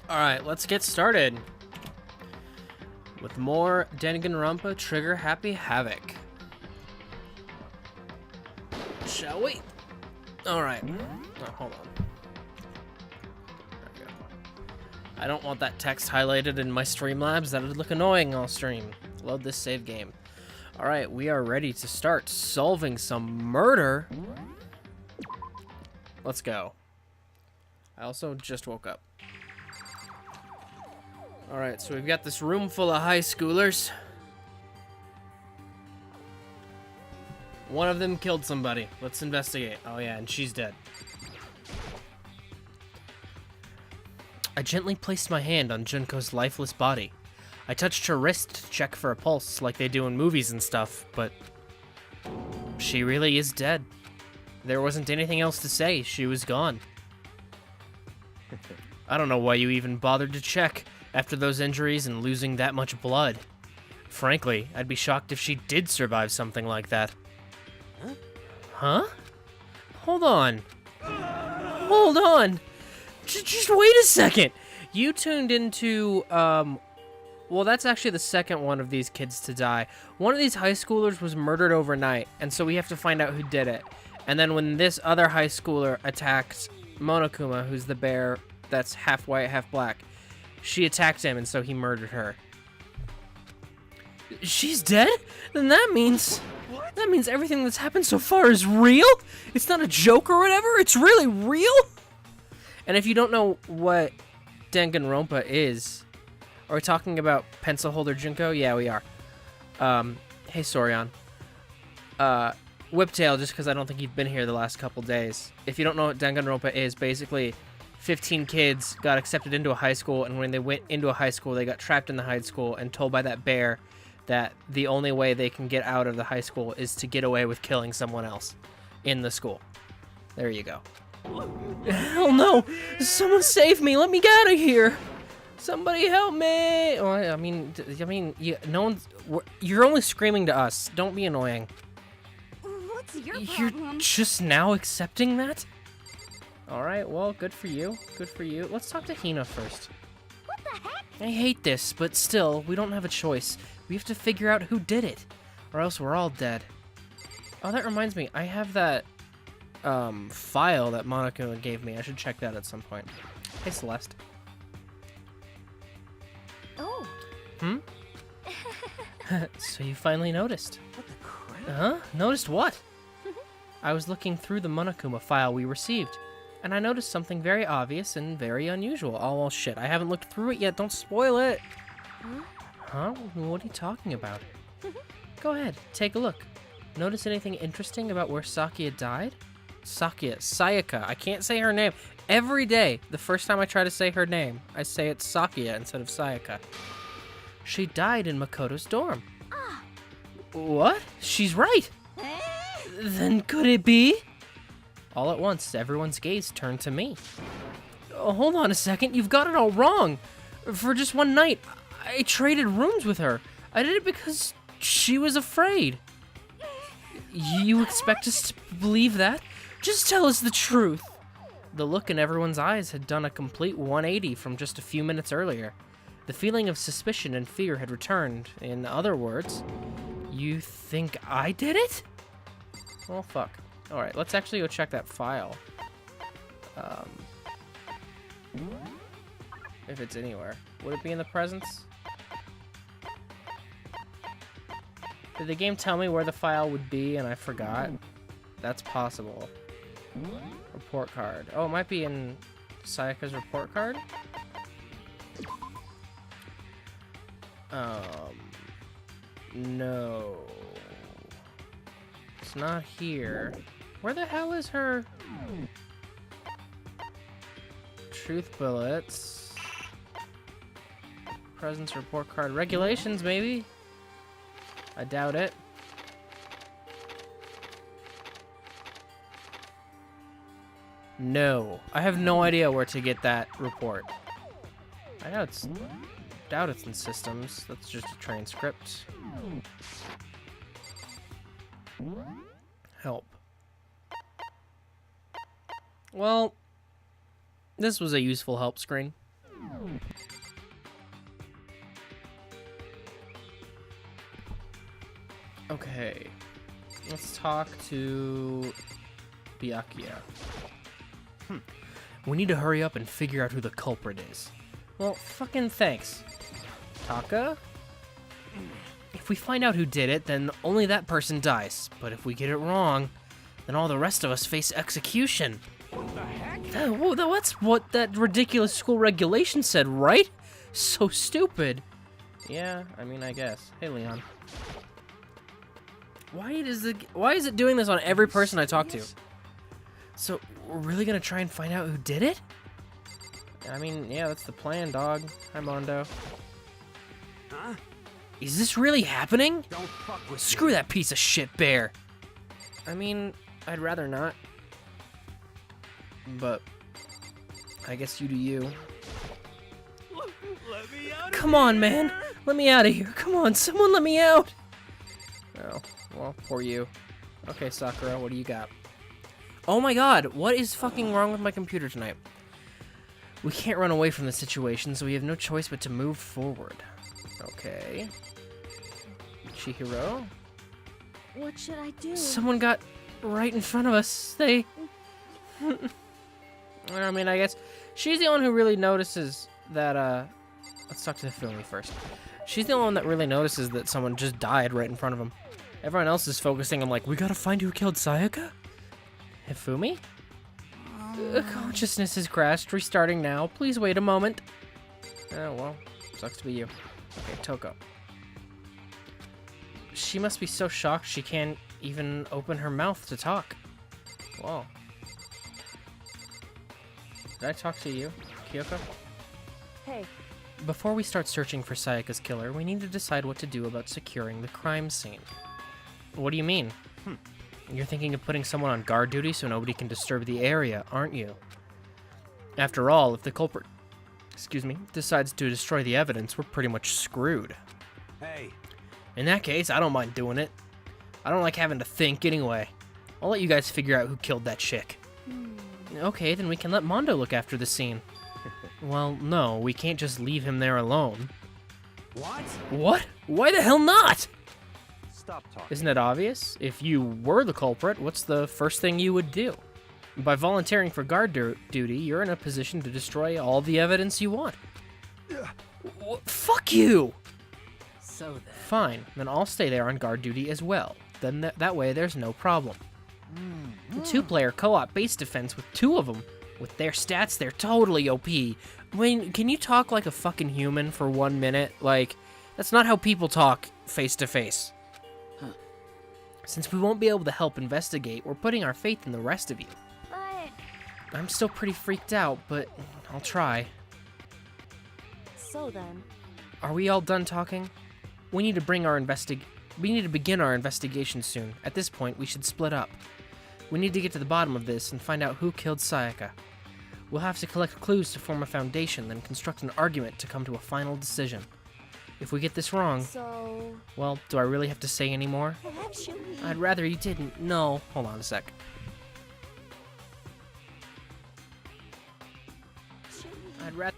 Alright, let's get started with more Danganronpa Trigger Happy Havoc. Shall we? Alright. Oh, hold on. There we go. I don't want that text highlighted in my Streamlabs. That would look annoying on stream. Load this save game. Alright, we are ready to start solving some murder. Let's go. I also just woke up. Alright, so we've got this room full of high schoolers. One of them killed somebody. Let's investigate. Oh yeah, and she's dead. I gently placed my hand on Junko's lifeless body. I touched her wrist to check for a pulse like they do in movies and stuff, but she really is dead. There wasn't anything else to say. She was gone. I don't know why you even bothered to check after those injuries and losing that much blood. Frankly, I'd be shocked if she did survive something like that. Huh? Hold on. Hold on. Just wait a second. You tuned into, well, that's actually the second one of these kids to die. One of these high schoolers was murdered overnight, and so we have to find out who did it. And then when this other high schooler attacked Monokuma, who's the bear that's half white, half black, she attacked him, and so he murdered her. She's dead? Then that means everything that's happened so far is real? It's not a joke or whatever? It's really real? And if you don't know what Danganronpa is, are we talking about pencil holder Junko? Yeah, we are. Hey, Sorion. Whiptail, just because I don't think you've been here the last couple days. If you don't know what Danganronpa is, basically 15 kids got accepted into a high school, and when they went into a high school, they got trapped in the high school and told by that bear that the only way they can get out of the high school is to get away with killing someone else in the school. There you go. Hell no! Someone save me! Let me get out of here! Somebody help me! Oh, I mean, no one's. You're only screaming to us. Don't be annoying. What's your You're problem? just now accepting that? Alright, well, good for you. Good for you. Let's talk to Hina first. What the heck? I hate this, but still, we don't have a choice. We have to figure out who did it, or else we're all dead. Oh, that reminds me. I have that file that Monokuma gave me. I should check that at some point. Hey, Celeste. Oh. Hmm? So you finally noticed. What the crap? Huh? Noticed what? I was looking through the Monokuma file we received, and I noticed something very obvious and very unusual. Oh, well, shit. I haven't looked through it yet. Don't spoil it. Huh? Huh? What are you talking about? Go ahead. Take a look. Notice anything interesting about where Sakia died? Sayaka. I can't say her name. Every day, the first time I try to say her name, I say it's Sakia instead of Sayaka. She died in Makoto's dorm. Ah. What? She's right. Then could it be? All at once, everyone's gaze turned to me. Oh, hold on a second. You've got it all wrong. For just one night, I traded rooms with her. I did it because she was afraid. You expect us to believe that? Just tell us the truth. The look in everyone's eyes had done a complete 180 from just a few minutes earlier. The feeling of suspicion and fear had returned. In other words, you think I did it? Well, fuck. Alright, let's actually go check that file. If it's anywhere. Would it be in the presence? Did the game tell me where the file would be and I forgot? That's possible. Report card. Oh, it might be in Sayaka's report card? No. It's not here. Where the hell is her truth bullets? Presence report card. Regulations, maybe? I doubt it. No. I have no idea where to get that report. I doubt it's in systems. That's just a transcript. Help. Well, this was a useful help screen. Okay, let's talk to Byakuya. We need to hurry up and figure out who the culprit is. Well, fucking thanks. Taka? If we find out who did it, then only that person dies. But if we get it wrong, then all the rest of us face execution. What the heck? That's what that ridiculous school regulation said, right? So stupid. Yeah, I mean, I guess. Hey, Leon. Why is it doing this on every person I talk to? So, we're really gonna try and find out who did it? I mean, yeah, that's the plan, dog. Hi, Mondo. Huh? Is this really happening? Don't fuck with Screw me. that piece of shit bear. I mean, I'd rather not. But, I guess you do you. Let me out. Come on, man. Let me out of here. Come on, someone let me out. Oh, well, poor you. Okay, Sakura, what do you got? Oh my god, what is fucking wrong with my computer tonight? We can't run away from the situation, so we have no choice but to move forward. Okay. Chihiro? What should I do? Someone got right in front of us. They... I mean, I guess she's the one who really notices that, Let's talk to the Fumi first. She's the only one that really notices that someone just died right in front of him. Everyone else is focusing on, like, we gotta find who killed Sayaka? Hifumi? Consciousness has crashed. Restarting now. Please wait a moment. Oh, well. Sucks to be you. Okay, Toko. She must be so shocked she can't even open her mouth to talk. Whoa. Did I talk to you, Kyoko? Hey, Before we start searching for Sayaka's killer, we need to decide what to do about securing the crime scene. What do you mean? You're thinking of putting someone on guard duty so nobody can disturb the area, aren't you? After all, if the culprit, decides to destroy the evidence, we're pretty much screwed. Hey, In that case, I don't mind doing it. I don't like having to think anyway. I'll let you guys figure out who killed that chick. Okay, then we can let Mondo look after the scene. Well, no, we can't just leave him there alone. what? What? Why the hell not? Stop talking. Isn't it obvious? If you were the culprit, what's the first thing you would do? By volunteering for guard duty, you're in a position to destroy all the evidence you want. Fuck you! so then. Fine, then I'll stay there on guard duty as well. Then that way there's no problem. Two-player co-op base defense with two of them. With their stats, they're totally OP. Wayne, can you talk like a fucking human for 1 minute? Like, that's not how people talk face-to-face. Since we won't be able to help investigate, we're putting our faith in the rest of you. But, I'm still pretty freaked out, but I'll try. so then. Are we all done talking? We need to begin our investigation soon. At this point, we should split up. We need to get to the bottom of this and find out who killed Sayaka. We'll have to collect clues to form a foundation, then construct an argument to come to a final decision. If we get this wrong, So, well, do I really have to say any more? perhaps should we... I'd rather you didn't. No. Hold on a sec. I'd rather...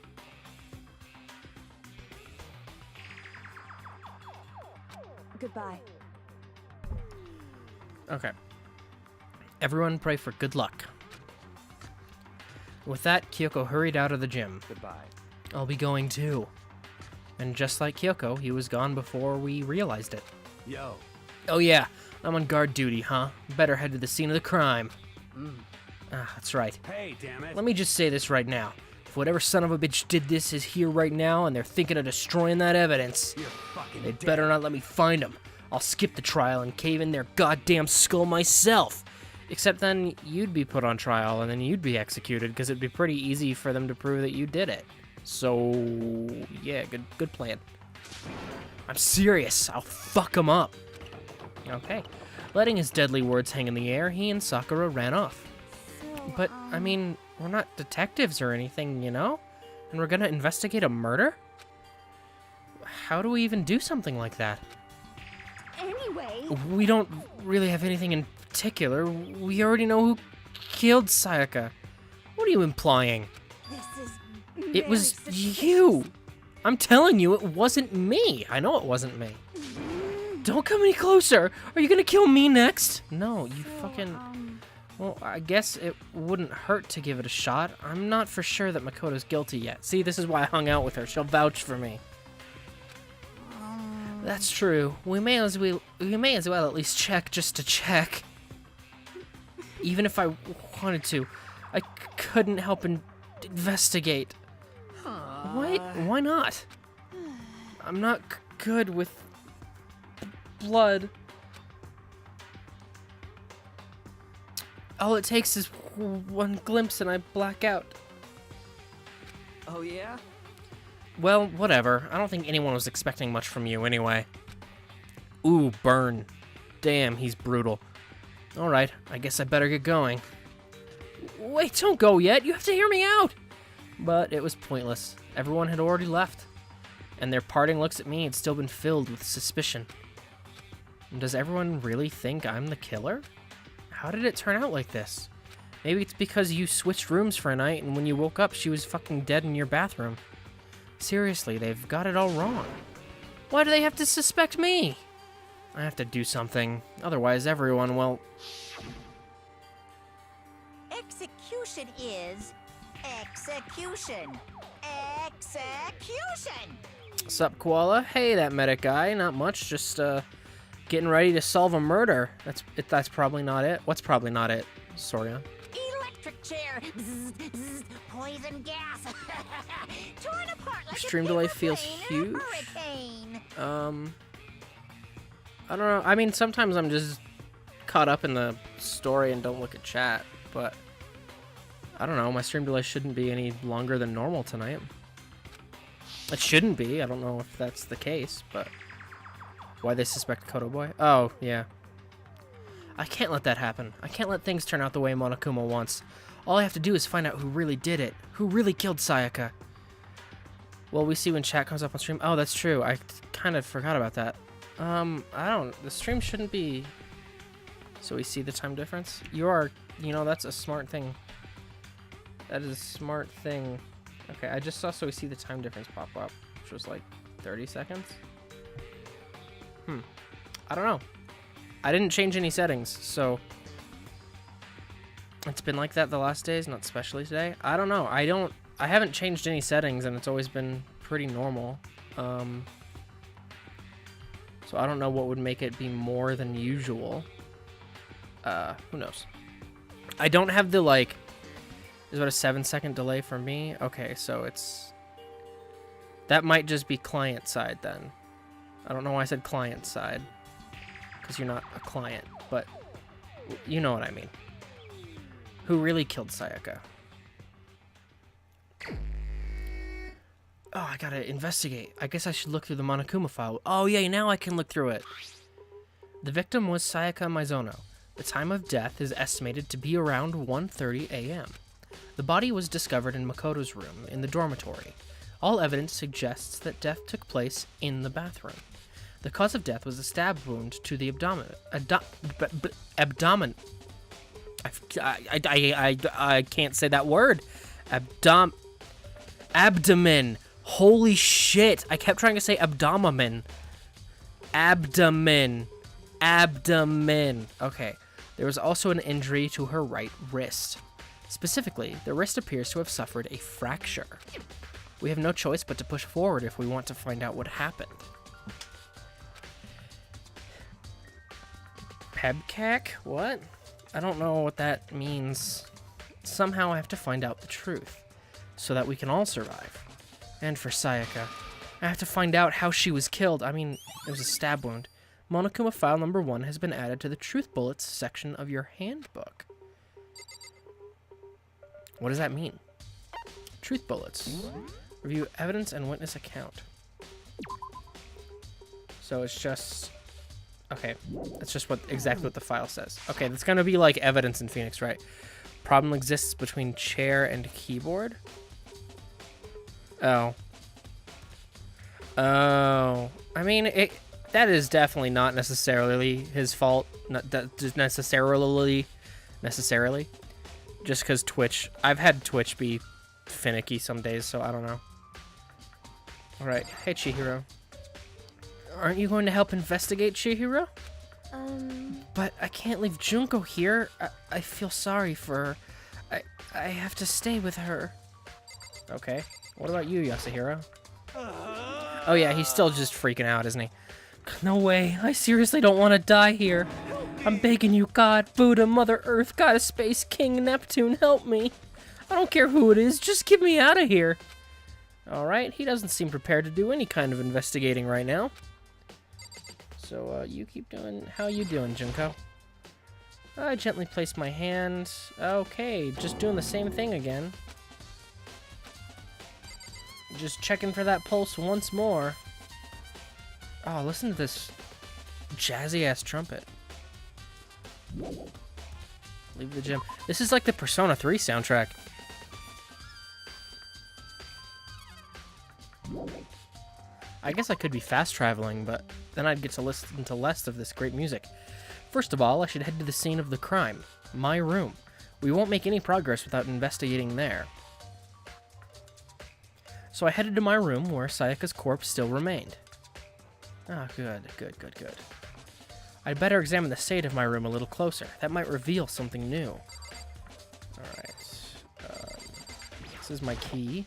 Goodbye. Okay. Everyone pray for good luck. With that, Kyoko hurried out of the gym. Goodbye. I'll be going too. And just like Kyoko, he was gone before we realized it. Yo. Oh yeah, I'm on guard duty, huh? Better head to the scene of the crime. That's right. Hey, damn it. Let me just say this right now. If whatever son of a bitch did this is here right now and they're thinking of destroying that evidence, You're fucking they'd dead. better not let me find them. I'll skip the trial and cave in their goddamn skull myself. Except then you'd be put on trial and then you'd be executed because it'd be pretty easy for them to prove that you did it. So, yeah, good plan. I'm serious. I'll fuck him up. Okay. Letting his deadly words hang in the air, he and Sakura ran off. So, But, I mean, we're not detectives or anything, you know? And we're gonna investigate a murder? How do we even do something like that? Anyway, We don't really have anything in particular. We already know who killed Sayaka. What are you implying? this is It was you! I'm telling you, it wasn't me! I know it wasn't me. Don't come any closer! Are you gonna kill me next? No, you fucking... Well, I guess it wouldn't hurt to give it a shot. I'm not for sure that Makoto's guilty yet. See, this is why I hung out with her. She'll vouch for me. That's true. We may as well at least check just to check. Even if I wanted to, I couldn't help and investigate. Why not? I'm not good with blood. All it takes is one glimpse and I black out. Oh yeah? Well, whatever. I don't think anyone was expecting much from you anyway. Ooh, burn. Damn, he's brutal. Alright, I guess I better get going. Wait, don't go yet. You have to hear me out. But it was pointless. Everyone had already left. And their parting looks at me had still been filled with suspicion. Does everyone really think I'm the killer? How did it turn out like this? Maybe it's because you switched rooms for a night and when you woke up she was fucking dead in your bathroom. Seriously, they've got it all wrong. Why do they have to suspect me? I have to do something. Otherwise everyone will... Execution is execution. Execution! Sup, Koala? Hey, that medic guy. Not much, just, getting ready to solve a murder. That's probably not it. What's probably not it? Sorian. Electric chair. Bzz, bzz, poison gas. Torn apart like Stream a delay paper feels plane in a huge. hurricane. I don't know. I mean, sometimes I'm just caught up in the story and don't look at chat, but I don't know. My stream delay shouldn't be any longer than normal tonight. It shouldn't be. I don't know if that's the case, but why they suspect Koto Boy? Oh, yeah. I can't let that happen. I can't let things turn out the way Monokuma wants. All I have to do is find out who really did it. Who really killed Sayaka. Well, we see when chat comes up on stream. Oh, that's true. I kind of forgot about that. The stream shouldn't be... So we see the time difference? That's a smart thing. That is a smart thing. Okay, I just saw so we see the time difference pop up, which was like 30 seconds. I don't know. I didn't change any settings, so it's been like that the last days, not especially today. I don't know. I haven't changed any settings and it's always been pretty normal. So I don't know what would make it be more than usual. Who knows? I don't have the is about a 7-second delay for me. Okay, so that might just be client side then. I don't know why I said client side, because you're not a client, but you know what I mean. Who really killed Sayaka? Oh, I gotta investigate. I guess I should look through the Monokuma file. Oh yeah, now I can look through it. The victim was Sayaka Maizono. The time of death is estimated to be around 1:30 a.m. The body was discovered in Makoto's room in the dormitory. All evidence suggests that death took place in the bathroom. The cause of death was a stab wound to the abdomen. I can't say that word. Abdomen. Holy shit. I kept trying to say abdomen. Abdomen. Okay. There was also an injury to her right wrist. Specifically, the wrist appears to have suffered a fracture. We have no choice but to push forward if we want to find out what happened. Pebcac? What? I don't know what that means. Somehow I have to find out the truth, so that we can all survive. And for Sayaka, I have to find out how she was killed. I mean, it was a stab wound. Monokuma file number 1 has been added to the truth bullets section of your handbook. What does that mean? Truth bullets. Review evidence and witness account. So it's just... Okay, that's just exactly what the file says. Okay, that's gonna be like evidence in Phoenix, right? Problem exists between chair and keyboard. Oh. I mean, that is definitely not necessarily his fault. Not necessarily. Just because Twitch, I've had Twitch be finicky some days, so I don't know. Alright, hey Chihiro. Aren't you going to help investigate, Chihiro? But I can't leave Junko here. I feel sorry for her. I have to stay with her. Okay. What about you, Yasuhiro? Oh yeah, he's still just freaking out, isn't he? No way. I seriously don't want to die here. I'm begging you, God, Buddha, Mother Earth, God of Space, King Neptune, help me. I don't care who it is, just get me out of here. Alright, he doesn't seem prepared to do any kind of investigating right now. So, you keep doing... How you doing, Junko? I gently place my hand... Okay, just doing the same thing again. Just checking for that pulse once more. Oh, listen to this jazzy-ass trumpet. Leave the gym. This is like the Persona 3 soundtrack. I guess I could be fast traveling, but then I'd get to listen to less of this great music. First of all, I should head to the scene of the crime. My room. We won't make any progress without investigating there. So I headed to my room where Sayaka's corpse still remained. Ah, good. I'd better examine the state of my room a little closer. That might reveal something new. Alright. This is my key.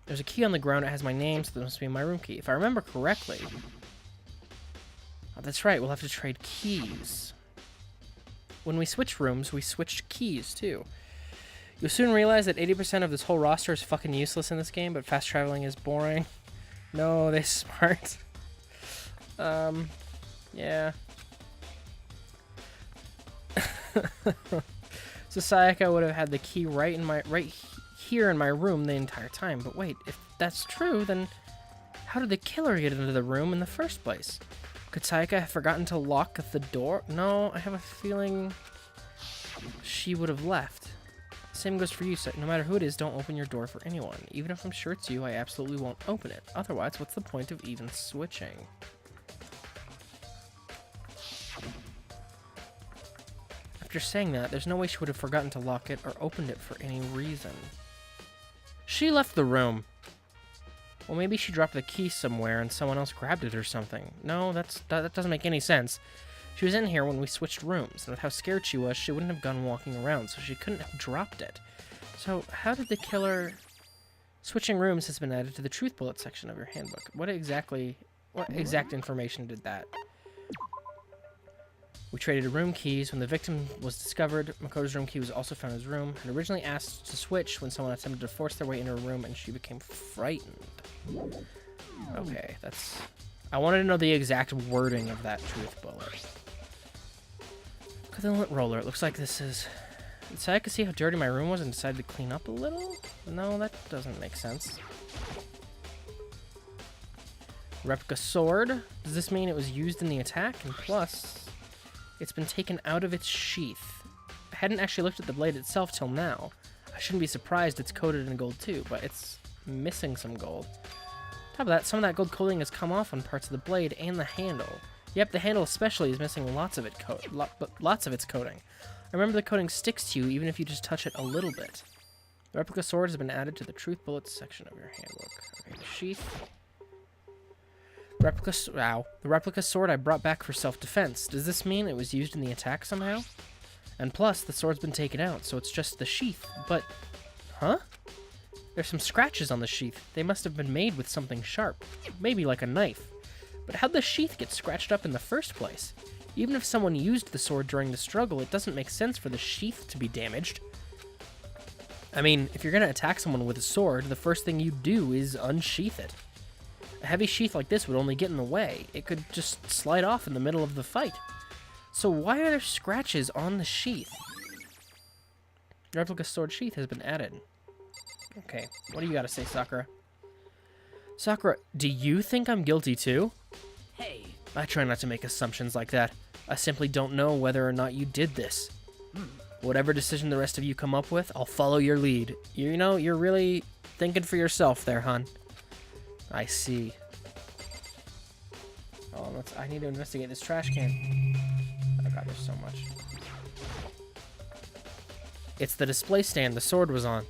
There's a key on the ground that has my name, so this must be my room key. If I remember correctly... Oh, that's right, we'll have to trade keys. When we switched rooms, we switched keys, too. You'll soon realize that 80% of this whole roster is fucking useless in this game, but fast traveling is boring. No, they smart. Yeah. So Sayaka would have had the key right here in my room the entire time. But wait, if that's true, then how did the killer get into the room in the first place? Could Sayaka have forgotten to lock the door? No, I have a feeling she would have left. Same goes for you, so no matter who it is, don't open your door for anyone. Even if I'm sure it's you, I absolutely won't open it. Otherwise, what's the point of even switching? After saying that, there's no way she would have forgotten to lock it or opened it for any reason. She left the room. Well, maybe she dropped the key somewhere and someone else grabbed it or something. No, that doesn't make any sense. She was in here when we switched rooms, and with how scared she was, she wouldn't have gone walking around, so she couldn't have dropped it. So, how did the killer... Switching rooms has been added to the truth bullet section of your handbook. What exact information did that? We traded room keys. When the victim was discovered, Makoto's room key was also found in his room, and originally asked to switch when someone attempted to force their way into her room, and she became frightened. Okay, that's... I wanted to know the exact wording of that truth bullet. Equivalent roller. It looks like this is... Did Sayaka see how dirty my room was and decided to clean up a little? No, that doesn't make sense. Replica sword. Does this mean it was used in the attack? And plus, it's been taken out of its sheath. I hadn't actually looked at the blade itself till now. I shouldn't be surprised it's coated in gold too, but it's missing some gold. On top of that, some of that gold coating has come off on parts of the blade and the handle. Yep, the handle especially is missing lots of its coating. I remember the coating sticks to you even if you just touch it a little bit. The replica sword has been added to the truth bullets section of your handbook. Okay, the sheath. The replica sword I brought back for self-defense. Does this mean it was used in the attack somehow? And plus, the sword's been taken out, so it's just the sheath. But, huh? There's some scratches on the sheath. They must have been made with something sharp. Maybe like a knife. But how'd the sheath get scratched up in the first place? Even if someone used the sword during the struggle, it doesn't make sense for the sheath to be damaged. I mean, if you're gonna attack someone with a sword, the first thing you do is unsheath it. A heavy sheath like this would only get in the way. It could just slide off in the middle of the fight. So why are there scratches on the sheath? The replica sword sheath has been added. Okay, what do you gotta say, Sakura? Sakura, do you think I'm guilty too? Hey. I try not to make assumptions like that. I simply don't know whether or not you did this. Whatever decision the rest of you come up with, I'll follow your lead. You know, you're really thinking for yourself there, hon. I see. Oh, I need to investigate this trash can. Oh god, there's so much. It's the display stand the sword was on.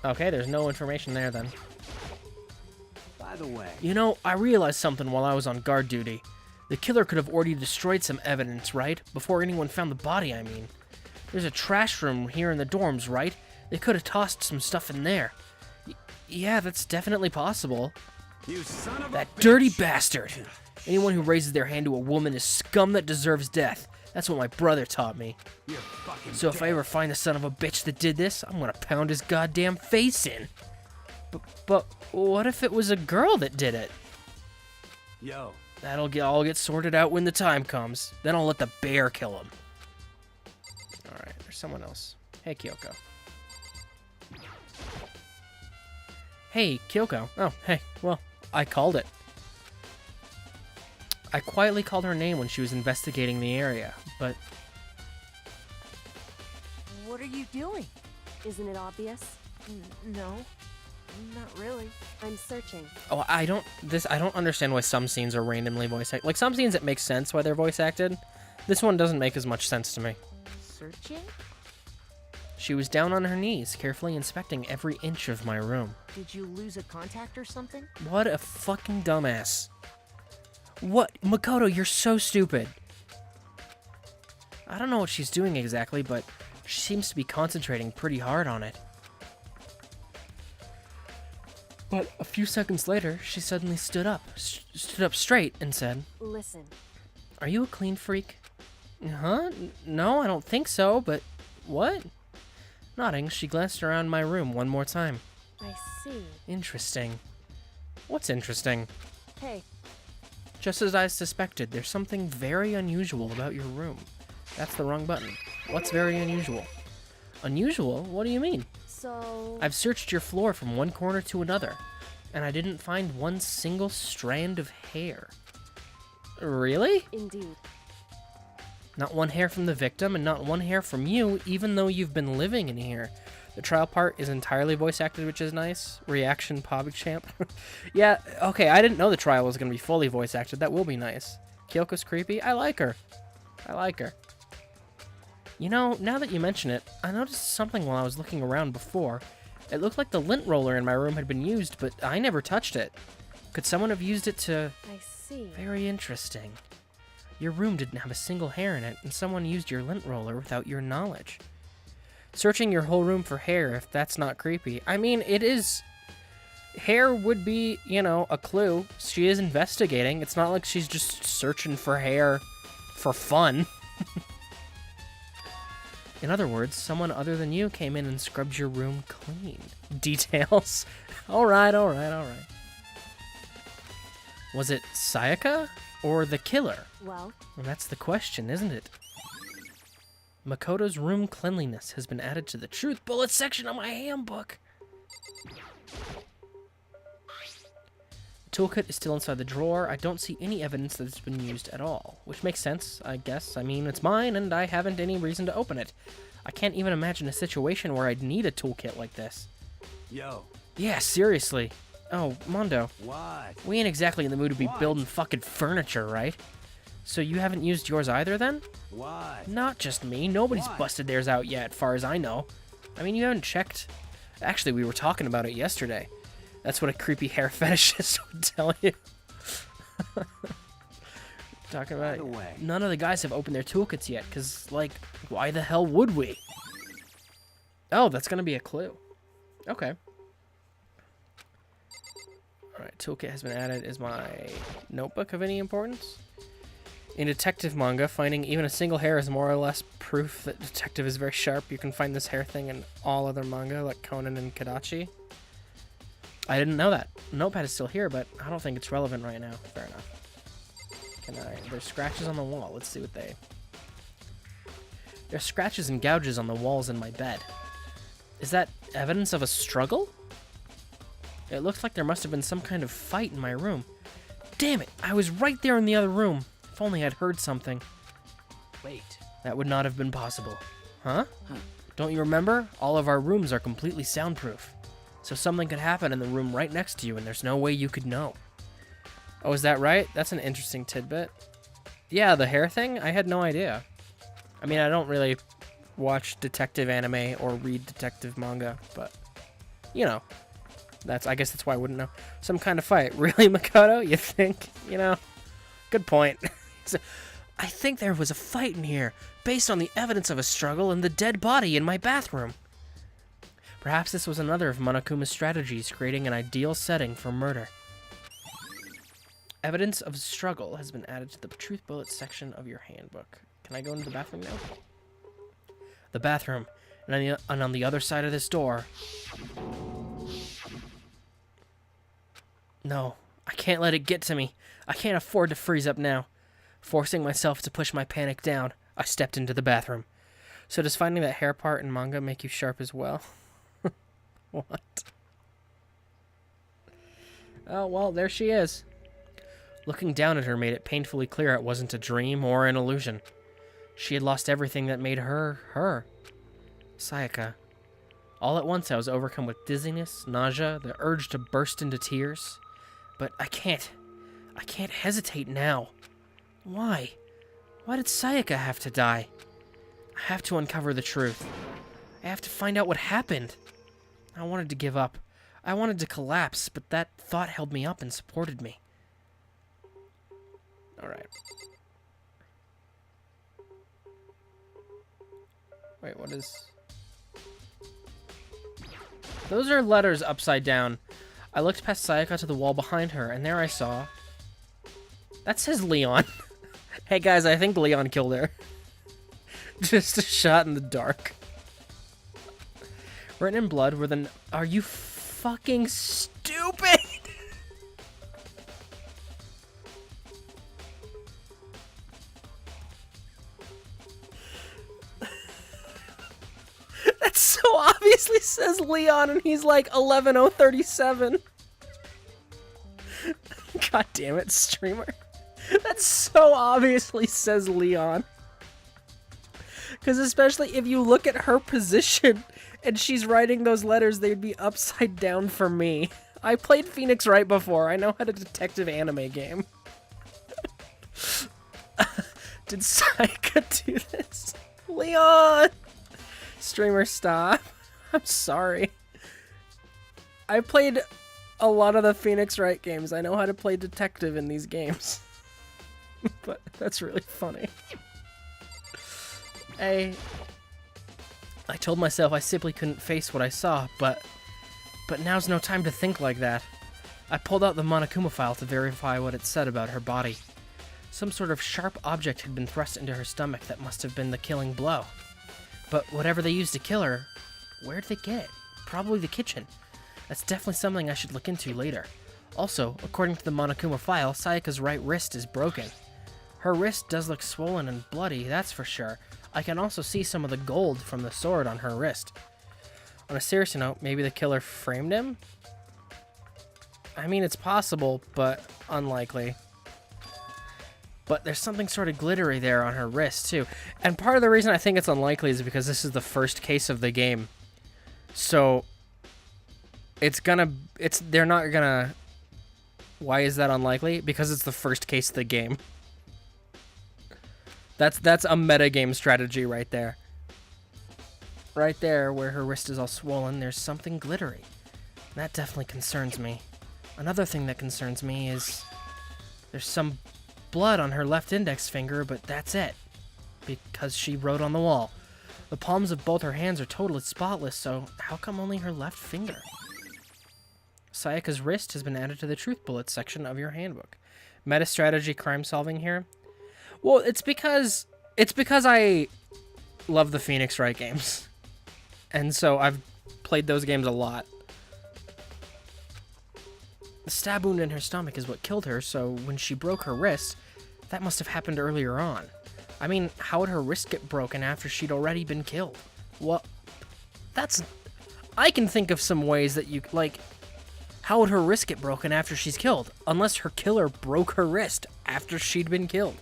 Okay, there's no information there then. By the way, You know, I realized something while I was on guard duty. The killer could have already destroyed some evidence, right? Before anyone found the body, I mean. There's a trash room here in the dorms, right? They could have tossed some stuff in there. Yeah, that's definitely possible. you son of That a dirty bitch. bastard! Anyone who raises their hand to a woman is scum that deserves death. That's what my brother taught me. You're fucking So if I dead. ever find the son of a bitch that did this, I'm gonna pound his goddamn face in. But what if it was a girl that did it? Yo, That'll all get sorted out when the time comes. Then I'll let the bear kill him. Alright, there's someone else. Hey, Kyoko. Hey, Kyoko. Oh, hey. Well, I called it. I quietly called her name when she was investigating the area, but What are you doing? Isn't it obvious? No, not really. I'm searching. oh, I don't understand why some scenes are randomly voice acted. Like some scenes it makes sense why they're voice acted. This one doesn't make as much sense to me. Searching? She was down on her knees, carefully inspecting every inch of my room. Did you lose a contact or something? What a fucking dumbass. What? Makoto, you're so stupid. I don't know what she's doing exactly, but she seems to be concentrating pretty hard on it. But a few seconds later, she suddenly stood up straight and said, Listen. "Are you a clean freak?" Huh? No, I don't think so, but what? Nodding, she glanced around my room one more time. I see. Interesting. What's interesting? Hey, Just as I suspected, there's something very unusual about your room. That's the wrong button. What's very unusual? Unusual? What do you mean? so... I've searched your floor from one corner to another, and I didn't find one single strand of hair. Really? Indeed. Not one hair from the victim, and not one hair from you, even though you've been living in here. The trial part is entirely voice acted, which is nice. Reaction, PogChamp. Yeah, okay, I didn't know the trial was going to be fully voice acted. That will be nice. Kyoko's creepy. I like her. I like her. You know, now that you mention it, I noticed something while I was looking around before. It looked like the lint roller in my room had been used, but I never touched it. Could someone have used it to... I see. Very interesting. Your room didn't have a single hair in it, and someone used your lint roller without your knowledge. Searching your whole room for hair, if that's not creepy. I mean, it is... Hair would be, you know, a clue. She is investigating. It's not like she's just searching for hair for fun. In other words, someone other than you came in and scrubbed your room clean. Details. Alright. Was it Sayaka or the killer? Well, Well, that's the question, isn't it? Makoto's room cleanliness has been added to the truth bullet section of my handbook. The toolkit is still inside the drawer. I don't see any evidence that it's been used at all, which makes sense, I guess. I mean, it's mine, and I haven't any reason to open it. I can't even imagine a situation where I'd need a toolkit like this. yo, Yeah, seriously. Oh, Mondo, what? we ain't exactly in the mood to be What? building fucking furniture, right? So you haven't used yours either, then? What? Not just me. Nobody's Why? busted theirs out yet, as far as I know. I mean, you haven't checked. Actually, we were talking about it yesterday. That's what a creepy hair fetishist would tell you. Talking about By the way. none of the guys have opened their toolkits yet, because, like, why the hell would we? Oh, that's going to be a clue. Okay. Alright, toolkit has been added. Is my notebook of any importance? In detective manga, finding even a single hair is more or less proof that detective is very sharp. You can find this hair thing in all other manga, like Conan and Kadachi. I didn't know that. Notepad is still here, but I don't think it's relevant right now. Fair enough. There's scratches on the wall. Let's see what they... There's scratches and gouges on the walls in my bed. Is that evidence of a struggle? It looks like there must have been some kind of fight in my room. Damn it! I was right there in the other room. If only I'd heard something. Wait. That would not have been possible. Huh? Don't you remember? All of our rooms are completely soundproof. So something could happen in the room right next to you and there's no way you could know. Oh, is that right? That's an interesting tidbit. Yeah, the hair thing? I had no idea. I mean, I don't really watch detective anime or read detective manga, but you know, I guess that's why I wouldn't know. Some kind of fight. Really, Makoto? You think? You know? Good point. So, I think there was a fight in here, based on the evidence of a struggle and the dead body in my bathroom. Perhaps this was another of Monokuma's strategies, creating an ideal setting for murder. Evidence of struggle has been added to the truth bullet section of your handbook. Can I go into the bathroom now? The bathroom. And on the other side of this door. No, I can't let it get to me. I can't afford to freeze up now. Forcing myself to push my panic down, I stepped into the bathroom. So does finding that hair part in manga make you sharp as well? What? Oh, well, there she is. Looking down at her made it painfully clear it wasn't a dream or an illusion. She had lost everything that made her, her. Sayaka. All at once I was overcome with dizziness, nausea, the urge to burst into tears. But I can't hesitate now. Why? Why did Sayaka have to die? I have to uncover the truth. I have to find out what happened. I wanted to give up. I wanted to collapse, but that thought held me up and supported me. Alright. Wait, what is... Those are letters upside down. I looked past Sayaka to the wall behind her, and there I saw... That says Leon. Hey guys, I think Leon killed her. Just a shot in the dark. Written in blood were the... Are you fucking stupid? That so obviously says Leon, and he's like 11037. God damn it, streamer. That so obviously says Leon. Because especially if you look at her position and she's writing those letters, they'd be upside down for me. I played Phoenix Wright before. I know how to detective anime game. Did Sayaka do this? Leon! Streamer, stop. I'm sorry. I played a lot of the Phoenix Wright games. I know how to play detective in these games. But that's really funny. I told myself I simply couldn't face what I saw, but now's no time to think like that. I pulled out the Monokuma file to verify what it said about her body. Some sort of sharp object had been thrust into her stomach that must have been the killing blow. But whatever they used to kill her, where'd they get it? Probably the kitchen. That's definitely something I should look into later. Also, according to the Monokuma file, Sayaka's right wrist is broken. Her wrist does look swollen and bloody, that's for sure. I can also see some of the gold from the sword on her wrist. On a serious note, maybe the killer framed him? I mean, it's possible, but unlikely. But there's something sort of glittery there on her wrist, too. And part of the reason I think it's unlikely is because this is the first case of the game. So, they're not gonna... Why is that unlikely? Because it's the first case of the game. That's a metagame strategy right there. Right there, where her wrist is all swollen, there's something glittery. That definitely concerns me. Another thing that concerns me is... There's some blood on her left index finger, but that's it. Because she wrote on the wall. The palms of both her hands are totally spotless, so how come only her left finger? Sayaka's wrist has been added to the truth bullets section of your handbook. Meta strategy crime solving here? Well, it's because I love the Phoenix Wright games. And so I've played those games a lot. The stab wound in her stomach is what killed her, so when she broke her wrist, that must have happened earlier on. I mean, how would her wrist get broken after she'd already been killed? Well, I can think of some ways that you, like, how would her wrist get broken after she's killed? Unless her killer broke her wrist after she'd been killed.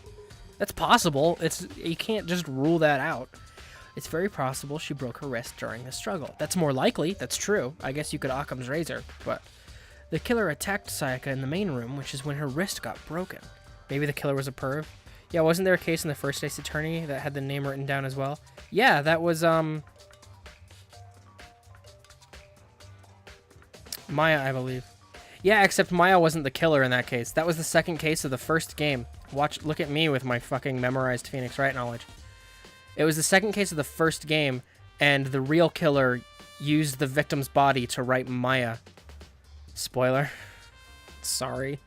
That's possible. You can't just rule that out. It's very possible she broke her wrist during the struggle. That's more likely. That's true. I guess you could Occam's razor, but the killer attacked Sayaka in the main room, which is when her wrist got broken. Maybe the killer was a perv? Yeah, wasn't there a case in the First Ace Attorney that had the name written down as well? Yeah, that was, Maya, I believe. Yeah, except Maya wasn't the killer in that case. That was the second case of the first game. Look at me with my fucking memorized Phoenix Wright knowledge. It was the second case of the first game, and the real killer used the victim's body to write Maya. Spoiler. Sorry.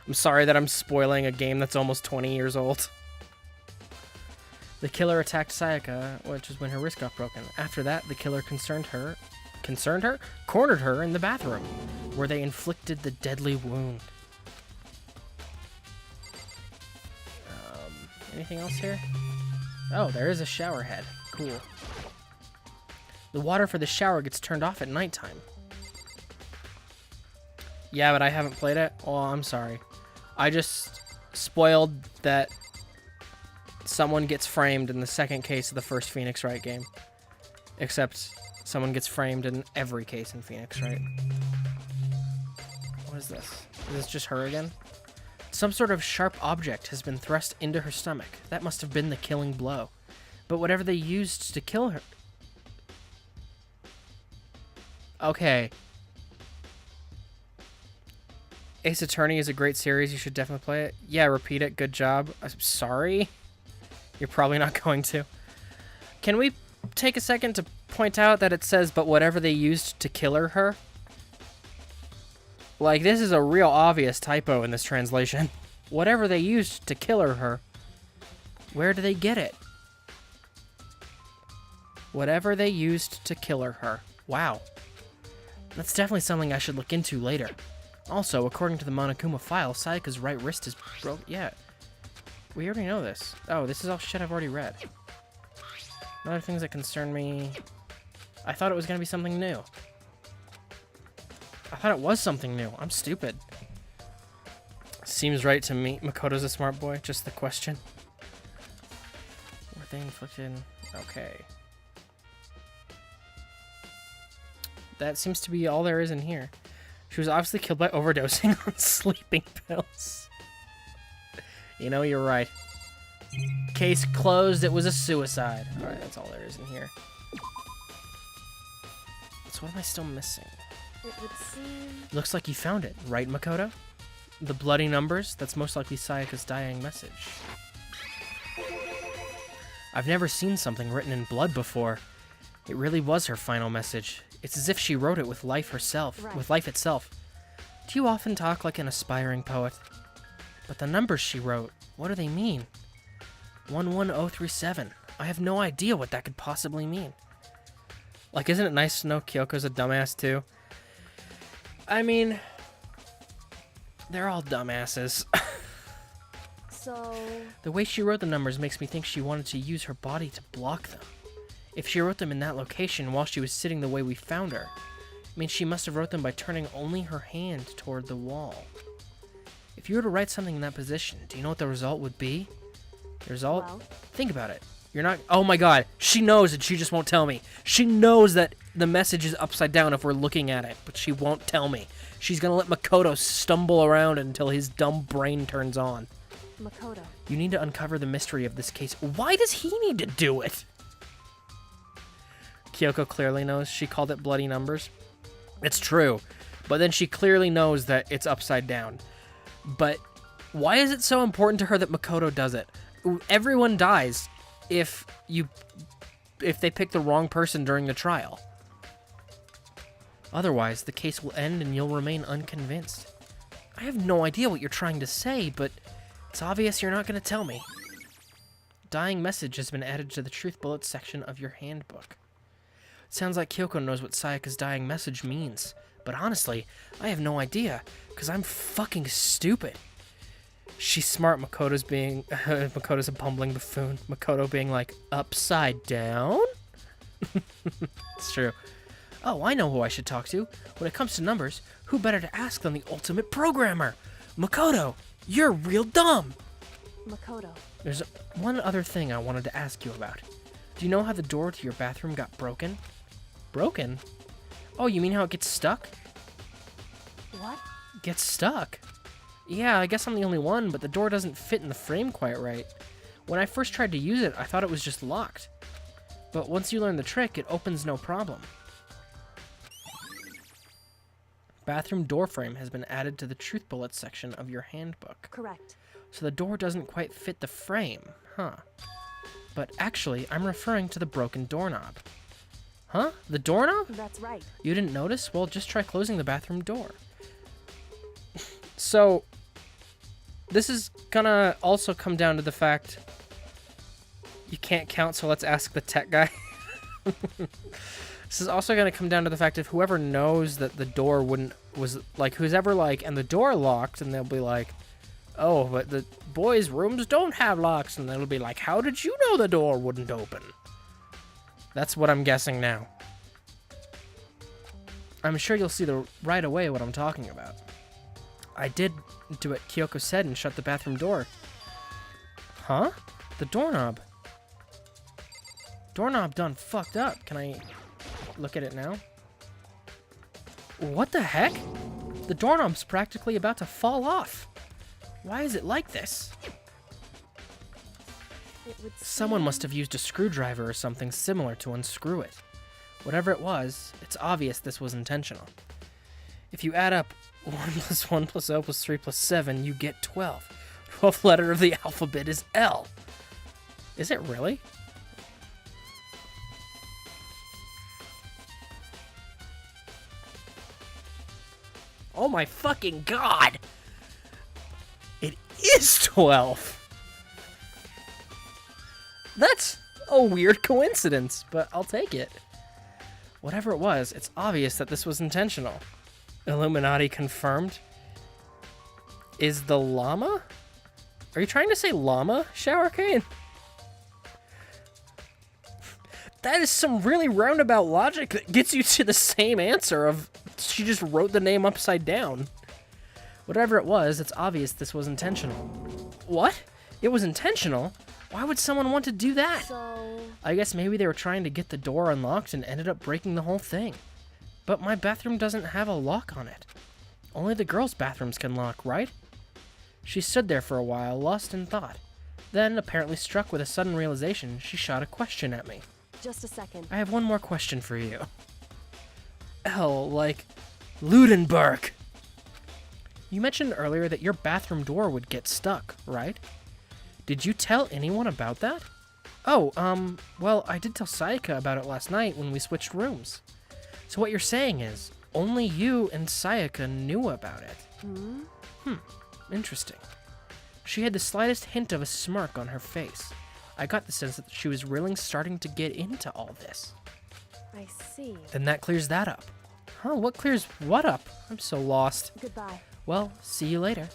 I'm sorry that I'm spoiling a game that's almost 20 years old. The killer attacked Sayaka, which is when her wrist got broken. After that, the killer cornered her in the bathroom, where they inflicted the deadly wound. Anything else here? Oh, there is a shower head. Cool. The water for the shower gets turned off at nighttime. Yeah, but I haven't played it. Oh, I'm sorry. I just spoiled that someone gets framed in the second case of the first Phoenix Wright game. Except someone gets framed in every case in Phoenix Wright. What is this? Is this just her again? Some sort of sharp object has been thrust into her stomach. That must have been the killing blow. But whatever they used to kill her... Okay. Ace Attorney is a great series. You should definitely play it. Yeah, repeat it. Good job. I'm sorry. You're probably not going to. Can we take a second to point out that it says, but whatever they used to kill her? Like, this is a real obvious typo in this translation. Whatever they used to kill her. Where do they get it? Whatever they used to kill her. Wow. That's definitely something I should look into later. Also, according to the Monokuma file, Sayaka's right wrist is broke. Yeah. We already know this. Oh, this is all shit I've already read. Other things that concern me... I thought it was going to be something new. I thought it was something new. I'm stupid. Seems right to me. Makoto's a smart boy. Just the question. Were they inflicted? Okay. That seems to be all there is in here. She was obviously killed by overdosing on sleeping pills. You know, you're right. Case closed. It was a suicide. Alright, that's all there is in here. So what am I still missing? It would seem... Looks like you found it, right, Makoto? The bloody numbers? That's most likely Sayaka's dying message. I've never seen something written in blood before. It really was her final message. It's as if she wrote it with life herself, with life itself. Do you often talk like an aspiring poet? But the numbers she wrote, what do they mean? 11037. I have no idea what that could possibly mean. Like, isn't it nice to know Kyoko's a dumbass too? I mean, they're all dumbasses. So... The way she wrote the numbers makes me think she wanted to use her body to block them. If she wrote them in that location while she was sitting the way we found her, I mean, she must have wrote them by turning only her hand toward the wall. If you were to write something in that position, do you know what the result would be? The result? Well. Think about it. You're not... Oh my god. She knows and she just won't tell me. She knows that the message is upside down if we're looking at it, but she won't tell me. She's gonna let Makoto stumble around until his dumb brain turns on. Makoto. You need to uncover the mystery of this case. Why does he need to do it? Kyoko clearly knows. She called it bloody numbers. It's true. But then she clearly knows that it's upside down. But why is it so important to her that Makoto does it? Everyone dies if they pick the wrong person during the trial. Otherwise, the case will end and you'll remain unconvinced. I have no idea what you're trying to say, but it's obvious you're not going to tell me. Dying message has been added to the truth bullets section of your handbook. Sounds like Kyoko knows what Sayaka's dying message means. But honestly, I have no idea, because I'm fucking stupid. She's smart, Makoto's being... Makoto's a bumbling buffoon. Makoto being like, upside down? It's true. Oh, I know who I should talk to. When it comes to numbers, who better to ask than the ultimate programmer? Makoto, you're real dumb! Makoto. There's one other thing I wanted to ask you about. Do you know how the door to your bathroom got broken? Broken? Oh, you mean how it gets stuck? What? Gets stuck? Yeah, I guess I'm the only one, but the door doesn't fit in the frame quite right. When I first tried to use it, I thought it was just locked. But once you learn the trick, it opens no problem. Bathroom door frame has been added to the truth bullets section of your handbook. Correct. So the door doesn't quite fit the frame, huh? But actually, I'm referring to the broken doorknob. Huh? The doorknob? That's right. You didn't notice? Well, just try closing the bathroom door. So, this is gonna also come down to the fact you can't count, so let's ask the tech guy. This is also gonna come down to the fact of whoever knows that the door who's ever like, and the door locked, and they'll be like, oh, but the boys' rooms don't have locks, and they'll be like, how did you know the door wouldn't open? That's what I'm guessing now. I'm sure you'll see right away what I'm talking about. I did do what Kyoko said and shut the bathroom door. Huh? The doorknob. Doorknob done fucked up. Can I look at it now? What the heck? The doorknob's practically about to fall off. Why is it like this? It would Someone seem- must have used a screwdriver or something similar to unscrew it. Whatever it was, it's obvious this was intentional. If you add up 1 plus 1 plus 0 plus 3 plus 7, you get 12. 12th letter of the alphabet is L. Is it really? Oh my fucking god! It is 12! That's a weird coincidence, but I'll take it. Whatever it was, it's obvious that this was intentional. Illuminati confirmed. Is the llama? Are you trying to say llama, Shower Cane? That is some really roundabout logic that gets you to the same answer of she just wrote the name upside down. Whatever it was, it's obvious this was intentional. What? It was intentional? Why would someone want to do that? So, I guess maybe they were trying to get the door unlocked and ended up breaking the whole thing. But my bathroom doesn't have a lock on it. Only the girls' bathrooms can lock, right? She stood there for a while, lost in thought. Then, apparently struck with a sudden realization, she shot a question at me. just a second. I have one more question for you. L, like Ludenberg. You mentioned earlier that your bathroom door would get stuck, right? Did you tell anyone about that? Oh, well, I did tell Sayaka about it last night when we switched rooms. So what you're saying is, only you and Sayaka knew about it. Interesting. She had the slightest hint of a smirk on her face. I got the sense that she was really starting to get into all this. I see. Then that clears that up. Huh, what clears what up? I'm so lost. Goodbye. Well, see you later.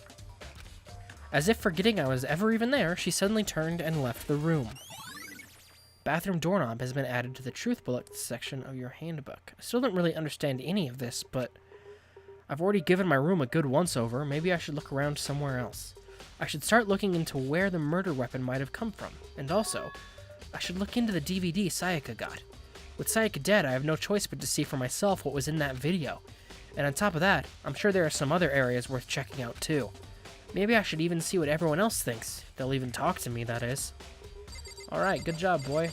As if forgetting I was ever even there, she suddenly turned and left the room. Bathroom doorknob has been added to the truth bullet section of your handbook. I still don't really understand any of this, but I've already given my room a good once-over. Maybe I should look around somewhere else. I should start looking into where the murder weapon might have come from. And also, I should look into the DVD Sayaka got. With Sayaka dead, I have no choice but to see for myself what was in that video. And on top of that, I'm sure there are some other areas worth checking out too. Maybe I should even see what everyone else thinks. They'll even talk to me, that is. Alright, good job, boy.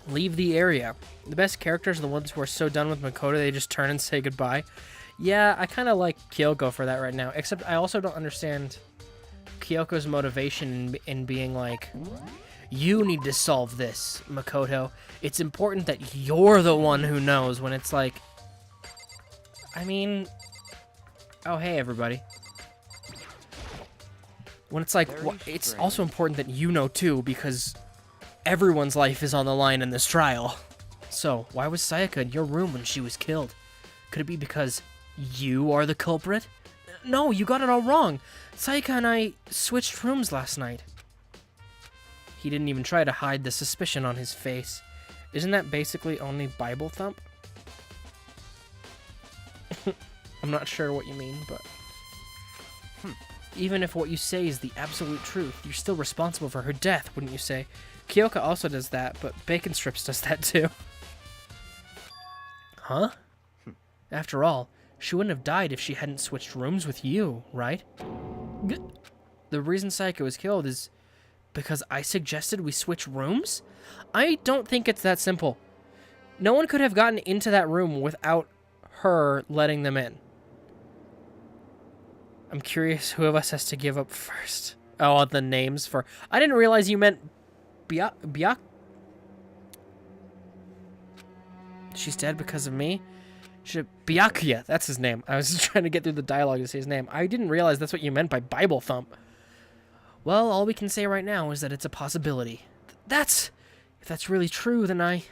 Leave the area. The best characters are the ones who are so done with Makoto they just turn and say goodbye. Yeah, I kind of like Kyoko for that right now, except I also don't understand Kyoko's motivation in being like, you need to solve this, Makoto. It's important that you're the one who knows, when it's like, I mean, oh, hey, everybody. When it's like, it's also important that you know, too, because everyone's life is on the line in this trial. So, why was Sayaka in your room when she was killed? Could it be because you are the culprit? No, you got it all wrong. Sayaka and I switched rooms last night. He didn't even try to hide the suspicion on his face. Isn't that basically only Bible thump? I'm not sure what you mean, but... Even if what you say is the absolute truth, you're still responsible for her death, wouldn't you say? Kyoka also does that, but Bacon Strips does that too. Huh? After all, she wouldn't have died if she hadn't switched rooms with you, right? The reason Sayaka was killed is because I suggested we switch rooms? I don't think it's that simple. No one could have gotten into that room without her letting them in. I'm curious who of us has to give up first. Oh, the names for... I didn't realize you meant... Biak? She's dead because of me? Byakuya, that's his name. I was just trying to get through the dialogue to say his name. I didn't realize that's what you meant by Bible thump. Well, all we can say right now is that it's a possibility. If that's really true, then I...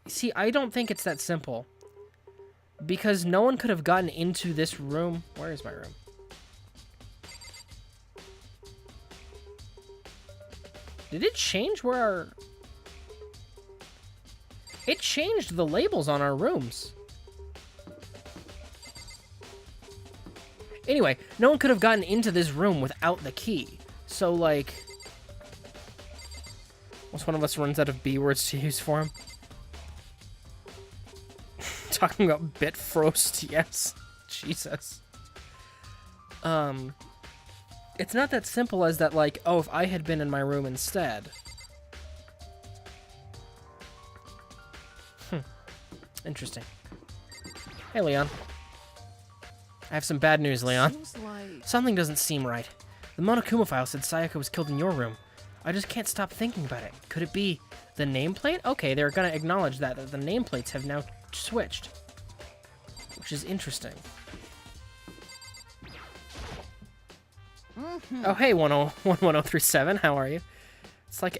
See, I don't think it's that simple. Because no one could have gotten into this room. Where is my room? Did it change where our... It changed the labels on our rooms. Anyway, no one could have gotten into this room without the key. So, like... Once one of us runs out of B words to use for him. Talking about Bitfrost, yes. Jesus. It's not that simple as that, like, oh, if I had been in my room instead. Interesting. Hey, Leon. I have some bad news, Leon. Seems like... Something doesn't seem right. The Monokuma file said Sayaka was killed in your room. I just can't stop thinking about it. Could it be the nameplate? Okay, they're gonna acknowledge that the nameplates have now switched. Which is interesting. Oh, hey, 11037, how are you? It's like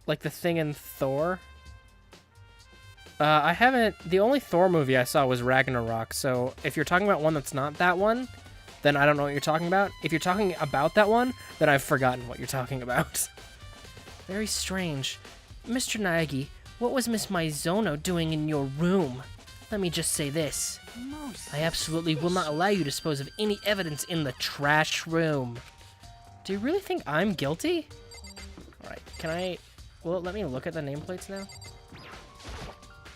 like the thing in Thor. I haven't... The only Thor movie I saw was Ragnarok, so if you're talking about one that's not that one, then I don't know what you're talking about. If you're talking about that one, then I've forgotten what you're talking about. Very strange. Mr. Naegi, what was Miss Maizono doing in your room? Let me just say this. I absolutely will not allow you to dispose of any evidence in the trash room. Do you really think I'm guilty? Alright, can I... Will it let me look at the nameplates now?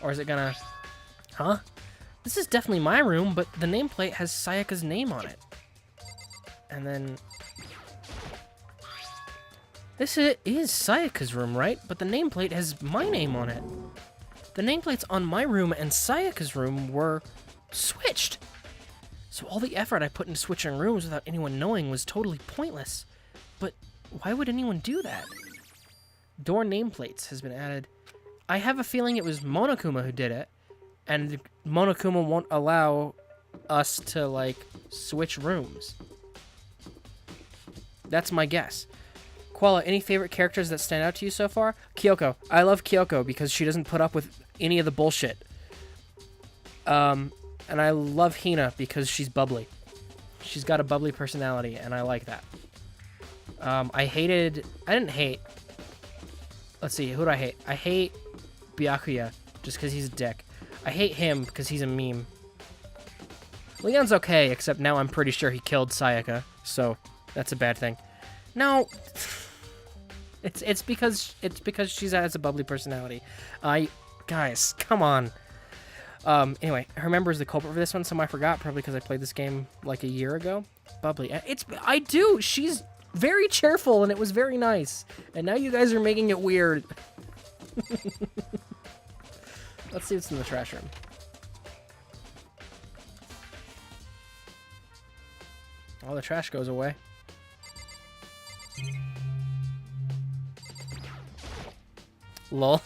Or is it gonna... Huh? This is definitely my room, but the nameplate has Sayaka's name on it. And then... This is Sayaka's room, right? But the nameplate has my name on it. The nameplates on my room and Sayaka's room were switched. So all the effort I put into switching rooms without anyone knowing was totally pointless. But why would anyone do that? Door nameplates has been added. I have a feeling it was Monokuma who did it, and Monokuma won't allow us to, like, switch rooms. That's my guess. Koala, any favorite characters that stand out to you so far? Kyoko. I love Kyoko because she doesn't put up with any of the bullshit. And I love Hina because she's bubbly. She's got a bubbly personality, and I like that. I didn't hate... Let's see, who do I hate? I hate Byakuya, just because he's a dick. I hate him because he's a meme. Leon's okay, except now I'm pretty sure he killed Sayaka, so that's a bad thing. No, it's because she has a bubbly personality. Guys, come on. Anyway, her member is the culprit for this one. Somehow I forgot, probably because I played this game like a year ago. Bubbly. I do. She's very cheerful, and it was very nice. And now you guys are making it weird. Let's see what's in the trash room. All the trash goes away. Lol.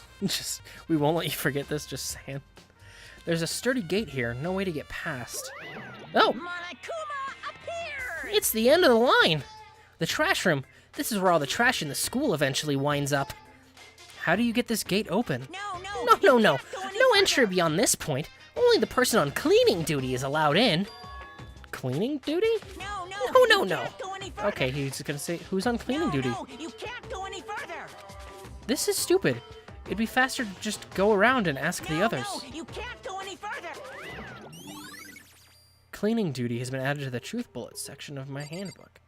We won't let you forget this, just saying. There's a sturdy gate here. No way to get past. Oh! Monokuma appeared! It's the end of the line! The trash room. This is where all the trash in the school eventually winds up. How do you get this gate open? No. No entry beyond this point. Only the person on cleaning duty is allowed in. Cleaning duty? No. Okay, he's gonna say, who's on cleaning duty? No, you can't go any further. This is stupid. It'd be faster to just go around and ask the others. No, you can't go any further. Cleaning duty has been added to the truth bullets section of my handbook.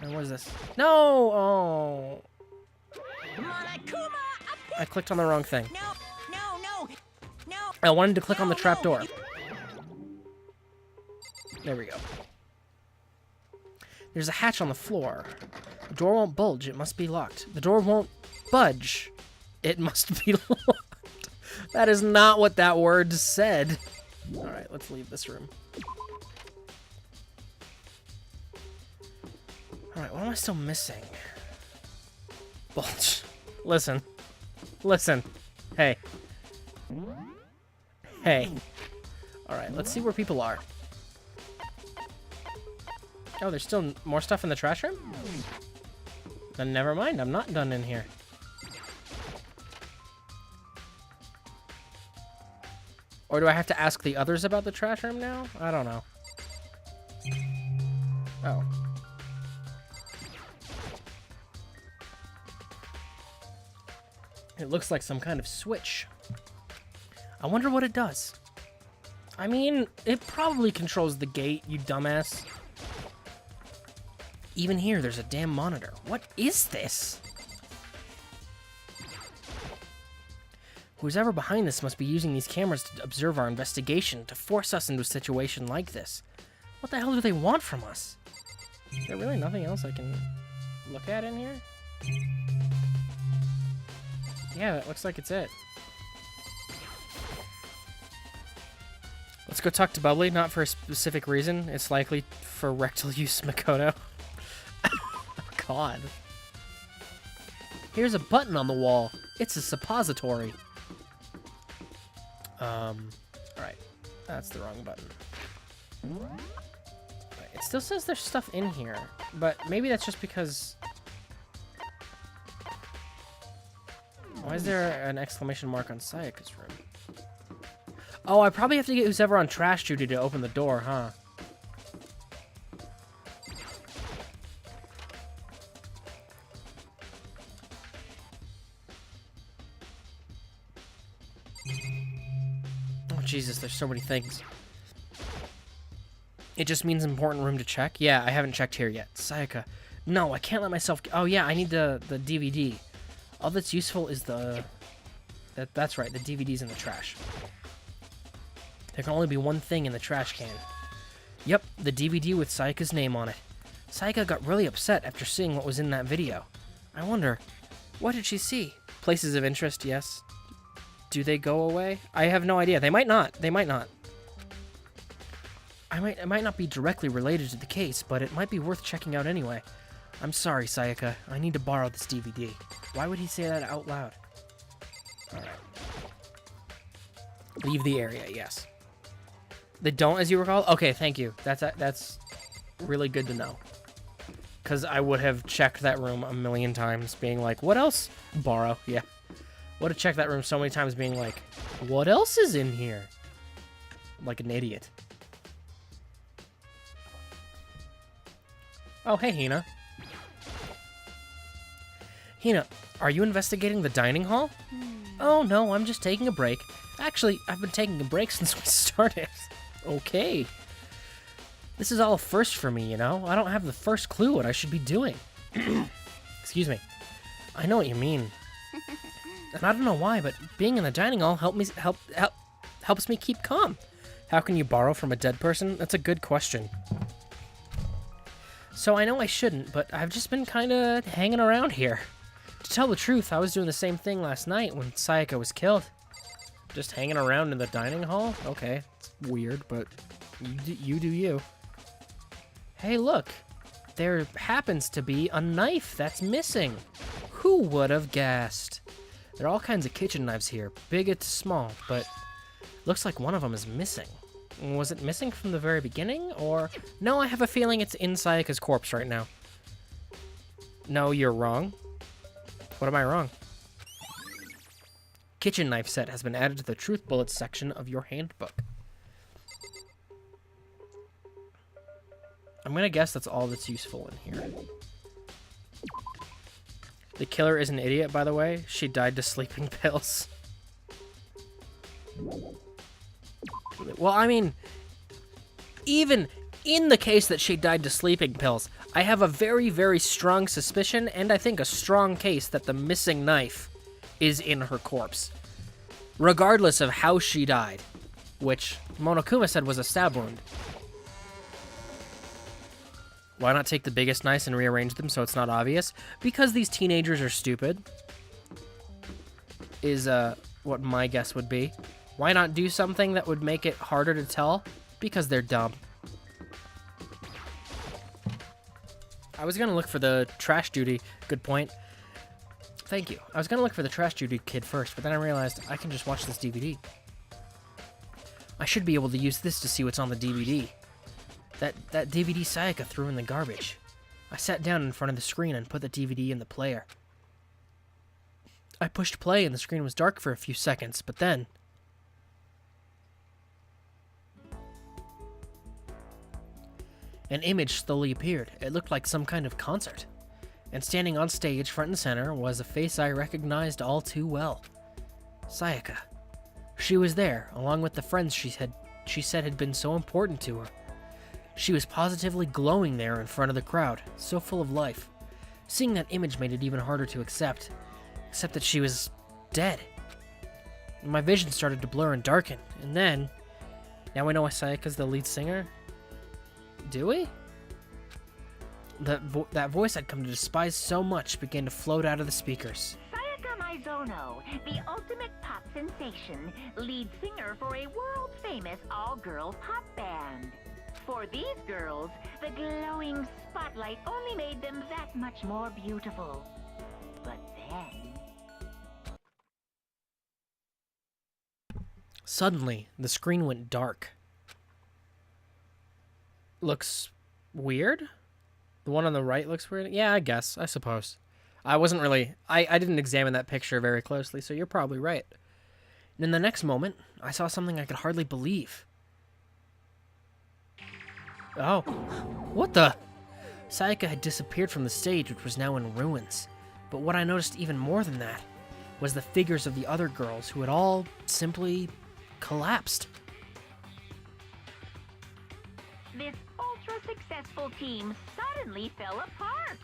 And what is this? No! Oh. Monokuma appeared. I clicked on the wrong thing. No. I wanted to click on the No, trap door. you- There we go. There's a hatch on the floor. The door won't bulge. It must be locked. The door won't budge. It must be locked. That is not what that word said. Alright, let's leave this room. Alright, what am I still missing? Bulge. Listen. Listen. Hey. Hey. Alright, let's see where people are. Oh, there's still more stuff in the trash room? Then never mind, I'm not done in here. Or do I have to ask the others about the trash room now? I don't know. Oh. It looks like some kind of switch. I wonder what it does. I mean, it probably controls the gate, you dumbass. Even here, there's a damn monitor. What is this? Who's ever behind this must be using these cameras to observe our investigation, to force us into a situation like this. What the hell do they want from us? Is there really nothing else I can look at in here? Yeah, that looks like it's it. Let's go talk to Bubbly, not for a specific reason. It's likely for rectal use, Makoto. God. Here's a button on the wall. It's a suppository. Alright. That's the wrong button. Right, it still says there's stuff in here, but maybe that's just because... Why is there an exclamation mark on Sayaka's room? Oh, I probably have to get who's ever on trash duty to open the door, huh? Oh, Jesus, there's so many things. It just means important room to check? Yeah, I haven't checked here yet. Sayaka. No, I can't let myself... Oh, yeah, I need the DVD. All that's useful is the... That's right, the DVD's in the trash. There can only be one thing in the trash can. Yep, the DVD with Sayaka's name on it. Sayaka got really upset after seeing what was in that video. I wonder, what did she see? Places of interest, yes. Do they go away? I have no idea. They might not. They might not. It might not be directly related to the case, but it might be worth checking out anyway. I'm sorry, Sayaka. I need to borrow this DVD. Why would he say that out loud? Alright. Leave the area, yes. They don't, as you recall? Okay, thank you. That's really good to know. Because I would have checked that room a million times, being like, what else? Borrow, yeah. Would have checked that room so many times, being like, what else is in here? Like an idiot. Oh, hey, Hina. Hina, are you investigating the dining hall? Oh, no, I'm just taking a break. Actually, I've been taking a break since we started. Okay. This is all a first for me, you know? I don't have the first clue what I should be doing. Excuse me. I know what you mean. And I don't know why, but being in the dining hall helps me keep calm. How can you borrow from a dead person? That's a good question. So I know I shouldn't, but I've just been kind of hanging around here. To tell the truth, I was doing the same thing last night when Sayaka was killed. Just hanging around in the dining hall? Okay, it's weird, but you do you. Hey, look. There happens to be a knife that's missing. Who would have guessed? There are all kinds of kitchen knives here, big to small, but looks like one of them is missing. Was it missing from the very beginning, or... No, I have a feeling it's in Sayaka's corpse right now. No, you're wrong. What am I wrong? Kitchen knife set has been added to the Truth Bullets section of your handbook. I'm gonna guess that's all that's useful in here. The killer is an idiot, by the way. She died to sleeping pills. Well, I mean, even in the case that she died to sleeping pills, I have a very, very strong suspicion, and I think a strong case that the missing knife is in her corpse. Regardless of how she died, which Monokuma said was a stab wound. Why not take the biggest knives and rearrange them so it's not obvious? Because these teenagers are stupid. is what my guess would be. Why not do something that would make it harder to tell? Because they're dumb. I was gonna look for the trash duty. Good point. Thank you. I was gonna look for the trash duty kid first, but then I realized I can just watch this DVD. I should be able to use this to see what's on the DVD. That DVD Sayaka threw in the garbage. I sat down in front of the screen and put the DVD in the player. I pushed play and the screen was dark for a few seconds, but then... an image slowly appeared. It looked like some kind of concert. And standing on stage, front and center, was a face I recognized all too well. Sayaka. She was there, along with the friends she said had been so important to her. She was positively glowing there in front of the crowd, so full of life. Seeing that image made it even harder to accept that she was dead. My vision started to blur and darken, and then... now we know why Sayaka's the lead singer? Do we? That voice I'd come to despise so much began to float out of the speakers. Sayaka Maizono, the ultimate pop sensation, lead singer for a world-famous all-girl pop band. For these girls, the glowing spotlight only made them that much more beautiful. But then... Suddenly, the screen went dark. Looks weird? The one on the right looks weird? Yeah, I suppose. I wasn't really... I didn't examine that picture very closely, so you're probably right. And in the next moment, I saw something I could hardly believe. Oh. What the? Sayaka had disappeared from the stage, which was now in ruins. But what I noticed even more than that was the figures of the other girls who had all simply collapsed. This ultra-successful team suddenly fell apart.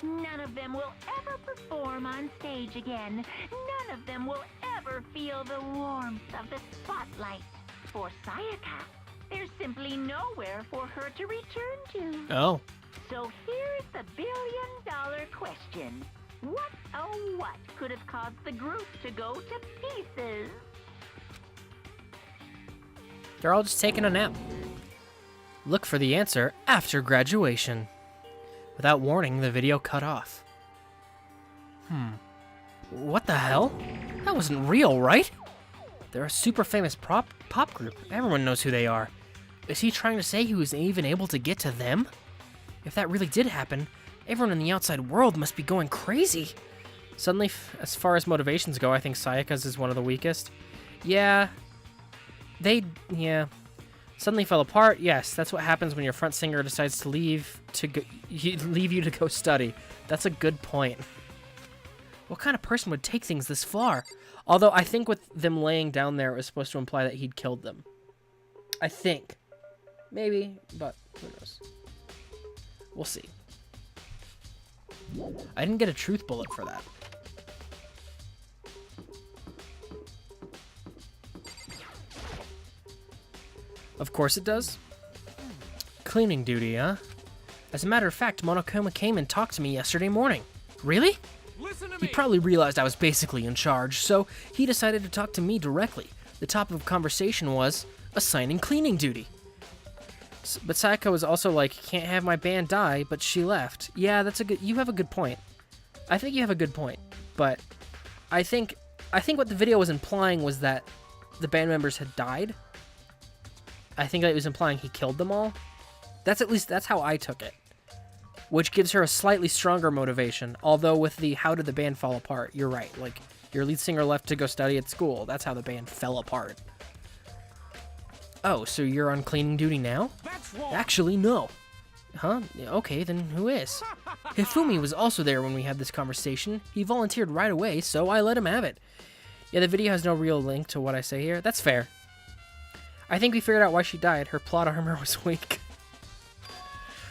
None of them will ever perform on stage again. None of them will ever feel the warmth of the spotlight. For Sayaka, there's simply nowhere for her to return to. Oh. So here's the billion-dollar question. What, oh what, could have caused the group to go to pieces? They're all just taking a nap. Look for the answer after graduation. Without warning, the video cut off. What the hell? That wasn't real, right? They're a super famous pop group. Everyone knows who they are. Is he trying to say he was even able to get to them? If that really did happen, everyone in the outside world must be going crazy. Suddenly, as far as motivations go, I think Sayaka's is one of the weakest. Yeah. Suddenly fell apart. Yes, that's what happens when your front singer decides to leave you to go study. That's a good point. What kind of person would take things this far? Although I think with them laying down there, it was supposed to imply that he'd killed them. I think. Maybe, but who knows. We'll see. I didn't get a truth bullet for that. Of course it does. Cleaning duty, huh? As a matter of fact, Monokuma came and talked to me yesterday morning. Really? Listen to me. He probably realized I was basically in charge, so he decided to talk to me directly. The topic of conversation was assigning cleaning duty. But Sayaka was also like, can't have my band die, but she left. Yeah, you have a good point. I think you have a good point. But I think what the video was implying was that the band members had died. I think that it was implying he killed them all. That's how I took it. Which gives her a slightly stronger motivation. Although with the how did the band fall apart, you're right. Like, your lead singer left to go study at school. That's how the band fell apart. Oh, so you're on cleaning duty now? That's wrong. Actually, no. Huh? Okay, then who is? Hifumi was also there when we had this conversation. He volunteered right away, so I let him have it. Yeah, the video has no real link to what I say here. That's fair. I think we figured out why she died. Her plot armor was weak.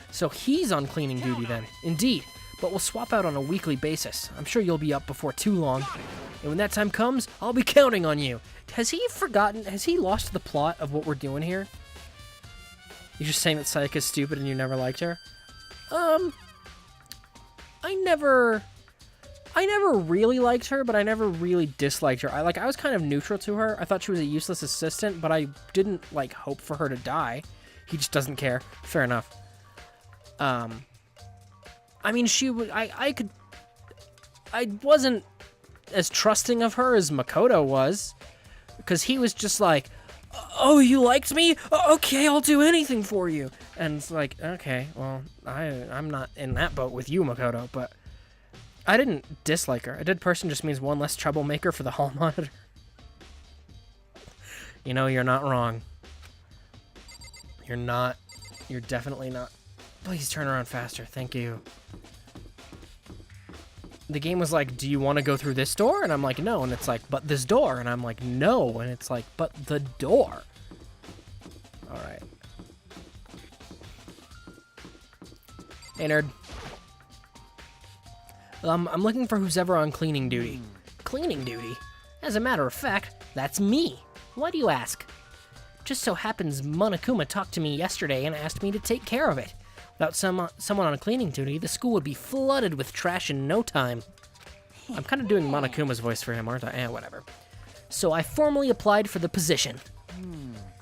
So he's on cleaning duty then. Indeed. But we'll swap out on a weekly basis. I'm sure you'll be up before too long. And when that time comes, I'll be counting on you. Has he lost the plot of what we're doing here? You're just saying that Sayaka's stupid and you never liked her? I never I never really liked her, but I never really disliked her. I was kind of neutral to her. I thought she was a useless assistant, but I didn't like hope for her to die. He just doesn't care. Fair enough. I mean, I wasn't as trusting of her as Makoto was, because he was just like, oh, you liked me? Okay, I'll do anything for you. And it's like, okay, well, I'm not in that boat with you, Makoto, but I didn't dislike her. A dead person just means one less troublemaker for the hall monitor. You know, you're not wrong. You're not. You're definitely not. Please turn around faster. Thank you. The game was like, do you want to go through this door? And I'm like, no. And it's like, but this door. And I'm like, no. And it's like, but the door. All right. Hey, nerd. I'm looking for who's ever on cleaning duty. Cleaning duty? As a matter of fact, that's me. Why do you ask? Just so happens Monokuma talked to me yesterday and asked me to take care of it. Without someone on cleaning duty, the school would be flooded with trash in no time. I'm kind of doing Monokuma's voice for him, aren't I? Whatever. So I formally applied for the position.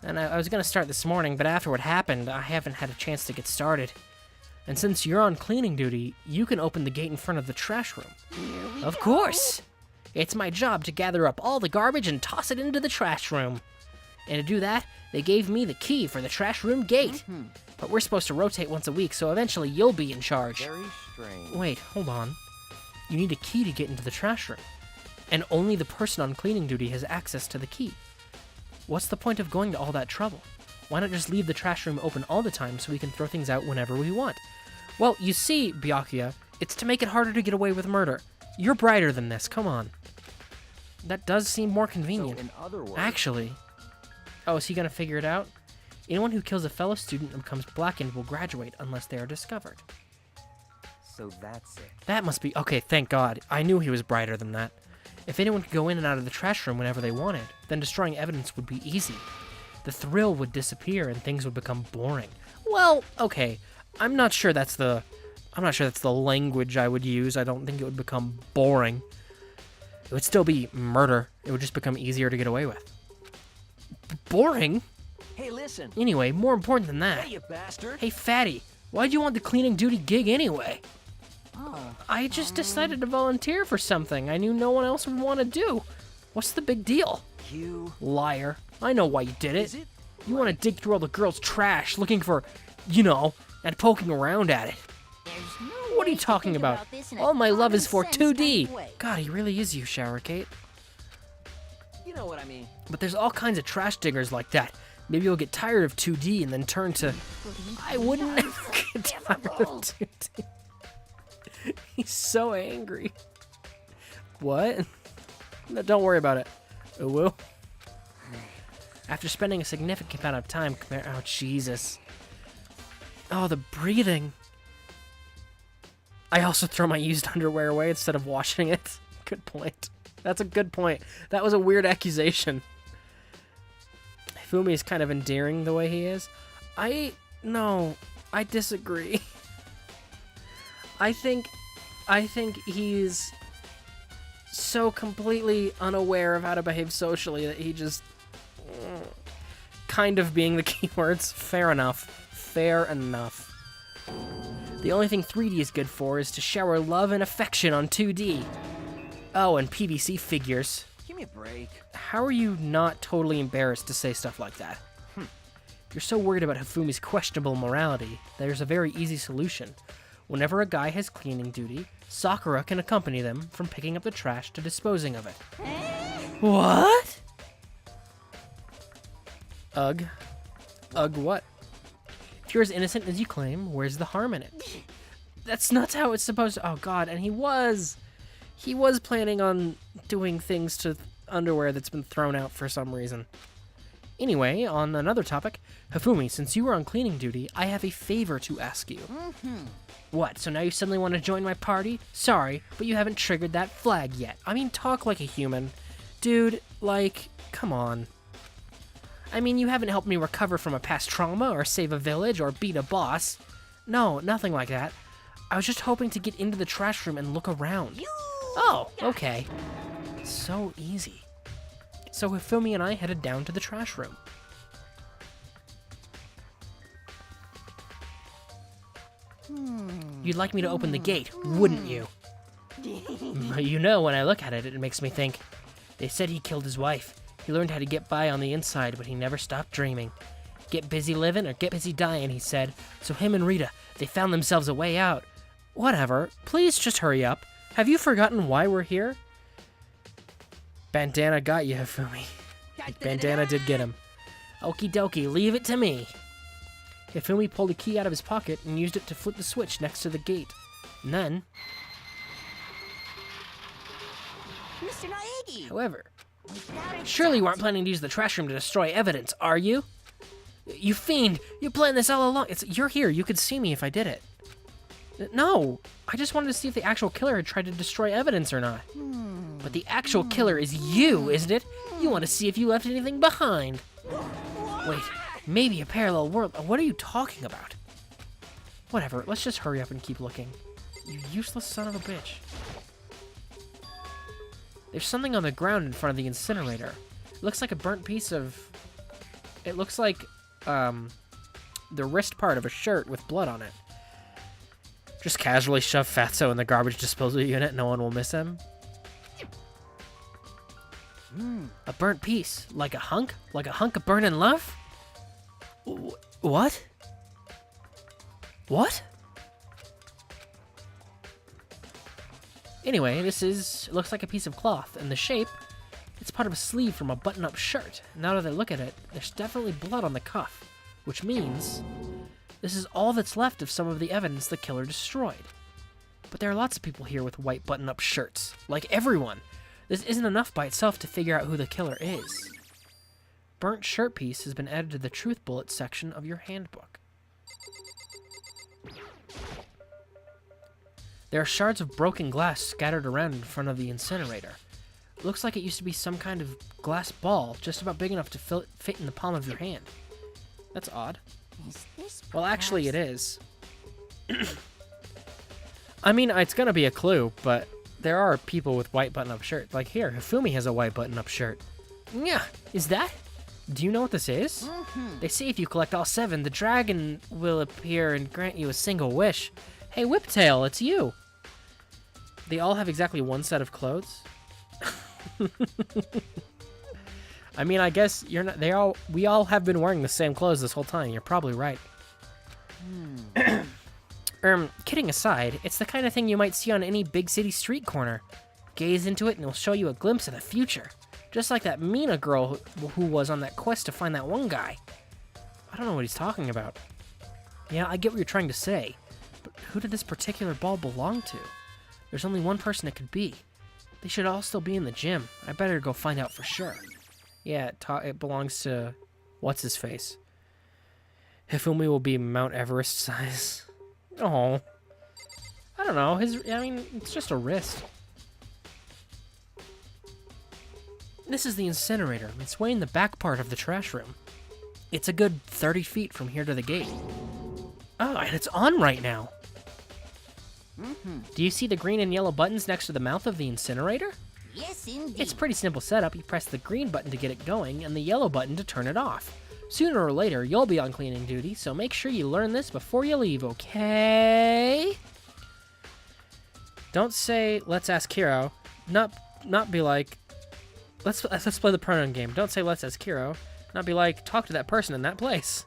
And I was going to start this morning, but after what happened, I haven't had a chance to get started. And since you're on cleaning duty, you can open the gate in front of the trash room. Of course! It's my job to gather up all the garbage and toss it into the trash room. And to do that, they gave me the key for the trash room gate. But we're supposed to rotate once a week, so eventually you'll be in charge. Very strange. Wait, hold on. You need a key to get into the trash room. And only the person on cleaning duty has access to the key. What's the point of going to all that trouble? Why not just leave the trash room open all the time so we can throw things out whenever we want? Well, you see, Byakuya, it's to make it harder to get away with murder. You're brighter than this, come on. That does seem more convenient. So in other words, Actually. Oh, is he gonna figure it out? Anyone who kills a fellow student and becomes blackened will graduate unless they are discovered. so that's it. That must be... Okay, thank God. I knew he was brighter than that. If anyone could go in and out of the trash room whenever they wanted, then destroying evidence would be easy. The thrill would disappear and things would become boring. Well, okay. I'm not sure that's the language I would use. I don't think it would become boring. It would still be murder. It would just become easier to get away with. Boring? Hey, listen. Anyway, more important than that. Hey, you bastard. Hey, fatty, why'd you want the cleaning duty gig anyway? I just decided to volunteer for something I knew no one else would want to do. What's the big deal? You. Liar. I know why you did it. Is it? You want to dig through all the girls' trash looking for, and poking around at it. What are you talking about? All my love is for 2D. God, he really is you, Shower Kate. You know what I mean. But there's all kinds of trash diggers like that. Maybe you'll get tired of 2D and then turn to... I wouldn't ever get tired of 2D. He's so angry. What? No, don't worry about it. It will. After spending a significant amount of time... Oh, Jesus. Oh, the breathing. I also throw my used underwear away instead of washing it. Good point. That's a good point. That was a weird accusation. Fumi is kind of endearing the way he is. No, I disagree. I think he's so completely unaware of how to behave socially that he just kind of being the keywords. Fair enough. Fair enough. The only thing 3D is good for is to shower love and affection on 2D. Oh, and PVC figures. Give me a break. How are you not totally embarrassed to say stuff like that? If you're so worried about Hifumi's questionable morality, there's a very easy solution. Whenever a guy has cleaning duty, Sakura can accompany them from picking up the trash to disposing of it. What? Ugh. Ugh what? If you're as innocent as you claim, where's the harm in it? That's not how it's supposed to... Oh god, and he was planning on doing things to underwear that's been thrown out for some reason. Anyway, on another topic, Hifumi, since you were on cleaning duty, I have a favor to ask you. What, so now you suddenly want to join my party? Sorry, but you haven't triggered that flag yet. I mean, talk like a human. Dude, like, come on. I mean, you haven't helped me recover from a past trauma, or save a village, or beat a boss. No, nothing like that. I was just hoping to get into the trash room and look around. Oh, okay. So easy. So Hifumi and I headed down to the trash room. You'd like me to open the gate, wouldn't you? You know, when I look at it, it makes me think. They said he killed his wife. He learned how to get by on the inside, but he never stopped dreaming. Get busy living or get busy dying, he said. So him and Rita, they found themselves a way out. Whatever, please just hurry up. Have you forgotten why we're here? Bandana got you, Hifumi. Bandana did get him. Okie dokie, leave it to me. Hifumi pulled a key out of his pocket and used it to flip the switch next to the gate. And then... Mr. Naegi! However, surely you aren't planning to use the trash room to destroy evidence, are you? You fiend! You planned this all along! You're here, you could see me if I did it. No! I just wanted to see if the actual killer had tried to destroy evidence or not. But the actual killer is you, isn't it? You want to see if you left anything behind. Wait, maybe a parallel world. What are you talking about? Whatever, let's just hurry up and keep looking. You useless son of a bitch. There's something on the ground in front of the incinerator. It looks like a burnt piece of... It looks like, the wrist part of a shirt with blood on it. Just casually shove Fatso in the garbage disposal unit, no one will miss him. A burnt piece. Like a hunk? Like a hunk of burning love? What? What? Anyway, it looks like a piece of cloth, and the shape, it's part of a sleeve from a button-up shirt. Now that I look at it, there's definitely blood on the cuff, which means this is all that's left of some of the evidence the killer destroyed. But there are lots of people here with white button-up shirts, like everyone. This isn't enough by itself to figure out who the killer is. Burnt shirt piece has been added to the truth bullet section of your handbook. There are shards of broken glass scattered around in front of the incinerator. It looks like it used to be some kind of glass ball, just about big enough to fit in the palm of your hand. That's odd. Is this Well, actually it is. I mean, it's gonna be a clue, but there are people with white button-up shirts. Like here, Hifumi has a white button-up shirt. Yeah, is that? Do you know what this is? They say if you collect all 7, the dragon will appear and grant you a single wish. Hey, Whiptail, it's you. They all have exactly one set of clothes. I mean, I guess you're not. We all have been wearing the same clothes this whole time. You're probably right. Kidding aside, it's the kind of thing you might see on any big city street corner. Gaze into it and it'll show you a glimpse of the future. Just like that Mina girl who was on that quest to find that one guy. I don't know what he's talking about. Yeah, I get what you're trying to say. But who did this particular ball belong to? There's only one person it could be. They should all still be in the gym. I better go find out for sure. Yeah, it belongs to... What's-his-face? Hifumi will be Mount Everest size. Oh. I don't know. I mean, it's just a wrist. This is the incinerator. It's way in the back part of the trash room. It's a good 30 feet from here to the gate. Oh, and it's on right now. Do you see the green and yellow buttons next to the mouth of the incinerator? Yes, indeed. It's pretty simple setup. You press the green button to get it going and the yellow button to turn it off. Sooner or later, you'll be on cleaning duty, so make sure you learn this before you leave, okay? Don't say, let's ask Hiro. Not be like, let's play the pronoun game. Don't say, let's ask Hiro. Not be like, talk to that person in that place.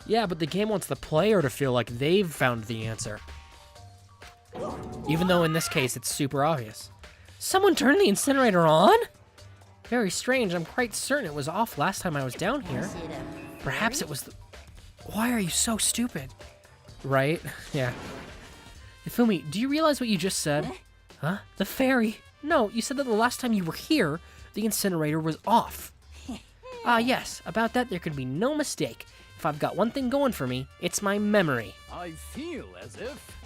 Yeah, but the game wants the player to feel like they've found the answer. Even though in this case, it's super obvious. Someone turned the incinerator on? Very strange. I'm quite certain it was off last time I was down here. Is it a Perhaps it was the... Why are you so stupid? Right? Yeah. Hifumi, do you realize what you just said? Huh? The fairy? No, you said that the last time you were here, the incinerator was off. Ah, yes. About that, there can be no mistake. If I've got one thing going for me, it's my memory. I feel as if...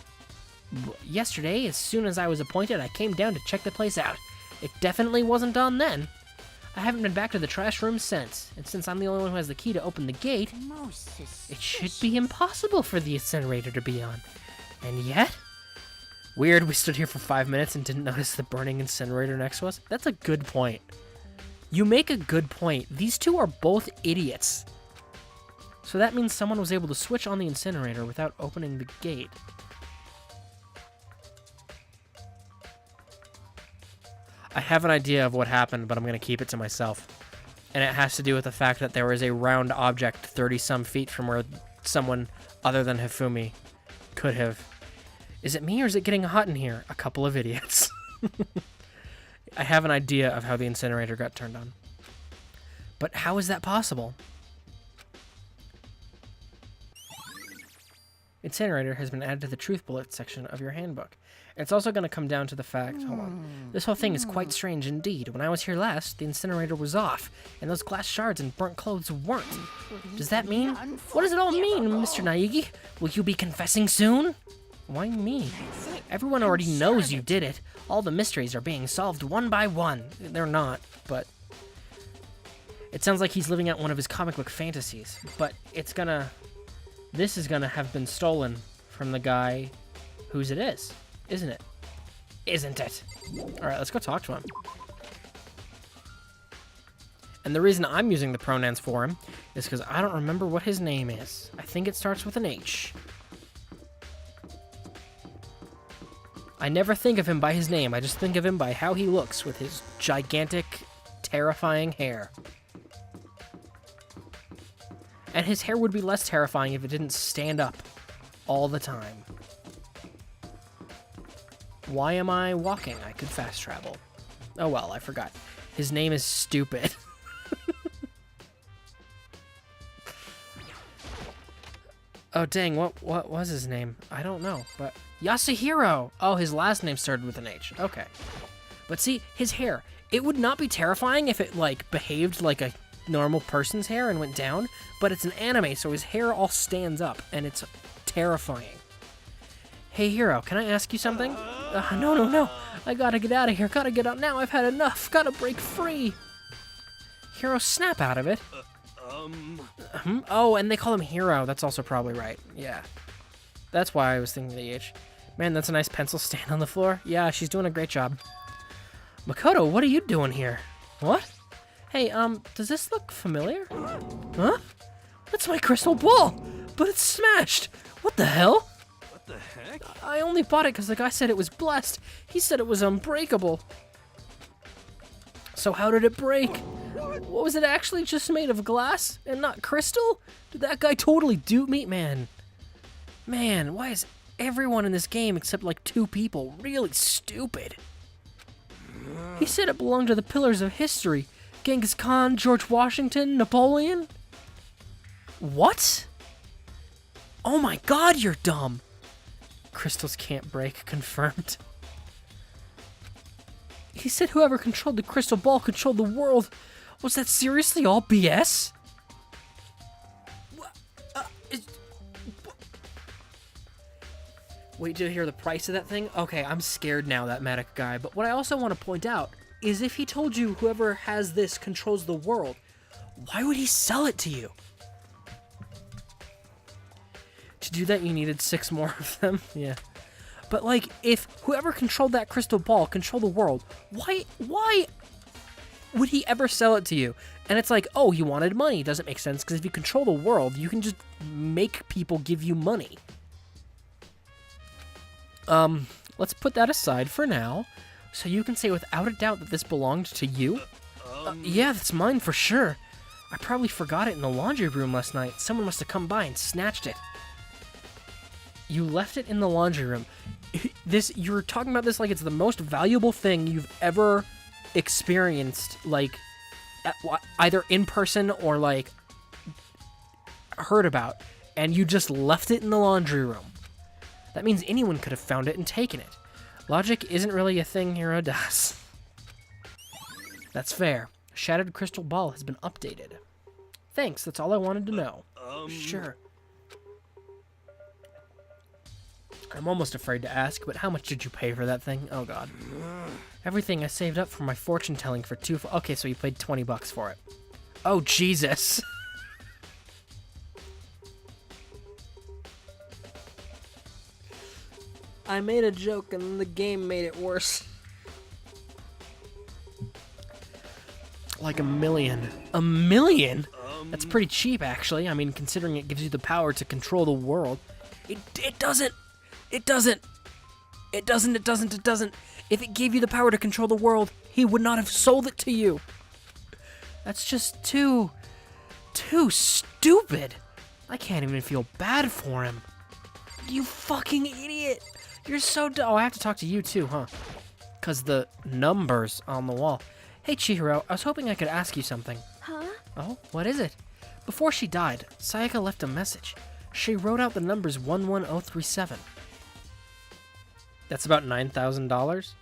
Yesterday, as soon as I was appointed, I came down to check the place out. It definitely wasn't on then. I haven't been back to the trash room since, and since I'm the only one who has the key to open the gate, most suspicious? it should be impossible for the incinerator to be on. And yet, Weird, we stood here for 5 minutes and didn't notice the burning incinerator next to us. That's a good point. You make a good point. These two are both idiots. So that means someone was able to switch on the incinerator without opening the gate. I have an idea of what happened, but I'm going to keep it to myself. And it has to do with the fact that there was a round object 30-some feet from where someone other than Hifumi could have. Is it me or is it getting hot in here? A couple of idiots. I have an idea of how the incinerator got turned on. But how is that possible? Incinerator has been added to the truth bullet section of your handbook. It's also going to come down to the fact, hold on, this whole thing is quite strange indeed. When I was here last, the incinerator was off, and those glass shards and burnt clothes weren't. Does that mean? What does it all mean, Mr. Naegi? Will you be confessing soon? Why me? Everyone already knows you did it. All the mysteries are being solved one by one. They're not, but... It sounds like he's living out one of his comic book fantasies, but it's gonna... This is gonna have been stolen from the guy whose it is, isn't it? Isn't it? Alright, let's go talk to him. And the reason I'm using the pronouns for him is because I don't remember what his name is. I think it starts with an H. I never think of him by his name, I just think of him by how he looks with his gigantic, terrifying hair. And his hair would be less terrifying if it didn't stand up all the time. Why am I walking? I could fast travel. Oh well, I forgot. His name is Stupid. Oh dang, what was his name? I don't know, but... Yasuhiro! Oh, his last name started with an H. Okay. But see, his hair. It would not be terrifying if it, like, behaved like a normal person's hair and went down, but it's an anime, so his hair all stands up, and it's terrifying. Hey, Hiro, can I ask you something? No. I gotta get out of here. Gotta get out now. I've had enough. Gotta break free. Hiro, snap out of it. Oh, and they call him Hiro. That's also probably right. Yeah. That's why I was thinking the H. Man, that's a nice pencil stand on the floor. Yeah, she's doing a great job. Makoto, what are you doing here? What? Hey, does this look familiar? Huh? That's my crystal ball! But it's smashed! What the hell? What the heck? I only bought it because the guy said it was blessed. He said it was unbreakable. So how did it break? What was it actually just made of glass and not crystal? Did that guy totally dupe me? Man, why is everyone in this game except like 2 people really stupid? He said it belonged to the pillars of history. Genghis Khan, George Washington, Napoleon? What? Oh my god, you're dumb. Crystals can't break, confirmed. He said whoever controlled the crystal ball controlled the world. Was that seriously all BS? Wait till you hear the price of that thing? Okay, I'm scared now, that Matic guy. But what I also want to point out is if he told you whoever has this controls the world, why would he sell it to you? To do that, you needed 6 more of them? Yeah. But, like, if whoever controlled that crystal ball controlled the world, why would he ever sell it to you? And it's like, oh, you wanted money. Doesn't make sense, because if you control the world, you can just make people give you money. Let's put that aside for now, so you can say without a doubt that this belonged to you? Yeah, that's mine for sure. I probably forgot it in the laundry room last night. Someone must have come by and snatched it. You left it in the laundry room. You're talking about this like it's the most valuable thing you've ever experienced, like, either in person or, like, heard about, and you just left it in the laundry room. That means anyone could have found it and taken it. Logic isn't really a thing Hiro does. That's fair. Shattered crystal ball has been updated. Thanks, that's all I wanted to know. Sure. I'm almost afraid to ask, but how much did you pay for that thing? Oh god. Everything I saved up for my fortune telling for okay, so you paid 20 bucks for it. Oh Jesus. I made a joke and the game made it worse. Like a million. A million? That's pretty cheap, actually. I mean, considering it gives you the power to control the world. It doesn't. It doesn't. It doesn't. It doesn't. It doesn't. If it gave you the power to control the world, he would not have sold it to you. That's just too stupid. I can't even feel bad for him. You fucking idiot. You're so dumb. Oh, I have to talk to you too, huh? Because the numbers on the wall. Hey, Chihiro, I was hoping I could ask you something. Huh? Oh, what is it? Before she died, Sayaka left a message. She wrote out the numbers 11037. That's about $9,000?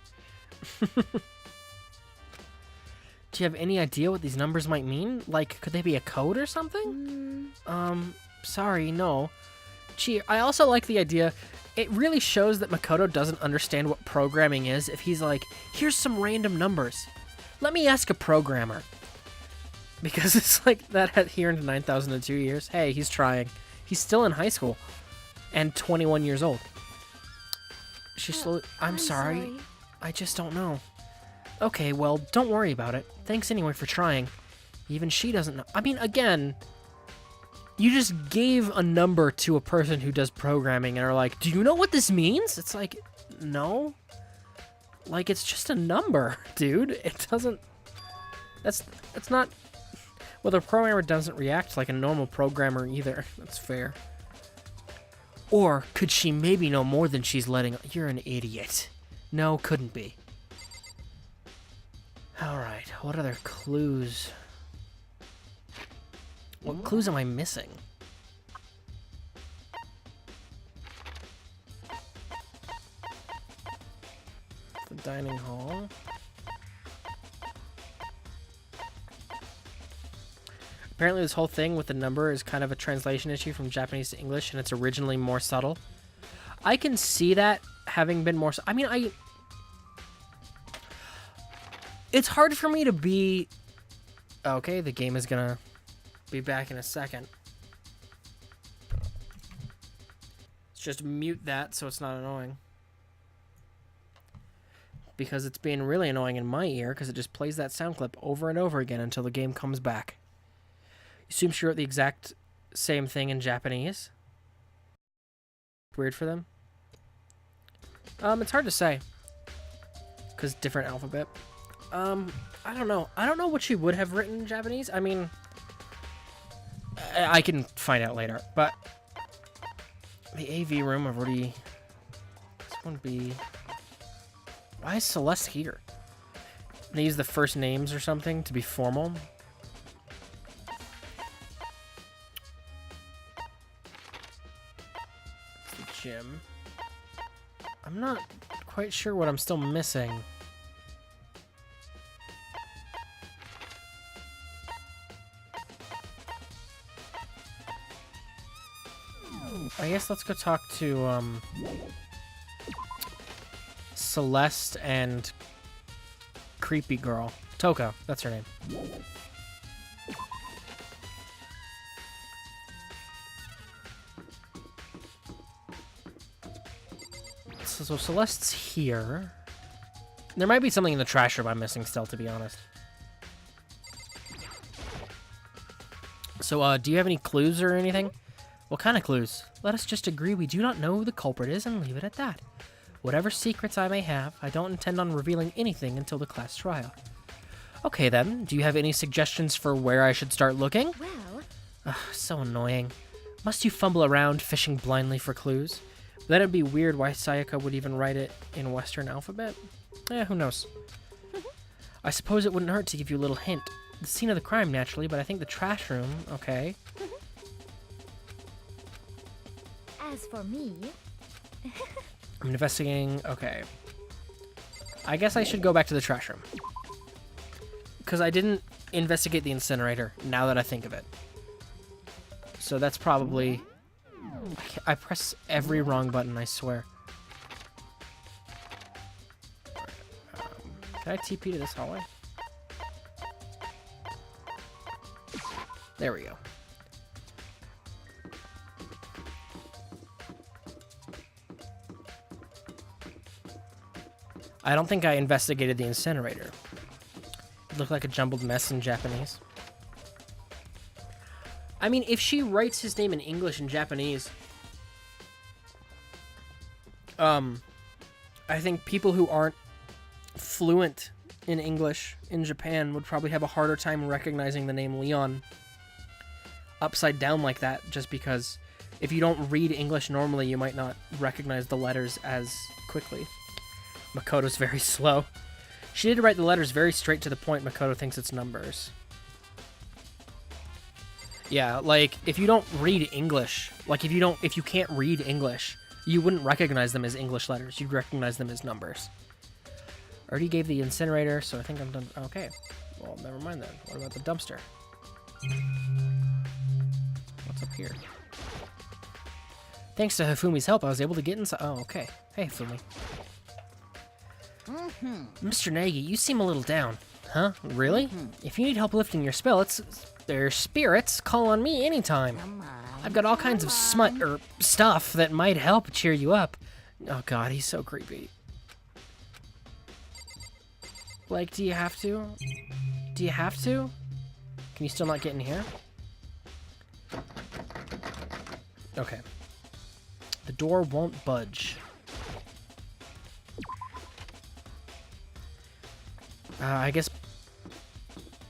Do you have any idea what these numbers might mean? Like, could they be a code or something? Sorry, no. Gee, I also like the idea. It really shows that Makoto doesn't understand what programming is if he's like, here's some random numbers. Let me ask a programmer. Because it's like that here in 9,002 years. Hey, he's trying. He's still in high school. And 21 years old. She slowly... I'm sorry. I just don't know. Okay, well, don't worry about it. Thanks anyway for trying. Even she doesn't know. I mean, again, you just gave a number to a person who does programming and are like, do you know what this means? It's like, no. Like, it's just a number, dude. It doesn't... That's not... Well, the programmer doesn't react like a normal programmer either. That's fair. Or could she maybe know more than she's letting... You're an idiot. No, couldn't be. Alright, what other clues? What clues am I missing? The dining hall. Apparently this whole thing with the number is kind of a translation issue from Japanese to English, and it's originally more subtle. I can see that having been more... I mean, it's hard for me to be... Okay, the game is gonna be back in a second. Let's just mute that so it's not annoying. Because it's being really annoying in my ear, because it just plays that sound clip over and over again until the game comes back. You assume she wrote the exact same thing in Japanese? Weird for them? It's hard to say. Because different alphabet. I don't know. I don't know what she would have written in Japanese. I mean, I can find out later. But the AV room, I've already... This wouldn't be... Why is Celeste here? They use the first names or something to be formal. It's the gym. I'm not quite sure what I'm still missing. I guess let's go talk to, Celeste and Creepy Girl. Toko, that's her name. So Celeste's here. There might be something in the trash room I'm missing still, to be honest. So, do you have any clues or anything? What kind of clues? Let us just agree we do not know who the culprit is and leave it at that. Whatever secrets I may have, I don't intend on revealing anything until the class trial. Okay then, do you have any suggestions for where I should start looking? Well... Ugh, so annoying. Must you fumble around fishing blindly for clues? Then it'd be weird why Sayaka would even write it in Western alphabet. Who knows. I suppose it wouldn't hurt to give you a little hint. The scene of the crime, naturally, but I think the trash room, okay. As for me... I'm investigating, okay. I guess I should go back to the trash room. Because I didn't investigate the incinerator, now that I think of it. So that's probably... I press every wrong button, I swear. Can I TP to this hallway? There we go. I don't think I investigated the incinerator. It looked like a jumbled mess in Japanese. I mean, if she writes his name in English and Japanese, I think people who aren't fluent in English in Japan would probably have a harder time recognizing the name Leon upside down like that, just because if you don't read English normally, you might not recognize the letters as quickly. Makoto's very slow. She did write the letters very straight to the point. Makoto thinks it's numbers. Yeah, like, if you don't read English, like, if you can't read English, you wouldn't recognize them as English letters. You'd recognize them as numbers. Already gave the incinerator, so I think I'm done. Okay. Well, never mind then. What about the dumpster? What's up here? Thanks to Hifumi's help, I was able to get inside. Oh, okay. Hey, Hifumi. Mr. Nagi, you seem a little down. Huh? Really? If you need help lifting your spirits, call on me anytime. Come on. I've got all kinds of stuff that might help cheer you up. Oh god, he's so creepy. Like, do you have to? Do you have to? Can you still not get in here? Okay. The door won't budge. I guess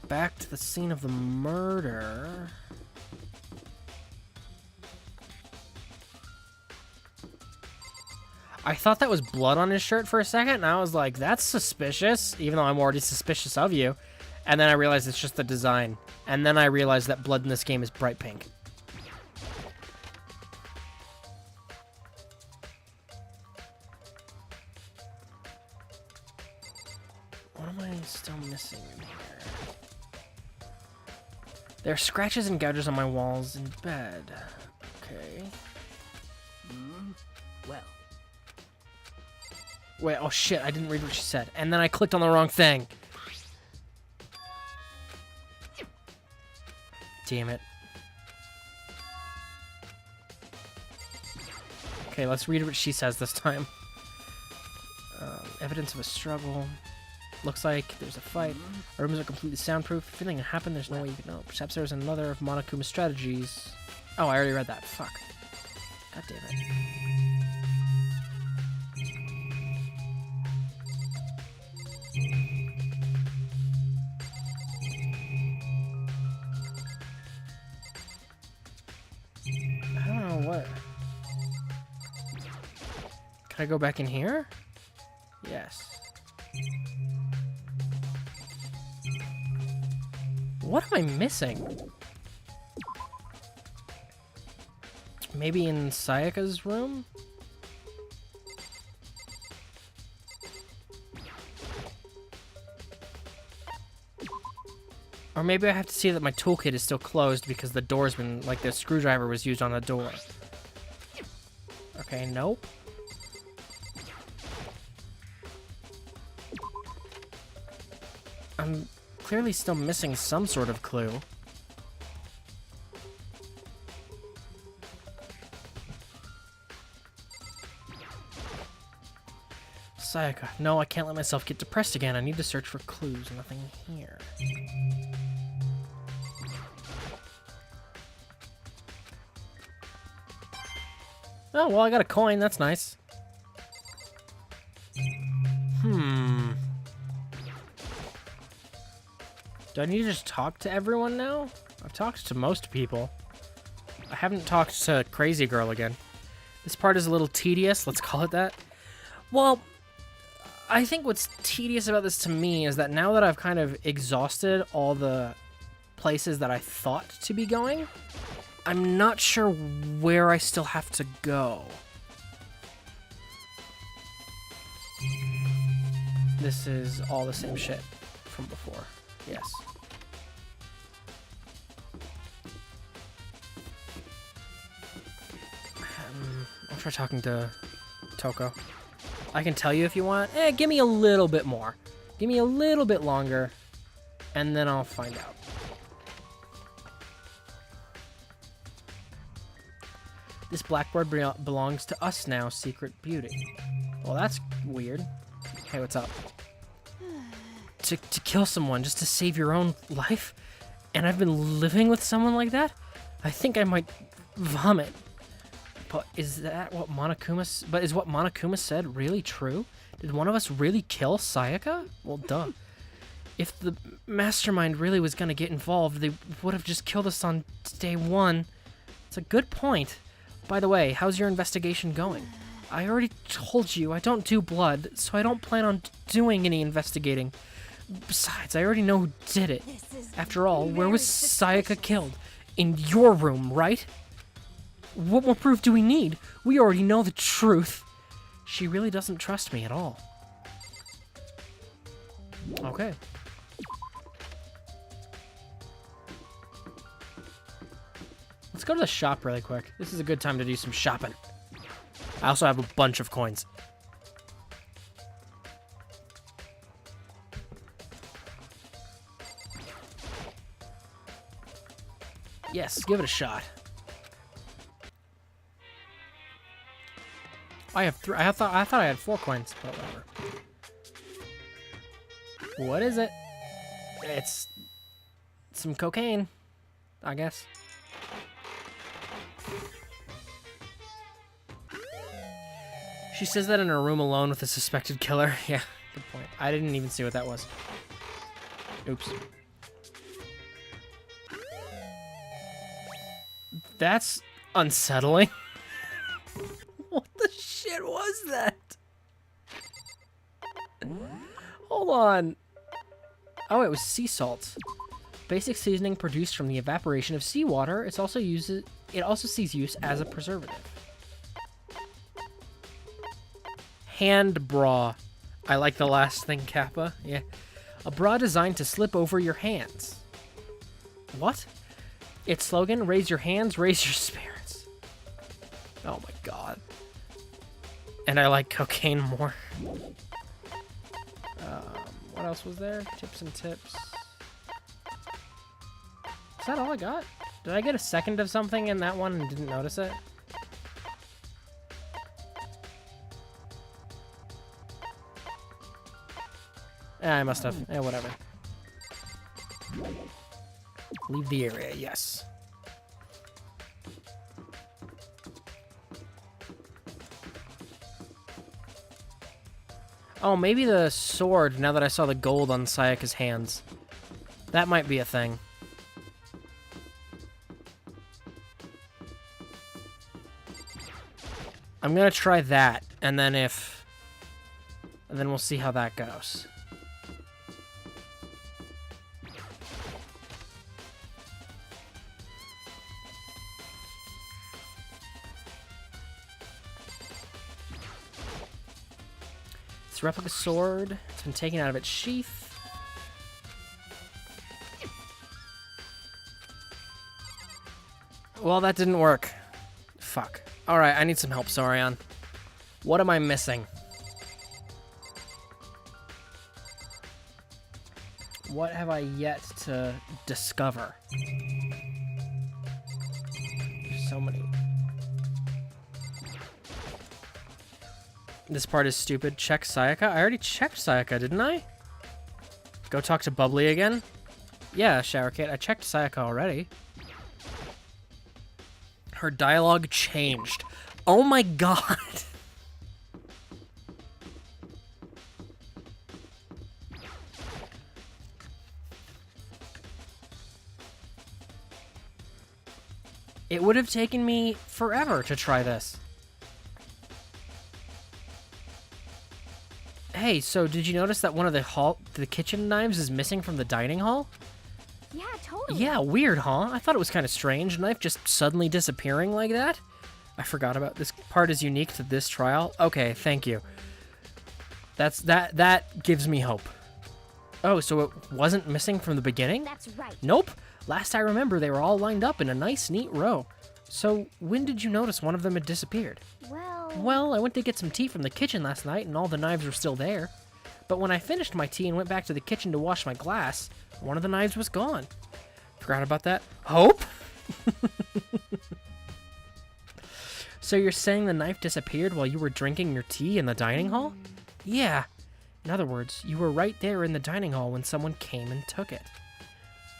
back to the scene of the murder. I thought that was blood on his shirt for a second, and I was like, that's suspicious, even though I'm already suspicious of you. And then I realized it's just the design. And then I realized that blood in this game is bright pink. What am I still missing in here? There are scratches and gouges on my walls in bed. Okay. Well, Wait, oh shit, I didn't read what she said. And then I clicked on the wrong thing. Damn it. Okay, let's read what she says this time. Evidence of a struggle. Looks like there's a fight. Our rooms are completely soundproof. If anything happened, there's no way you could know. Perhaps there's another of Monokuma's strategies. Oh, I already read that. Fuck. God damn it. I don't know what. Can I go back in here? Yes. What am I missing? Maybe in Sayaka's room? Or maybe I have to see that my toolkit is still closed because the door's been, like, the screwdriver was used on the door. Okay, nope. I'm clearly still missing some sort of clue. Sayaka, no, I can't let myself get depressed again. I need to search for clues. Nothing here. Oh, well, I got a coin. That's nice. Do I need to just talk to everyone now? I've talked to most people. I haven't talked to Crazy Girl again. This part is a little tedious, let's call it that. Well, I think what's tedious about this to me is that now that I've kind of exhausted all the places that I thought to be going, I'm not sure where I still have to go. This is all the same shit from before. Yes. I'll try talking to Toko. I can tell you if you want. Give me a little bit more. Give me a little bit longer, and then I'll find out. This blackboard belongs to us now, Secret Beauty. Well, that's weird. Hey, what's up? To kill someone just to save your own life? And I've been living with someone like that? I think I might vomit. But is what Monokuma said really true? Did one of us really kill Sayaka? Well, duh. If the mastermind really was gonna get involved, they would have just killed us on day one. It's a good point. By the way, how's your investigation going? I already told you I don't do blood, so I don't plan on doing any investigating. Besides, I already know who did it. After all, where was Sayaka killed? In your room, right? What more proof do we need? We already know the truth. She really doesn't trust me at all. Okay. Let's go to the shop really quick. This is a good time to do some shopping. I also have a bunch of coins. Yes, give it a shot. I have three. I thought I had 4 coins, but whatever. What is it? It's some cocaine, I guess. She says that in her room alone with a suspected killer. Yeah, good point. I didn't even see what that was. Oops. That's unsettling. What the shit was that? Hold on. Oh, it was sea salt. Basic seasoning produced from the evaporation of seawater. It also sees use as a preservative. Hand bra. I like the last thing, Kappa. Yeah. A bra designed to slip over your hands. What? Its slogan, raise your hands, raise your spirits. Oh my god. And I like cocaine more. What else was there? Tips and tips. Is that all I got? Did I get a second of something in that one and didn't notice it? I must have. Whatever. Leave the area, yes. Oh, maybe the sword, now that I saw the gold on Sayaka's hands. That might be a thing. I'm gonna try that, and then we'll see how that goes. It's a replica sword. It's been taken out of its sheath. Well, that didn't work. Fuck. Alright, I need some help, Sorion. What am I missing? What have I yet to discover? There's so many. This part is stupid. Check Sayaka? I already checked Sayaka, didn't I? Go talk to Bubbly again? Yeah, Shower Kid. I checked Sayaka already. Her dialogue changed. Oh my god. It would have taken me forever to try this. Hey, so did you notice that one of the kitchen knives is missing from the dining hall? Yeah, totally. Yeah, weird, huh? I thought it was kind of strange. Knife just suddenly disappearing like that. I forgot about this part is unique to this trial. Okay, thank you. That gives me hope. Oh, so it wasn't missing from the beginning? That's right. Nope. Last I remember, they were all lined up in a nice, neat row. So when did you notice one of them had disappeared? Well, I went to get some tea from the kitchen last night, and all the knives were still there. But when I finished my tea and went back to the kitchen to wash my glass, one of the knives was gone. Forgot about that. Hope? So you're saying the knife disappeared while you were drinking your tea in the dining hall? Yeah. In other words, you were right there in the dining hall when someone came and took it.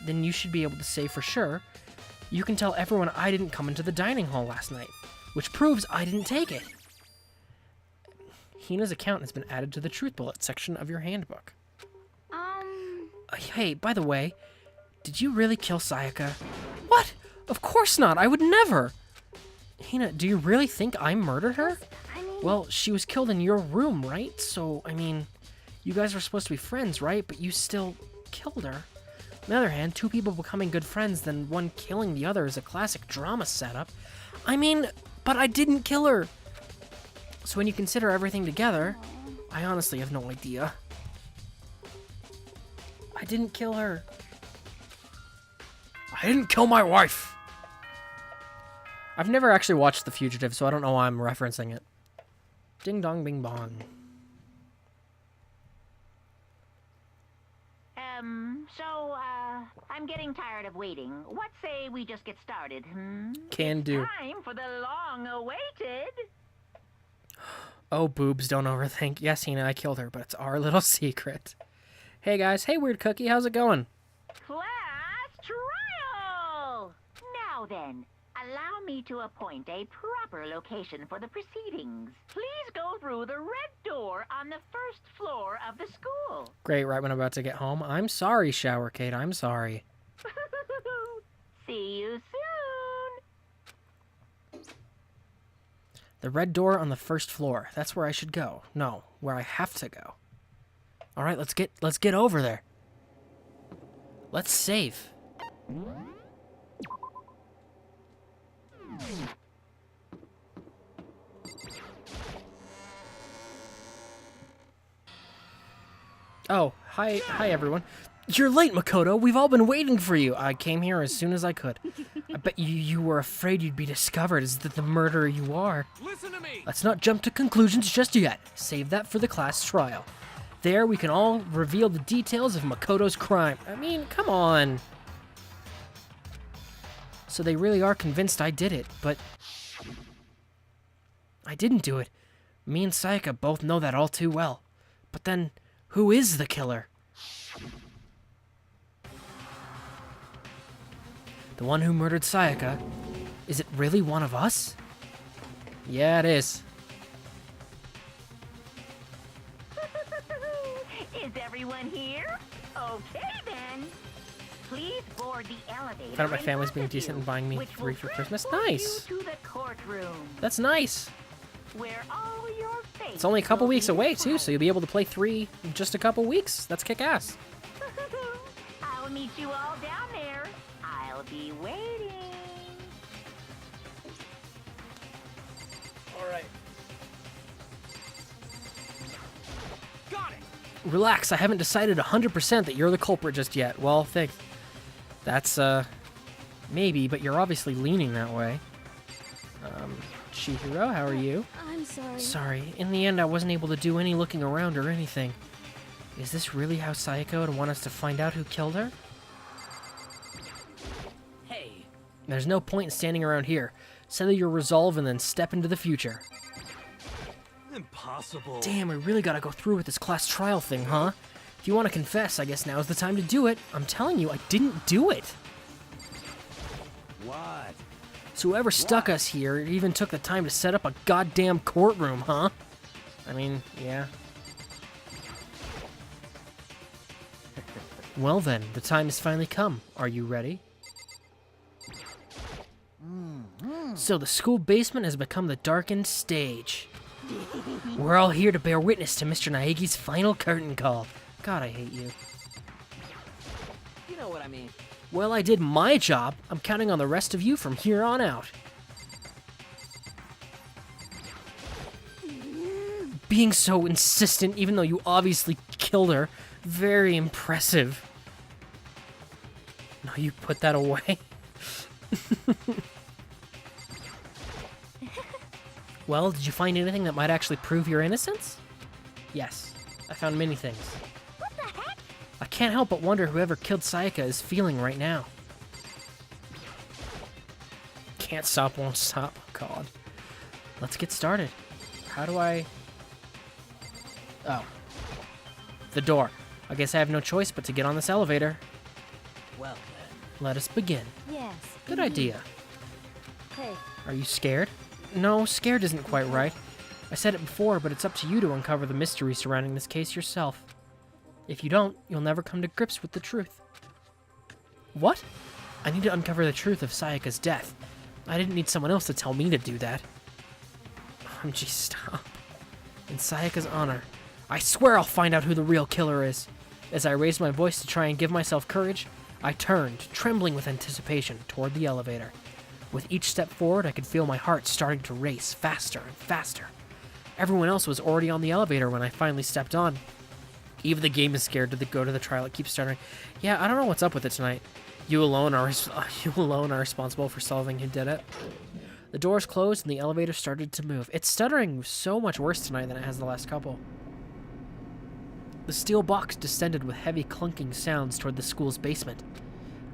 Then you should be able to say for sure, you can tell everyone I didn't come into the dining hall last night, which proves I didn't take it. Hina's account has been added to the truth bullet section of your handbook. Hey, by the way, did you really kill Sayaka? What? Of course not, I would never! Hina, do you really think I murdered her? I mean, Well, she was killed in your room, right? So, I mean, you guys were supposed to be friends, right? But you still killed her. On the other hand, two people becoming good friends, then one killing the other is a classic drama setup. I mean, but I didn't kill her. So when you consider everything together, I honestly have no idea. I didn't kill her. I didn't kill my wife. I've never actually watched The Fugitive, so I don't know why I'm referencing it. Ding dong bing bong. I'm getting tired of waiting. What say we just get started, Can do. Time for the long-awaited... Oh, boobs, don't overthink. Yes, Hina, I killed her, but it's our little secret. Hey, guys. Hey, Weird Cookie. How's it going? Class trial! Now then, allow me to appoint a proper location for the proceedings. Please go through the red door on the first floor of the school. Great, right when I'm about to get home. I'm sorry, Shower Kate. I'm sorry. See you soon! The red door on the first floor. That's where I should go. No, where I have to go. All right, let's get over there. Let's save. Oh, hi everyone. You're late, Makoto. We've all been waiting for you. I came here as soon as I could. I bet you were afraid you'd be discovered as the murderer you are. Listen to me! Let's not jump to conclusions just yet. Save that for the class trial. There, we can all reveal the details of Makoto's crime. I mean, come on. So they really are convinced I did it, but I didn't do it. Me and Sayaka both know that all too well. But then, who is the killer? The one who murdered Sayaka? Is it really one of us? Yeah, it is. Is everyone here? Okay then. Please board the elevator. Found out my in family's front being of decent you, and buying me which free will for Christmas. transport Nice. you to the courtroom, That's nice. where all your fates It's only a couple will weeks be away, too, so decided. you'll be able to play 3 in just a couple weeks. That's kick-ass. I'll meet you all down there. I'll be waiting. Alright. Got it! Relax, I haven't decided 100% that you're the culprit just yet. Well, thanks. That's, maybe, but you're obviously leaning that way. Chihiro, how are you? I'm sorry. Sorry, in the end I wasn't able to do any looking around or anything. Is this really how Sayaka would want us to find out who killed her? Hey, There's no point in standing around here. Settle your resolve and then step into the future. impossible. Damn, we really gotta go through with this class trial thing, huh? If you want to confess, I guess now's the time to do it. I'm telling you, I didn't do it. What? So whoever stuck us here even took the time to set up a goddamn courtroom, huh? I mean, yeah. Well then, the time has finally come. Are you ready? So the school basement has become the darkened stage. We're all here to bear witness to Mr. Naegi's final curtain call. God, I hate you. You know what I mean. Well, I did my job. I'm counting on the rest of you from here on out. Being so insistent, even though you obviously killed her. Very impressive. No, you put that away. Well, did you find anything that might actually prove your innocence? Yes, I found many things. What the heck? I can't help but wonder whoever killed Sayaka is feeling right now. Can't stop, won't stop. Oh, God. Let's get started. How do I... Oh. the door. I guess I have no choice but to get on this elevator. Well then. Let us begin. Yes. Good indeed. idea. Hey, Are you scared? No, scared isn't quite right. I said it before, but it's up to you to uncover the mystery surrounding this case yourself. If you don't, you'll never come to grips with the truth. What? I need to uncover the truth of Sayaka's death. I didn't need someone else to tell me to do that. Geez, stop. In Sayaka's honor, I swear I'll find out who the real killer is. As I raised my voice to try and give myself courage, I turned, trembling with anticipation, toward the elevator. With each step forward, I could feel my heart starting to race faster and faster. Everyone else was already on the elevator when I finally stepped on. Even the game is scared to go to the trial. It keeps stuttering. Yeah, I don't know what's up with it tonight. You alone are responsible for solving who did it. The doors closed and the elevator started to move. It's stuttering so much worse tonight than it has the last couple. The steel box descended with heavy clunking sounds toward the school's basement.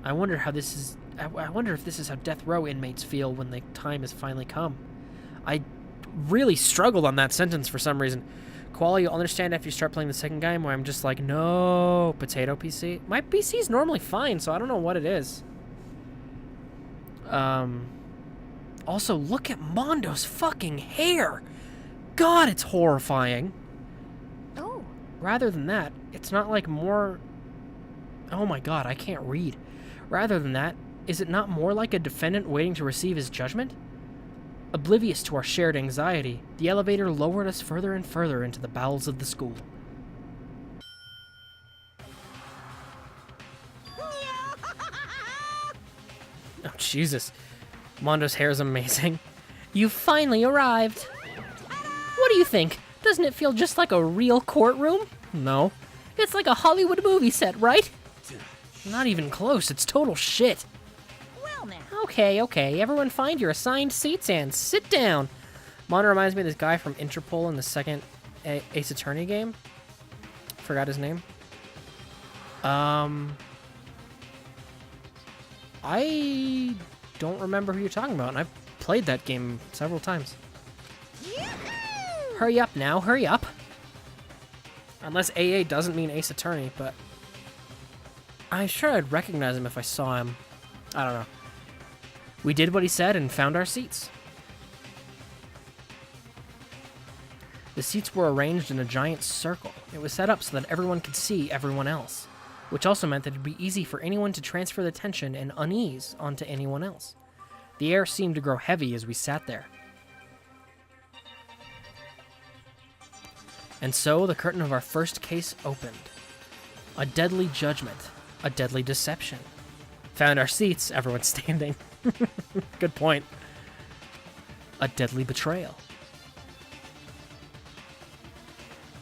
I wonder if this is how death row inmates feel when the time has finally come. I really struggled on that sentence for some reason. Koala, you'll understand after you start playing the second game where I'm just like, no, potato PC. My PC is normally fine, so I don't know what it is. Also, look at Mondo's fucking hair. God, it's horrifying. oh, Rather than that, it's not like more... Oh my god, I can't read. Rather than that, is it not more like a defendant waiting to receive his judgment? Oblivious to our shared anxiety, the elevator lowered us further and further into the bowels of the school. Oh, Jesus. Mondo's hair is amazing. You finally arrived. What do you think? Doesn't it feel just like a real courtroom? No. It's like a Hollywood movie set, right? Not even close. It's total shit. Well now. Okay, everyone find your assigned seats and sit down. Mondo reminds me of this guy from Interpol in the second Ace Attorney game. Forgot his name. I don't remember who you're talking about, and I've played that game several times. Hurry up now, hurry up. Unless AA doesn't mean Ace Attorney, but I'm sure I'd recognize him if I saw him. I don't know. We did what he said and found our seats. The seats were arranged in a giant circle. It was set up so that everyone could see everyone else, which also meant that it'd be easy for anyone to transfer the tension and unease onto anyone else. The air seemed to grow heavy as we sat there. And so the curtain of our first case opened. A deadly judgment. A deadly deception. Found our seats, everyone standing. Good point. A deadly betrayal.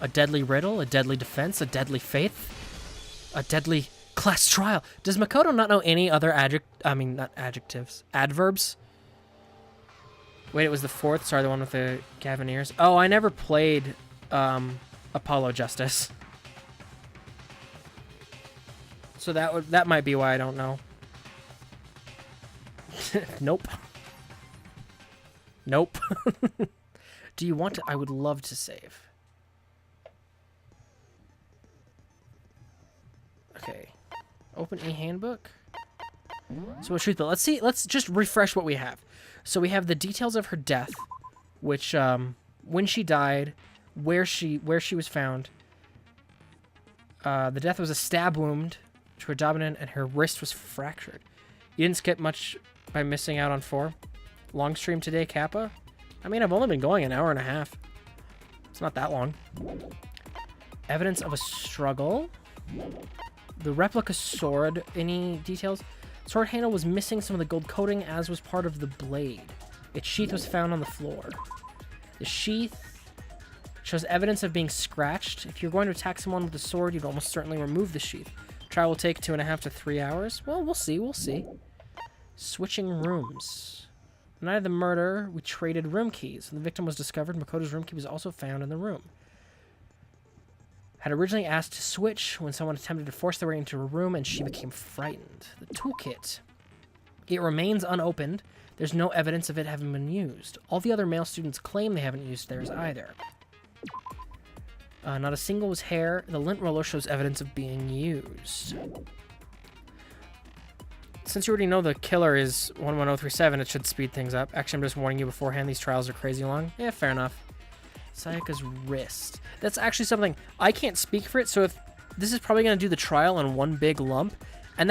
A deadly riddle, a deadly defense, a deadly faith, a deadly class trial. Does Makoto not know any other adverbs? Wait, it was the fourth? Sorry, the one with the Gavineers. Oh, I never played Apollo Justice. So that might be why I don't know. Nope. Nope. Do you want to? I would love to save. Okay. Open e-handbook. So, truth, but let's just refresh what we have. So we have the details of her death, which, when she died, where she was found. The death was a stab wound to her abdomen, and her wrist was fractured. You didn't skip much by missing out on 4. Long stream today, Kappa? I mean, I've only been going an hour and a half. It's not that long. Evidence of a struggle. The replica sword. Any details? Sword handle was missing some of the gold coating, as was part of the blade. Its sheath was found on the floor. The sheath shows evidence of being scratched. If you're going to attack someone with a sword, you'd almost certainly remove the sheath. Trial will take 2.5 to 3 hours. Well, we'll see. Switching rooms. The night of the murder, we traded room keys. When the victim was discovered, Makoto's room key was also found in the room. Had originally asked to switch when someone attempted to force their way into her room, and she became frightened. The toolkit. It remains unopened. There's no evidence of it having been used. All the other male students claim they haven't used theirs either. Not a single was hair. The lint roller shows evidence of being used. Since you already know the killer is 11037, it should speed things up. Actually, I'm just warning you beforehand, these trials are crazy long. Yeah, fair enough. Sayaka's wrist. That's actually something, I can't speak for it, so if this is probably going to do the trial in one big lump, and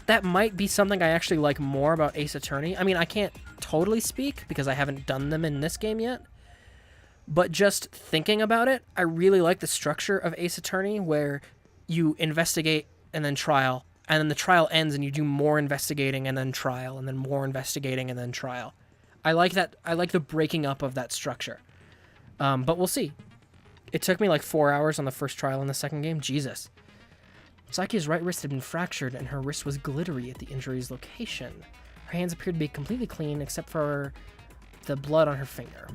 that might be something I actually like more about Ace Attorney. I mean, I can't totally speak because I haven't done them in this game yet, but just thinking about it, I really like the structure of Ace Attorney where you investigate and then trial, and then the trial ends and you do more investigating and then trial, and then more investigating and then trial. I like that. I like the breaking up of that structure. But we'll see. It took me like 4 hours on the first trial in the second game. Jesus. Saki's right wrist had been fractured and her wrist was glittery at the injury's location. Her hands appeared to be completely clean except for the blood on her finger.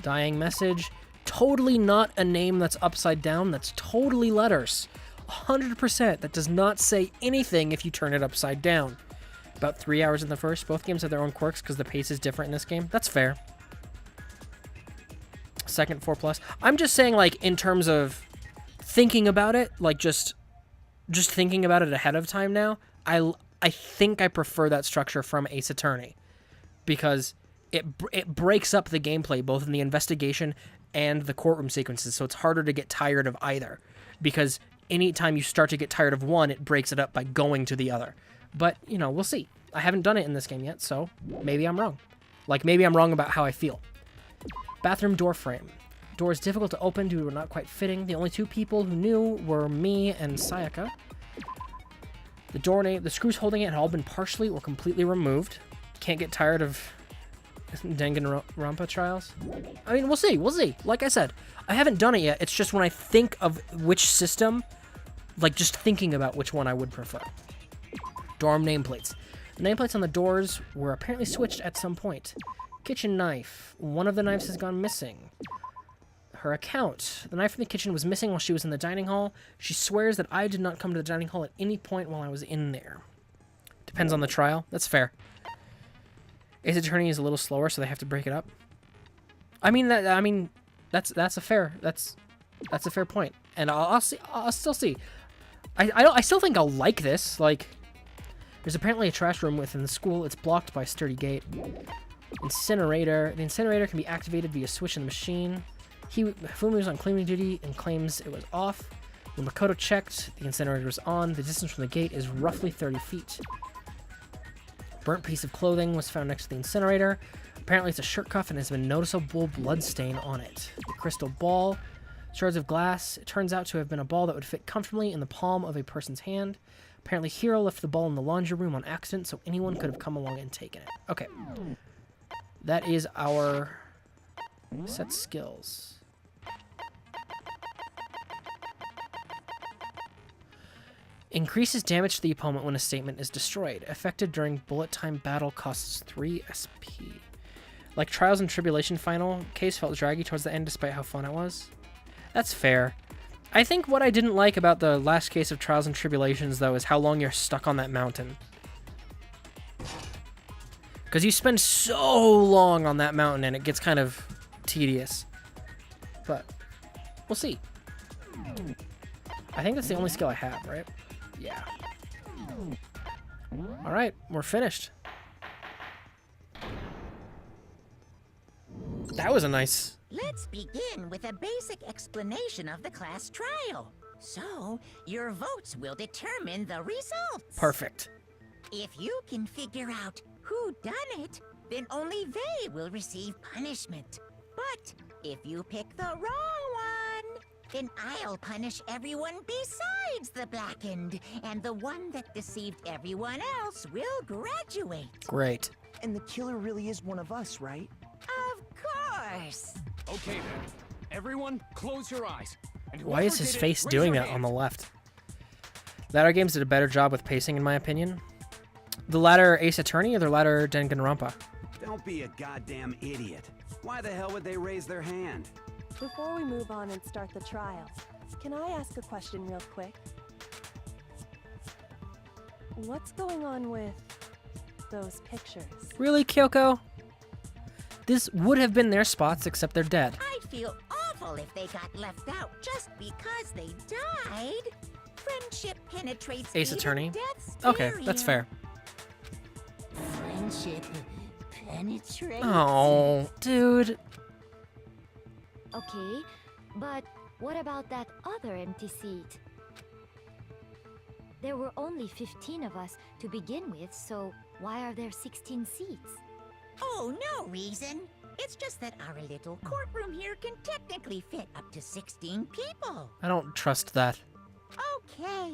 Dying message. Totally not a name that's upside down. That's totally letters. 100%. That does not say anything if you turn it upside down. About 3 hours in the first. Both games have their own quirks because the pace is different in this game. That's fair. Second 4+. I'm just saying, like, in terms of thinking about it, like just thinking about it ahead of time now, I think I prefer that structure from Ace Attorney because it breaks up the gameplay both in the investigation and the courtroom sequences, so it's harder to get tired of either because anytime you start to get tired of one, it breaks it up by going to the other. But, you know, we'll see. I haven't done it in this game yet, so maybe I'm wrong. Like, maybe I'm wrong about how I feel. Bathroom door frame. Door is difficult to open due to not quite fitting. The only two people who knew were me and Sayaka. The screws holding it had all been partially or completely removed. Can't get tired of Danganronpa trials. I mean, we'll see. We'll see. Like I said, I haven't done it yet. It's just when I think of which system, like just thinking about which one I would prefer. Dorm nameplates. The nameplates on the doors were apparently switched at some point. Kitchen knife. One of the knives has gone missing. Her account. The knife from the kitchen was missing while she was in the dining hall. She swears that I did not come to the dining hall at any point while I was in there. Depends on the trial. That's fair. Ace Attorney is a little slower, so they have to break it up. I mean that's a fair point, and I'll still see. I still think I'll like this. Like, there's apparently a trash room within the school. It's blocked by a sturdy gate. Incinerator. The incinerator can be activated via a switch in the machine. Fumi was on cleaning duty and claims it was off. When Makoto checked, the incinerator was on. The distance from the gate is roughly 30 feet. Burnt piece of clothing was found next to the incinerator. Apparently it's a shirt cuff and has been noticeable blood stain on it. The crystal ball. Shards of glass. It turns out to have been a ball that would fit comfortably in the palm of a person's hand. Apparently Hiro left the ball in the laundry room on accident, so anyone could have come along and taken it. Okay. That is our set skills. Increases damage to the opponent when a statement is destroyed. Affected during bullet time battle costs 3 SP. Like Trials and Tribulation final, case felt draggy towards the end despite how fun it was. That's fair. I think what I didn't like about the last case of Trials and Tribulations, though, is how long you're stuck on that mountain. Because you spend so long on that mountain and it gets kind of tedious. But we'll see. I think that's the only skill I have, right? Yeah. Alright, we're finished. That was a nice... Let's begin with a basic explanation of the class trial. So, your votes will determine the results. Perfect. If you can figure out who done it, then only they will receive punishment. But if you pick the wrong one, then I'll punish everyone besides the blackened, and the one that deceived everyone else will graduate. Great. And the killer really is one of us, right? Of course. Okay then. Everyone, close your eyes. And Why is his whoever did it, face raise doing your that on the hand. left? Latter games did a better job with pacing, in my opinion. The latter Ace Attorney or the latter Danganronpa? Don't be a goddamn idiot. Why the hell would they raise their hand? Before we move on and start the trial, can I ask a question real quick? What's going on with those pictures? Really, Kyoko? This would have been their spots, except they're dead. I'd feel awful awful if they got left out just because they died. Friendship penetrates Ace even Attorney. death's Okay, that's barrier. fair. Friendship penetrates. Oh, dude. Okay, but what about that other empty seat? There were only 15 of us to begin with, so why are there 16 seats? Oh, no reason. It's just that our little courtroom here can technically fit up to 16 people. I don't trust that. Okay,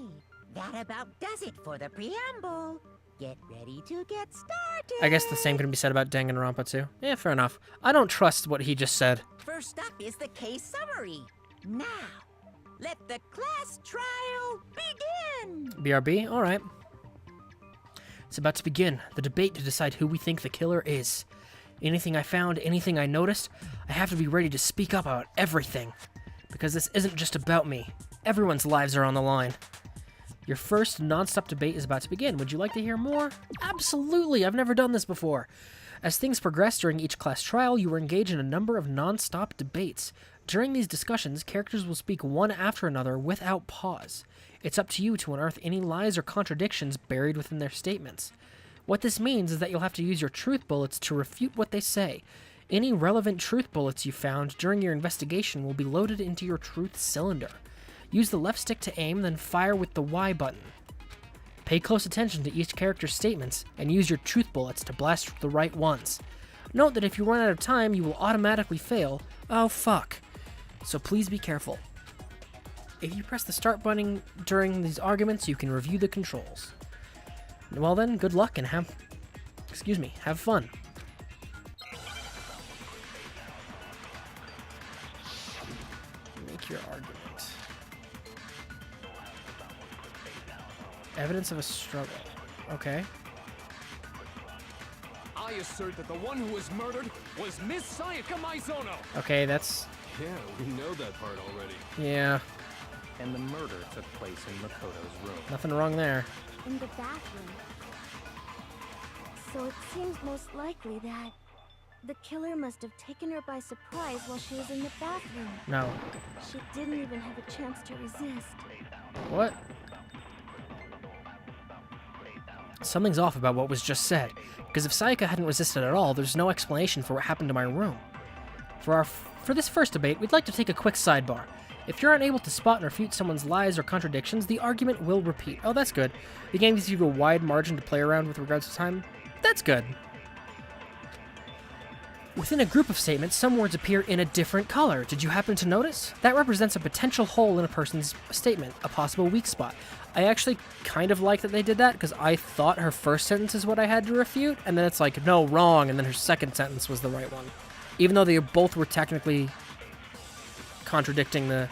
that about does it for the preamble. Get ready to get started. I guess the same can be said about Danganronpa too. Yeah, fair enough. I don't trust what he just said. First up is the case summary. Now, let the class trial begin. BRB? Alright. It's about to begin. The debate to decide who we think the killer is. Anything I found, anything I noticed, I have to be ready to speak up about everything. Because this isn't just about me. Everyone's lives are on the line. Your first non-stop debate is about to begin. Would you like to hear more? Absolutely! I've never done this before. As things progress during each class trial, you will engage in a number of non-stop debates. During these discussions, characters will speak one after another without pause. It's up to you to unearth any lies or contradictions buried within their statements. What this means is that you'll have to use your truth bullets to refute what they say. Any relevant truth bullets you found during your investigation will be loaded into your truth cylinder. Use the left stick to aim, then fire with the Y button. Pay close attention to each character's statements, and use your truth bullets to blast the right ones. Note that if you run out of time, you will automatically fail. Oh fuck. So please be careful. If you press the start button during these arguments, you can review the controls. Well then, good luck and have fun. Make your argument. Evidence of a struggle. Okay. I assert that the one who was murdered was Miss Sayaka Maizono. Okay, that's... Yeah, we know that part already. yeah. And the murder took place in Makoto's room. Nothing wrong there. In the bathroom. So it seems most likely that The killer must have taken her by surprise while she was in the bathroom. No. She didn't even have a chance to resist. What? Something's off about what was just said, because if Sayaka hadn't resisted at all, there's no explanation for what happened to my room. For this first debate, we'd like to take a quick sidebar. If you're unable to spot and refute someone's lies or contradictions, the argument will repeat. Oh, that's good. The game gives you a wide margin to play around with regards to time. That's good. Within a group of statements, some words appear in a different color. Did you happen to notice? That represents a potential hole in a person's statement, a possible weak spot. I actually kind of like that they did that, because I thought her first sentence is what I had to refute, and then it's like, no, wrong, and then her second sentence was the right one. Even though they both were technically contradicting the...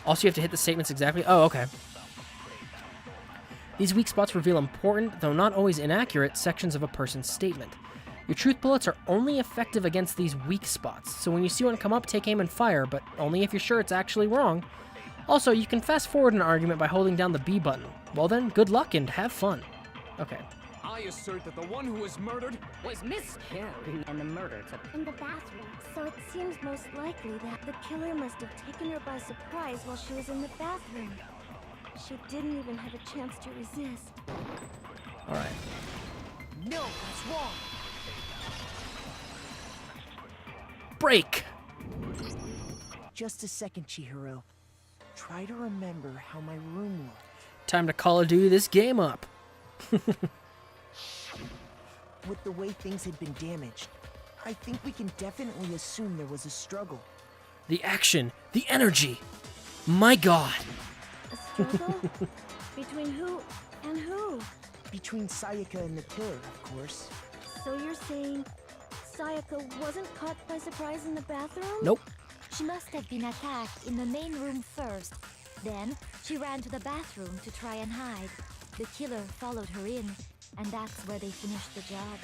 Also, you have to hit the statements exactly. Oh, okay. These weak spots reveal important, though not always inaccurate, sections of a person's statement. Your truth bullets are only effective against these weak spots, so when you see one come up, take aim and fire, but only if you're sure it's actually wrong. Also, you can fast forward an argument by holding down the B button. Well then, good luck and have fun. Okay. I assert that the one who was murdered was Miss Carey, and the murder took In the bathroom. So it seems most likely that the killer must have taken her by surprise while she was in the bathroom. She didn't even have a chance to resist. Alright. No, that's wrong. Break! Just a second, Chihiro. Try to remember how my room looked. Time to Call of Duty this game up. With the way things had been damaged, I think we can definitely assume there was a struggle. The action, the energy. My god. A struggle? Between who and who? Between Sayaka and the killer, of course. So you're saying Sayaka wasn't caught by surprise in the bathroom? Nope. She must have been attacked in the main room first. Then, she ran to the bathroom to try and hide. The killer followed her in, and that's where they finished the job.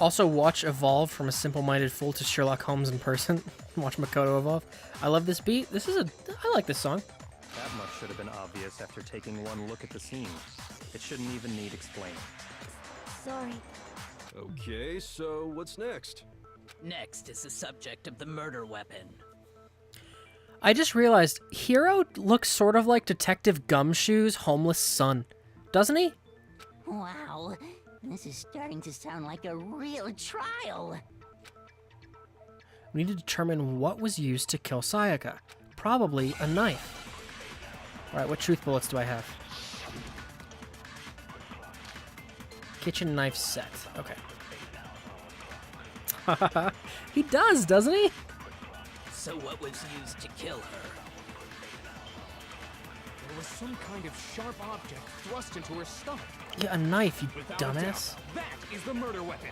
Also, watch evolve from a simple-minded fool to Sherlock Holmes in person. Watch Makoto evolve. I love this beat. I like this song. That much should have been obvious after taking one look at the scene. It shouldn't even need explaining. Sorry. Okay, so what's next? Next is the subject of the murder weapon. I just realized Hero looks sort of like Detective Gumshoe's homeless son, doesn't he? Wow, this is starting to sound like a real trial. We need to determine what was used to kill Sayaka. Probably a knife. Alright, what truth bullets do I have? Kitchen knife set. Okay. He does, doesn't he? So what was used to kill her? There was some kind of sharp object thrust into her stomach. Yeah, a knife, you Without a dumbass. doubt, that is the murder weapon.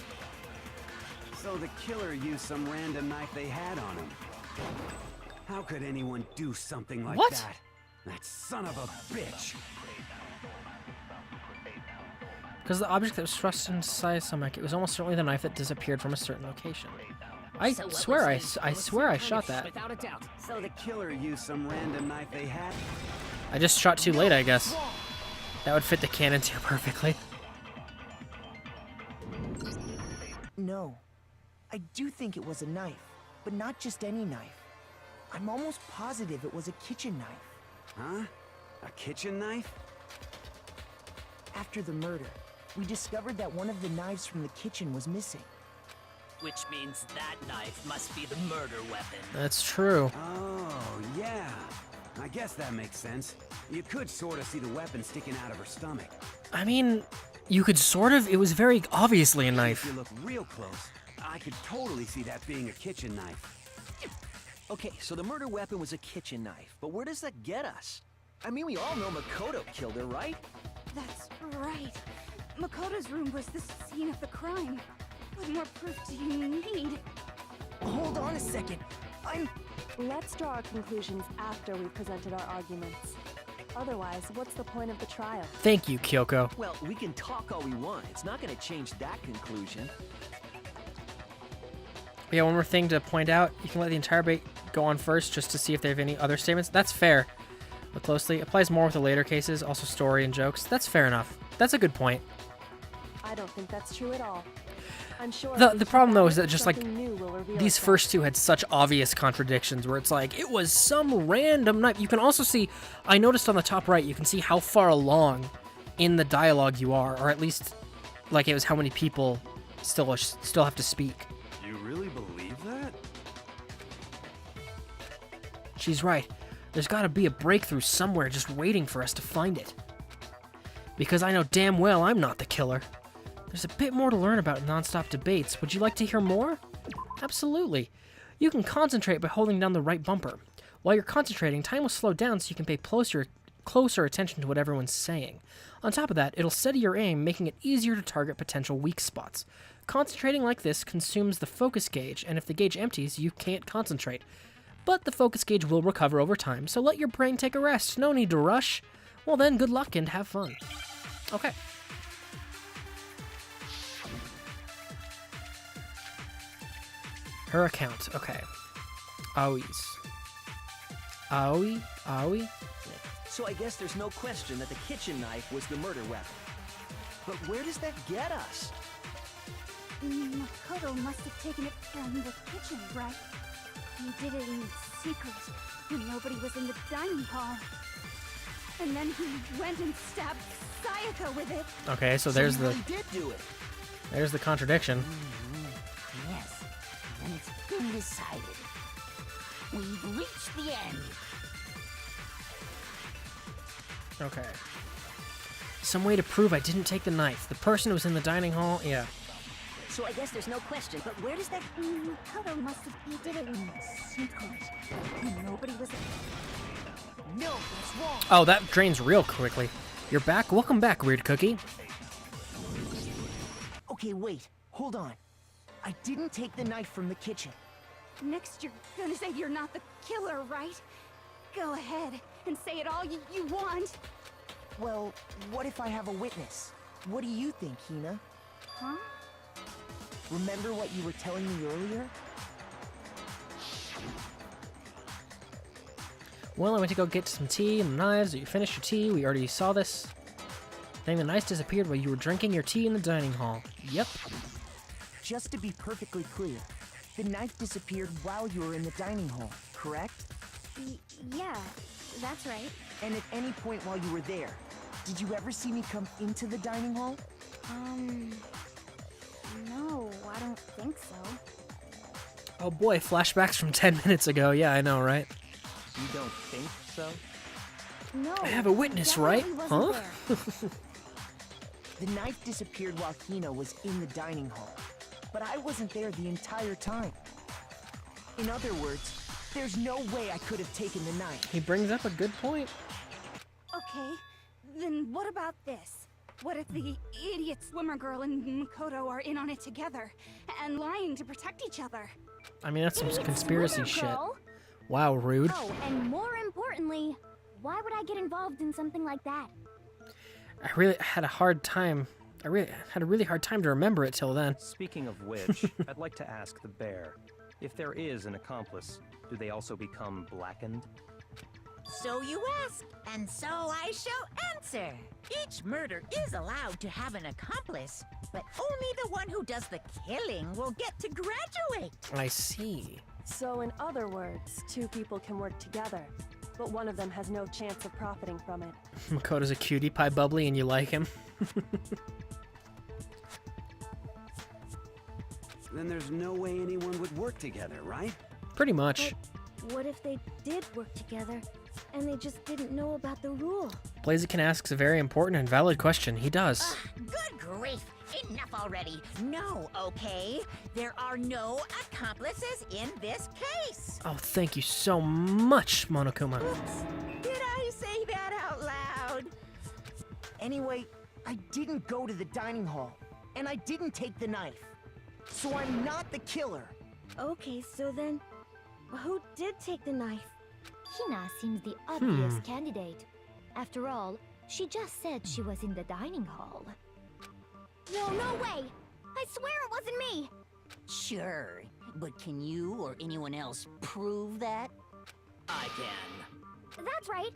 So the killer used some random knife they had on him. How could anyone do something like What? that? That son of a bitch. Because the object that was thrust inside his stomach, it was almost certainly the knife that disappeared from a certain location. I So what swear, was I used was swear I some shot kind of- that. Without a doubt. So the killer used some random knife they had? I just shot too late, I guess. That would fit the cannon too perfectly. No. I do think it was a knife, but not just any knife. I'm almost positive it was a kitchen knife. Huh? A kitchen knife? After the murder, we discovered that one of the knives from the kitchen was missing. Which means that knife must be the murder weapon. That's true. Oh, yeah. I guess that makes sense. You could sort of see the weapon sticking out of her stomach. I mean, you could sort of, it was very obviously a If knife. you look real close, I could totally see that being a kitchen knife. Okay, so the murder weapon was a kitchen knife, but where does that get us? I mean, we all know Makoto killed her, right? That's right. Makoto's room was the scene of the crime. What more proof do you need? Hold on a second. Let's draw our conclusions after we've presented our arguments. Otherwise, what's the point of the trial? Thank you, Kyoko. Well, we can talk all we want. It's not going to change that conclusion. Yeah, one more thing to point out. You can let the entire debate go on first just to see if they have any other statements. That's fair. Look closely. Applies more with the later cases, also story and jokes. That's fair enough. That's a good point. I don't think that's true at all. I'm sure The problem, though, is that just like something new will reveal these itself. first two had such obvious contradictions where it's like, it was some random knife. You can also see, I noticed on the top right, you can see how far along in the dialogue you are, or at least like it was how many people still have to speak. You really believe that? She's right. There's got to be a breakthrough somewhere just waiting for us to find it. Because I know damn well I'm not the killer. There's a bit more to learn about non-stop debates. Would you like to hear more? Absolutely. You can concentrate by holding down the right bumper. While you're concentrating, time will slow down so you can pay closer attention to what everyone's saying. On top of that, it'll steady your aim, making it easier to target potential weak spots. Concentrating like this consumes the focus gauge, and if the gauge empties, you can't concentrate. But the focus gauge will recover over time, so let your brain take a rest. No need to rush. Well then, good luck and have fun. Okay. Her account. Okay. Aoi's. Aoi? So I guess there's no question that the kitchen knife was the murder weapon. But where does that get us? Makoto must have taken it from the kitchen, right? He did it in secret, when nobody was in the dining hall. And then he went and stabbed Sayaka with it. Okay, so there's he the really did do it. there's the contradiction. Yes, and it's been decided. We've reached the end. Okay. Some way to prove I didn't take the knife. The person who was in the dining hall, yeah. So I guess there's no question. But where does that... Makoto must have he did it in secret, when nobody was. No, that's wrong. Oh, that drains real quickly. You're back? Welcome back, Weird Cookie. Okay, wait. Hold on. I didn't take the knife from the kitchen. Next, you're gonna say you're not the killer, right? Go ahead and say it all you want. Well, what if I have a witness? What do you think, Hina? Huh? Remember what you were telling me earlier? Well, I went to go get some tea and knives. You finished your tea. We already saw this. Then the knives disappeared while you were drinking your tea in the dining hall. Yep. Just to be perfectly clear, The knife disappeared while you were in the dining hall, correct? Yeah, that's right. And at any point while you were there, did you ever see me come into the dining hall? No, I don't think so. Oh boy, flashbacks from 10 minutes ago. Yeah, I know, right? You don't think so? No. I have a witness, right? definitely Huh? wasn't there. The knife disappeared while Hina was in the dining hall, but I wasn't there the entire time. In other words, there's no way I could have taken the knife. He brings up a good point. Okay, then what about this? What if the idiot swimmer girl and Makoto are in on it together and lying to protect each other? I mean, that's some Idiot conspiracy swimmer shit. girl? Wow, rude. Oh, and more importantly, why would I get involved in something like that? I really had a hard time. I really had a really hard time to remember it till then. Speaking of which, I'd like to ask the bear, if there is an accomplice, do they also become blackened? So you ask, and so I shall answer. Each murder is allowed to have an accomplice, but only the one who does the killing will get to graduate. I see. So in other words, two people can work together, but one of them has no chance of profiting from it. Makoto's a cutie pie bubbly and you like him. Then there's no way anyone would work together, right? Pretty much. But what if they did work together and they just didn't know about the rule? Blaziken asks a very important and valid question. He does. Good grief! Enough already. No, okay? There are no accomplices in this case. Oh, thank you so much, Monokuma. Oops. Did I say that out loud? Anyway, I didn't go to the dining hall, and I didn't take the knife. So I'm not the killer. Okay, so then, who did take the knife? Hina seems the obvious candidate. After all, she just said she was in the dining hall. No, no way! I swear it wasn't me! Sure, but can you or anyone else prove that? I can. That's right.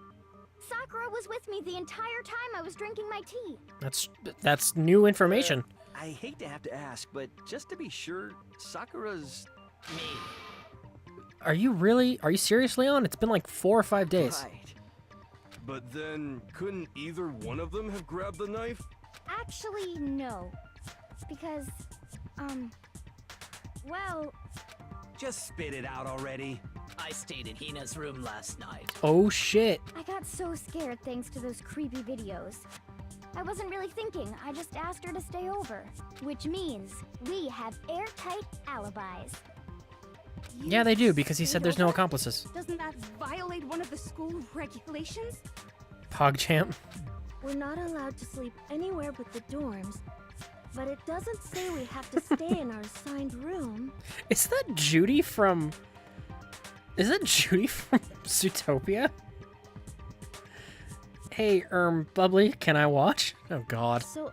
Sakura was with me the entire time I was drinking my tea. That's new information. I hate to have to ask, but just to be sure, Sakura's... Me. Are you seriously on? It's been like 4 or 5 days. Right. But then, couldn't either one of them have grabbed the knife? Actually, no. Because, well... Just spit it out already. I stayed in Hina's room last night. Oh shit. I got so scared thanks to those creepy videos. I wasn't really thinking, I just asked her to stay over. Which means we have airtight alibis. Yeah, they do, because he said there's no accomplices. Doesn't that violate one of the school regulations? PogChamp. We're not allowed to sleep anywhere but the dorms, but it doesn't say we have to stay in our assigned room. Is that Judy from... Is that Judy from Zootopia? Hey, Bubbly, can I watch? Oh, God. So,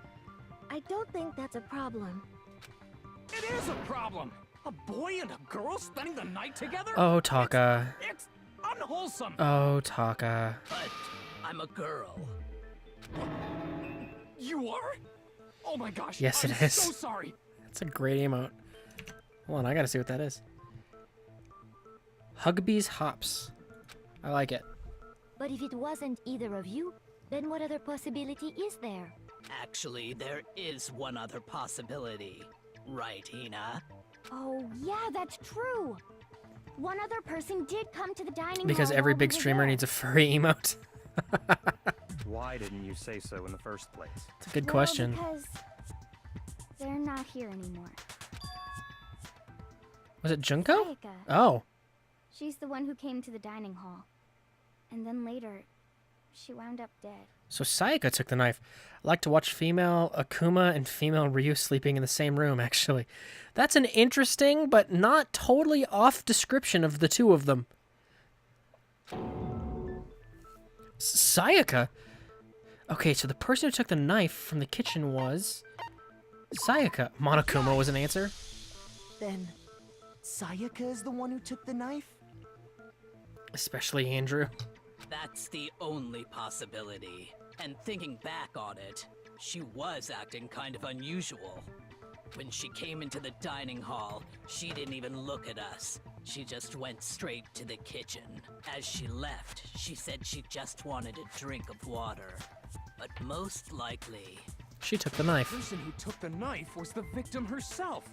I don't think that's a problem. It is a problem! A boy and a girl spending the night together? Oh, Taka. It's unwholesome! Oh, Taka. But I'm a girl. You are? Oh my gosh. Yes, it I'm is. so sorry. That's a great emote. Hold on, I gotta see what that is. Hugbee's Hops. I like it. But if it wasn't either of you, then what other possibility is there? Actually, there is one other possibility. Right, Hina? Oh, yeah, that's true. One other person did come to the dining Because hall every while big we were streamer there. needs a furry emote. Why didn't you say so in the first place? It's a good Well, question. Because they're not here anymore. Was it Junko? Sayaka. Oh. She's the one who came to the dining hall. And then later, she wound up dead. So Sayaka took the knife. I like to watch female Akuma and female Ryu sleeping in the same room, actually. That's an interesting, but not totally off description of the two of them. Sayaka? Okay, so the person who took the knife from the kitchen was... Sayaka. Monokuma was an answer. Then, Sayaka is the one who took the knife? Especially Andrew. That's the only possibility. And thinking back on it, she was acting kind of unusual. When she came into the dining hall, she didn't even look at us. She just went straight to the kitchen. As she left, she said she just wanted a drink of water. But most likely... She took the knife. The person who took the knife was the victim herself.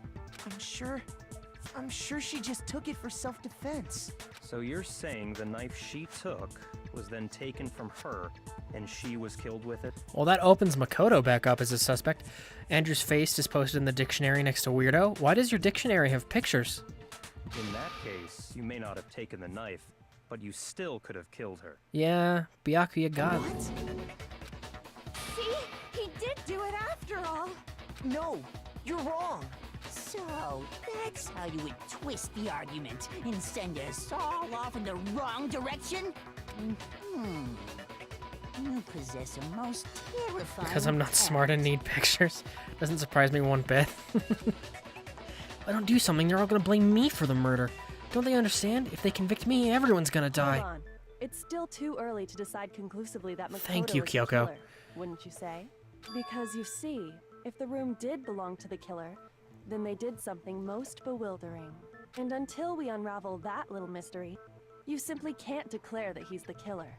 I'm sure she just took it for self-defense. So you're saying the knife she took was then taken from her, and she was killed with it? Well, that opens Makoto back up as a suspect. Andrew's face is posted in the dictionary next to Weirdo. Why does your dictionary have pictures? In that case, you may not have taken the knife, but you still could have killed her. Yeah, Byakuya got it. What? See? He did do it after all. No, you're wrong. So, that's how you would twist the argument and send us all off in the wrong direction? You possess a most terrifying... Because I'm not smart and need pictures. Doesn't surprise me one bit. If I don't do something, they're all gonna blame me for the murder. Don't they understand? If they convict me, everyone's gonna die. Hold on. It's still too early to decide conclusively that Makoto Thank you, is the Kyoko. killer, wouldn't you say? Because you see, if the room did belong to the killer, then they did something most bewildering. And until we unravel that little mystery, you simply can't declare that he's the killer.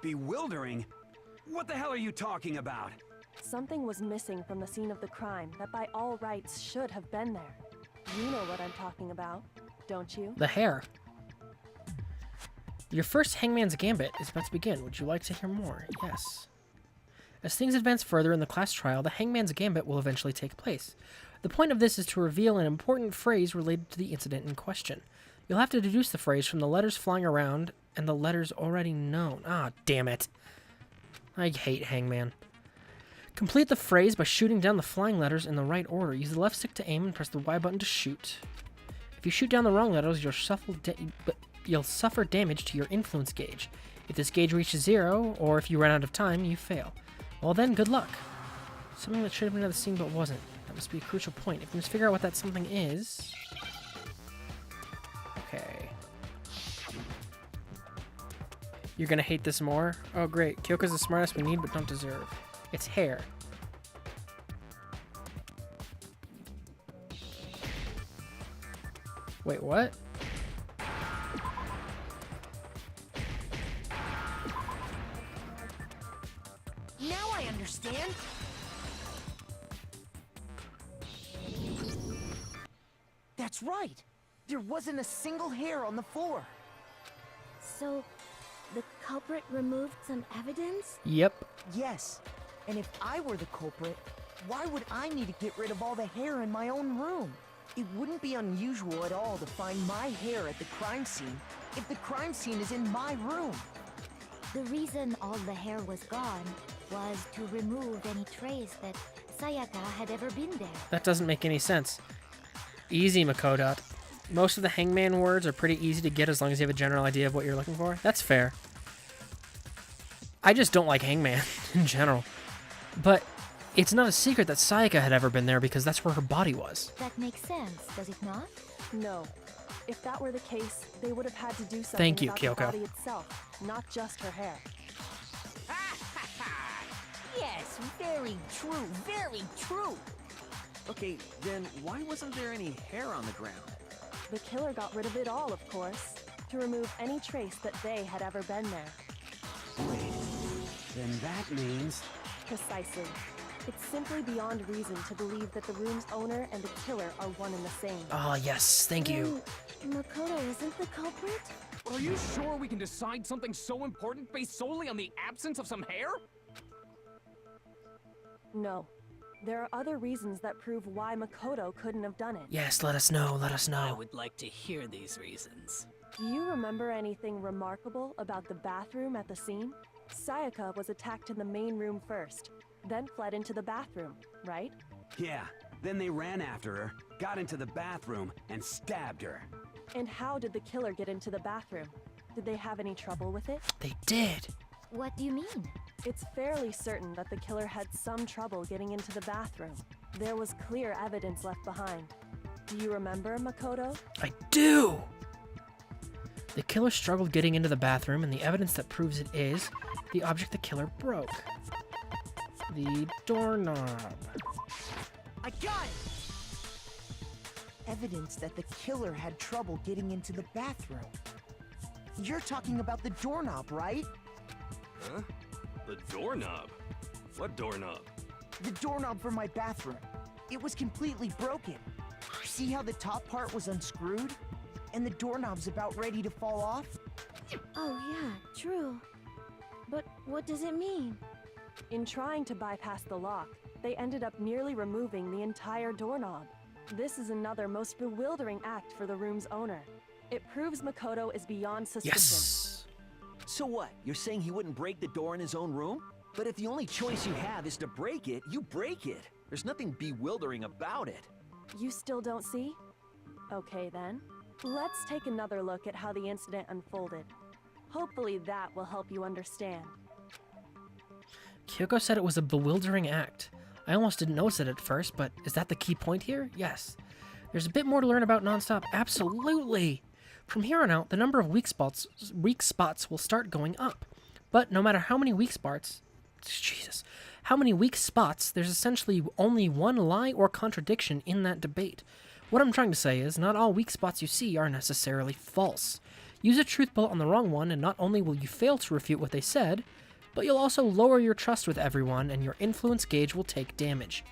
Bewildering? What the hell are you talking about? Something was missing from the scene of the crime that by all rights should have been there. You know what I'm talking about, don't you? The hair. Your first Hangman's Gambit is about to begin. Would you like to hear more? Yes. As things advance further in the class trial, the Hangman's Gambit will eventually take place. The point of this is to reveal an important phrase related to the incident in question. You'll have to deduce the phrase from the letters flying around and the letters already known. Ah, damn it. I hate Hangman. Complete the phrase by shooting down the flying letters in the right order. Use the left stick to aim and press the Y button to shoot. If you shoot down the wrong letters, you'll suffer damage to your influence gauge. If this gauge reaches 0, or if you run out of time, you fail. Well then, good luck. Something that should have been in the scene but wasn't. That must be a crucial point. If we must figure out what that something is... Okay. You're gonna hate this more? Oh great, Kyoko's the smartest we need but don't deserve. It's hair. Wait, what? Now I understand. That's right. There wasn't a single hair on the floor. So, the culprit removed some evidence? Yep. Yes. And if I were the culprit, why would I need to get rid of all the hair in my own room? It wouldn't be unusual at all to find my hair at the crime scene if the crime scene is in my room. The reason all the hair was gone was to remove any trace that Sayaka had ever been there. That doesn't make any sense. Easy, Makoto. Most of the Hangman words are pretty easy to get as long as you have a general idea of what you're looking for. That's fair. I just don't like Hangman in general. But it's not a secret that Sayaka had ever been there because that's where her body was. That makes sense, does it not? No. If that were the case, they would have had to do something Thank you, about Kyoko. the body itself, not just her hair. Yes, very true, very true. Okay, then why wasn't there any hair on the ground? The killer got rid of it all, of course, to remove any trace that they had ever been there. Wait, then that means... Precisely. It's simply beyond reason to believe that the room's owner and the killer are one and the same. Oh, yes, thank you. Then Makoto isn't the culprit? Are you sure we can decide something so important based solely on the absence of some hair? No. There are other reasons that prove why Makoto couldn't have done it. Yes, let us know, let us I know. would like to hear these reasons. Do you remember anything remarkable about the bathroom at the scene? Sayaka was attacked in the main room first, then fled into the bathroom, right? Yeah, then they ran after her, got into the bathroom, and stabbed her. And how did the killer get into the bathroom? Did they have any trouble with it? They did. What do you mean? It's fairly certain that the killer had some trouble getting into the bathroom. There was clear evidence left behind. Do you remember, Makoto? I do! The killer struggled getting into the bathroom, and the evidence that proves it is the object the killer broke. The doorknob. I got it! Evidence that the killer had trouble getting into the bathroom. You're talking about the doorknob, right? Huh? The doorknob? What doorknob? The doorknob for my bathroom. It was completely broken. See how the top part was unscrewed? And the doorknob's about ready to fall off? Oh yeah, true. But what does it mean? In trying to bypass the lock, they ended up nearly removing the entire doorknob. This is another most bewildering act for the room's owner. It proves Makoto is beyond suspicion. Yes! So what? You're saying he wouldn't break the door in his own room? But if the only choice you have is to break it, you break it. There's nothing bewildering about it. You still don't see? Okay then. Let's take another look at how the incident unfolded. Hopefully that will help you understand. Kyoko said it was a bewildering act. I almost didn't notice it at first, but is that the key point here? Yes. There's a bit more to learn about Nonstop. Absolutely. From here on out, the number of weak spots will start going up. But no matter how many weak spots, there's essentially only one lie or contradiction in that debate. What I'm trying to say is, not all weak spots you see are necessarily false. Use a truth bullet on the wrong one, and not only will you fail to refute what they said, but you'll also lower your trust with everyone, and your influence gauge will take damage.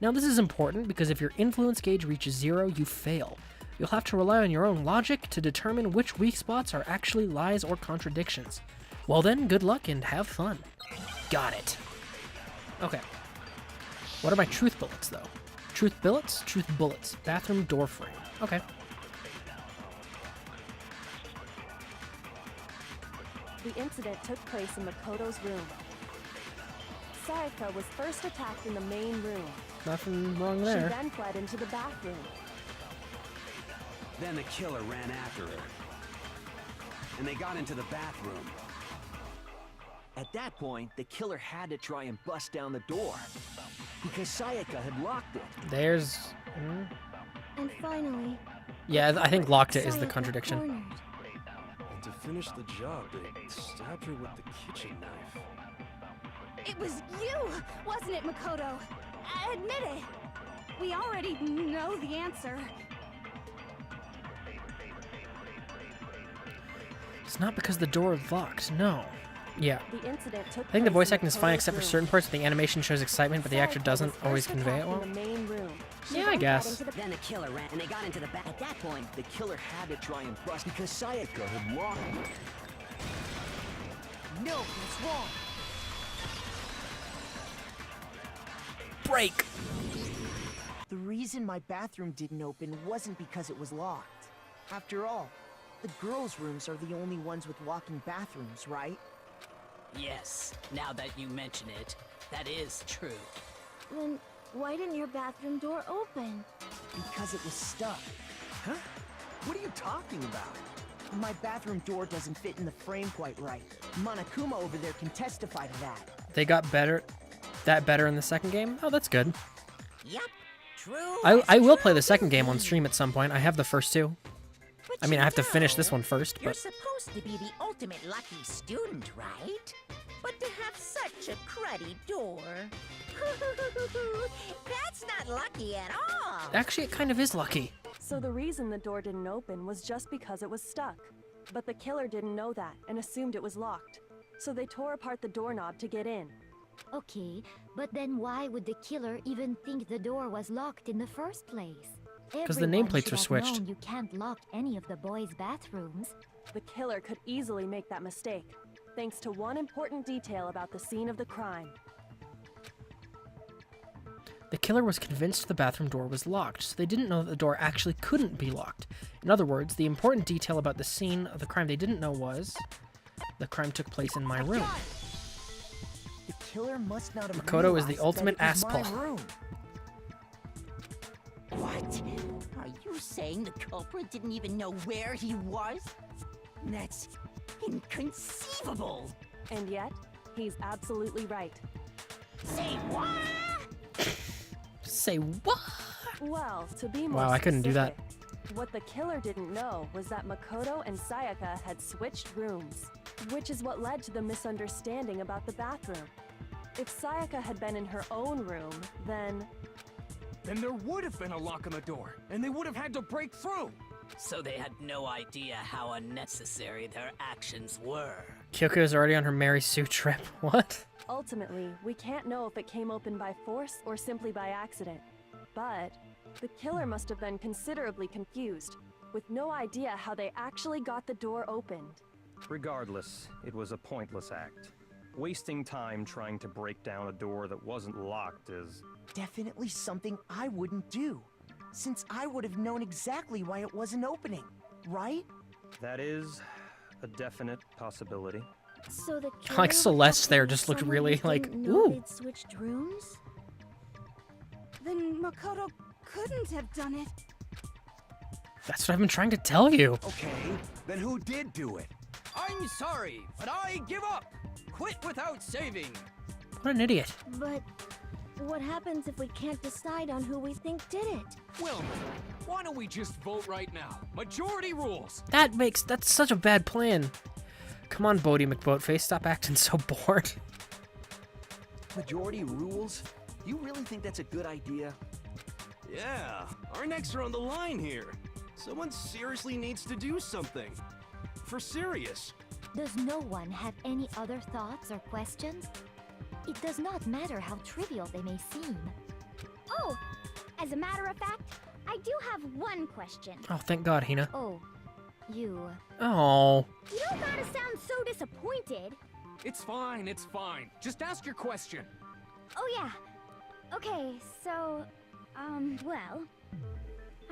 Now this is important, because if your influence gauge reaches 0, you fail. You'll have to rely on your own logic to determine which weak spots are actually lies or contradictions. Well then, good luck and have fun. Got it. Okay. What are my truth bullets, though? Truth billets? Truth bullets. Bathroom door frame. Okay. The incident took place in Makoto's room. Sayaka was first attacked in the main room. Nothing wrong there. She then fled into the bathroom. Then the killer ran after her. And they got into the bathroom. At that point, the killer had to try and bust down the door. Because Sayaka had locked it. There's... And finally... Yeah, I think locked it is the Sayaka contradiction. cornered. And to finish the job, they stabbed her with the kitchen knife. It was you, wasn't it, Makoto? Admit it. We already know the answer. It's not because the door is locked, no. Yeah. The incident took I think the place voice in acting is fine Makoto's except for room. certain parts. The animation shows excitement, but the actor Sayaka doesn't was always first convey it attacked well. in the main room. Yeah, I guess. Then the killer ran, and they got into the bath. At that point, The killer had to try and bust because Sayaka had locked it. No, that's wrong. Break! The reason my bathroom didn't open wasn't because it was locked. After all, the girls' rooms are the only ones with walking bathrooms, right? Yes, now that you mention it, that is true. Then why didn't your bathroom door open? Because it was stuck. Huh? What are you talking about? My bathroom door doesn't fit in the frame quite right. Monokuma over there can testify to that. They got better in the second game? Oh, that's good. Yep, true. I will play the second game on stream at some point. I have the first two. I mean, I have to finish this one first, You're but... supposed to be the ultimate lucky student, right? But to have such a cruddy door... That's not lucky at all! Actually, it kind of is lucky. So the reason the door didn't open was just because it was stuck. But the killer didn't know that and assumed it was locked. So they tore apart the doorknob to get in. Okay, but then why would the killer even think the door was locked in the first place? Because the Everyone nameplates should were have switched. known you can't lock any of the boys' bathrooms. The killer could easily make that mistake, thanks to one important detail about the scene of the crime. The killer was convinced the bathroom door was locked, so they didn't know that the door actually couldn't be locked. In other words, the important detail about the scene of the crime they didn't know was... the crime took place in my room. The killer must not have Makoto is the realized ultimate that it was my asshole. room. What? Are you saying the culprit didn't even know where he was? That's inconceivable! And yet, he's absolutely right. Say what? Say what? Well, to be more Wow, I couldn't do that. specific, what the killer didn't know was that Makoto and Sayaka had switched rooms, which is what led to the misunderstanding about the bathroom. If Sayaka had been in her own room, then... then there would have been a lock on the door, and they would have had to break through. So they had no idea how unnecessary their actions were. Kyoko is already on her Mary Sue trip. What? Ultimately, we can't know if it came open by force or simply by accident. But the killer must have been considerably confused, with no idea how they actually got the door opened. Regardless, it was a pointless act. Wasting time trying to break down a door that wasn't locked is... Definitely something I wouldn't do, since I would have known exactly why it wasn't opening, right? That is a definite possibility. So the killer Like would Celeste have there been just looked someone really who like, didn't know ooh. they'd switched rooms? Then Makoto couldn't have done it. That's what I've been trying to tell you. Okay, then who did do it? I'm sorry, but I give up. Quit without saving. What an idiot. But what happens if we can't decide on who we think did it? Well, why don't we just vote right now? Majority rules. That's such a bad plan. Come on, Bodie McBoatface, stop acting so bored. Majority rules? You really think that's a good idea? Yeah, our necks are on the line here. Someone seriously needs to do something. For serious. Does no one have any other thoughts or questions? It does not matter how trivial they may seem. Oh, as a matter of fact, I do have one question. Oh, thank God, Hina. Oh, you... Oh. You don't gotta sound so disappointed. It's fine, it's fine. Just ask your question. Oh yeah. Okay, so, well,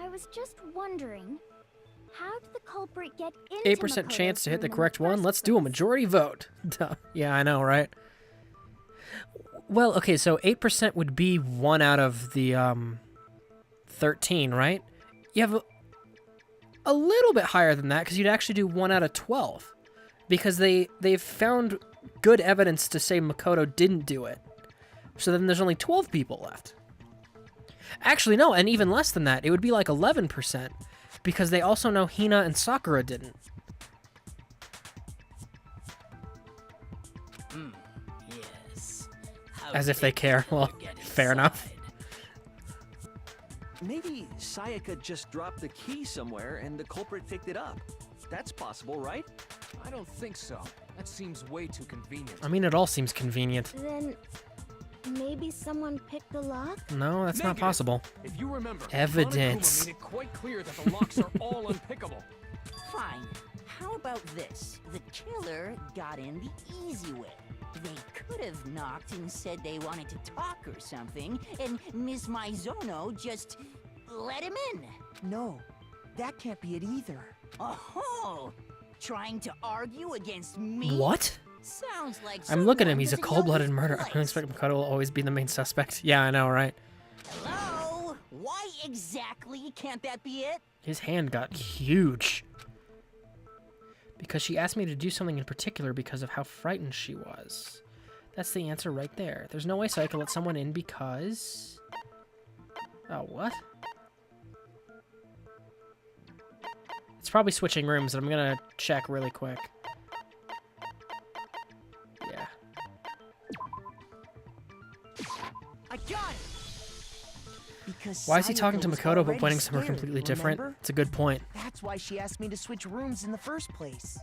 I was just wondering, how did the culprit get into 8% Makoto's chance to hit the room in correct one. first Let's do a place? majority vote. Duh. Yeah, I know, right? Well, okay, so 8% would be 1 out of the 13, right? You have a little bit higher than that because you'd actually do 1 out of 12 because they've found good evidence to say Makoto didn't do it. So then there's only 12 people left. Actually, no, and even less than that. It would be like 11% because they also know Hina and Sakura didn't. Yes. As if they care. Well, fair enough. Maybe Sayaka just dropped the key somewhere and the culprit picked it up. That's possible, right? I don't think so. That seems way too convenient. I mean, it all seems convenient. Then maybe someone picked the lock? No, that's not Negative. possible. If you remember, Evidence. Hanakuma made it quite clear that the locks are all unpickable. Fine. How about this? The killer got in the easy way. They could have knocked and said they wanted to talk or something, and Miss Maizono just let him in. No, that can't be it either. Oh, trying to argue against me? What? Sounds like I'm looking at him. someone He's a doesn't know cold-blooded his murderer. I place. don't expect Makoto will always be the main suspect. Yeah, I know, right? Hello? Why exactly can't that be it? His hand got huge. Because she asked me to do something in particular because of how frightened she was. That's the answer right there. There's no way so I can let someone in because... Oh, what? It's probably switching rooms, and I'm gonna check really quick. Yeah. I got it! Because Why is he talking to Sayaka was Makoto but already pointing somewhere scared, completely different? remember? It's a good point. That's why she asked me to switch rooms in the first place.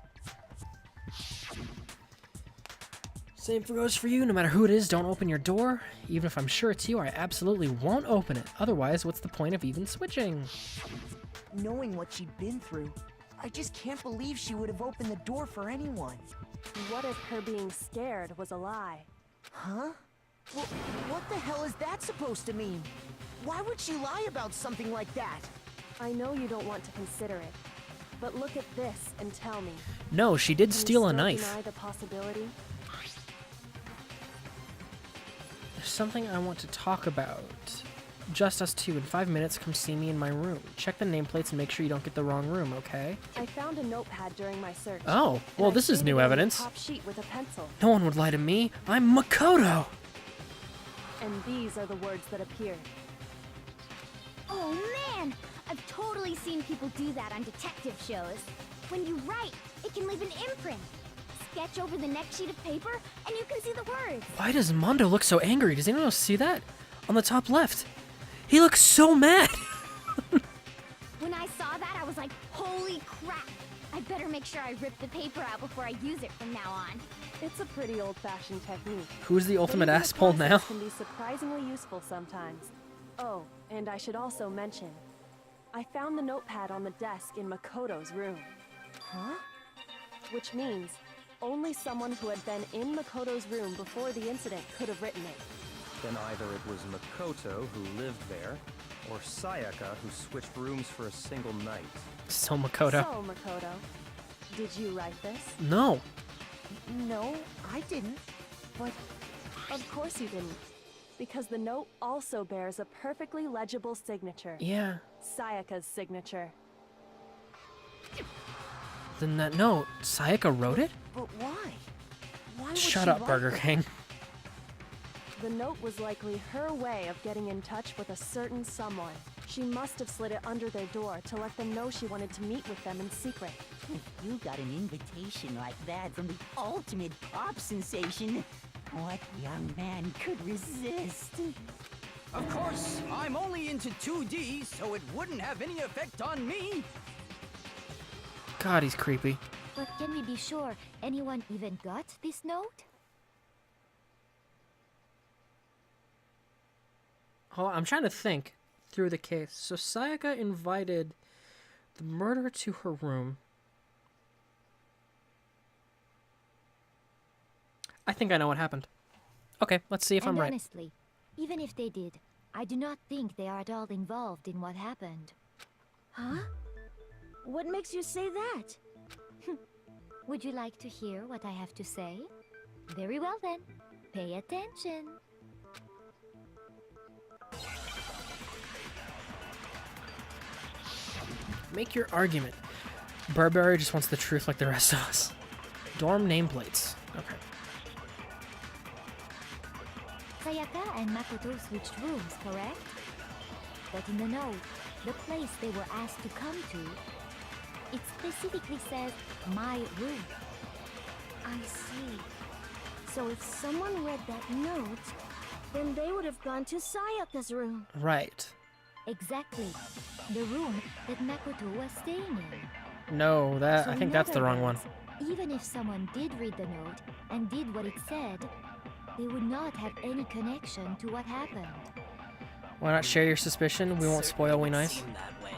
Same goes for you. No matter who it is, don't open your door. Even if I'm sure it's you, I absolutely won't open it. Otherwise, what's the point of even switching? Knowing what she'd been through, I just can't believe she would have opened the door for anyone. What if her being scared was a lie? Huh? Well, what the hell is that supposed to mean? Why would she lie about something like that? I know you don't want to consider it, but look at this and tell me. No, she did Can you steal a still knife. deny the possibility? There's something I want to talk about. Just us two. In 5 minutes, come see me in my room. Check the nameplates and make sure you don't get the wrong room, okay? I found a notepad during my search. Oh, and well, I this is stated new it on the evidence. top sheet with a pencil. No one would lie to me. I'm Makoto! And these are the words that appeared. Oh man! I've totally seen people do that on detective shows. When you write, it can leave an imprint. Sketch over the next sheet of paper, and you can see the words. Why does Mondo look so angry? Does anyone else see that? On the top left. He looks so mad. When I saw that, I was like, holy crap! I better make sure I rip the paper out before I use it from now on. It's a pretty old-fashioned technique. Who's the ultimate But even the asshole now? process can be surprisingly useful sometimes. Oh, and I should also mention, I found the notepad on the desk in Makoto's room. Huh? Which means only someone who had been in Makoto's room before the incident could have written it. Then either it was Makoto who lived there, or Sayaka who switched rooms for a single night. So Makoto. So, Makoto, did you write this? No. No, I didn't. But Of course you didn't. Because the note also bears a perfectly legible signature. Yeah. Sayaka's signature. Then that note, Sayaka wrote it? but why? Why would Shut she up, write Burger that? King. The note was likely her way of getting in touch with a certain someone. She must have slid it under their door to let them know she wanted to meet with them in secret. If you got an invitation like that from the ultimate pop sensation, what young man could resist? Of course, I'm only into 2D, so it wouldn't have any effect on me. God, he's creepy. But can we be sure anyone even got this note? Oh, I'm trying to think through the case. So Sayaka invited the murderer to her room. I think I know what happened. Okay, let's see if I'm And right. honestly, even if they did, I do not think they are at all involved in what happened. Huh? What makes you say that? Would you like to hear what I have to say? Very well then. Pay attention. Make your argument. Burberry just wants the truth like the rest of us. Dorm nameplates. Okay. Sayaka and Makoto switched rooms, correct? But in the note, the place they were asked to come to, it specifically says, my room. I see. So if someone read that note, then they would have gone to Sayaka's room. Right. Exactly. The room that Makoto was staying in. No, that So I think in that's the other wrong one. words, even if someone did read the note and did what it said, they would not have any connection to what happened. Why not share your suspicion? We won't spoil we nice. Seem that way.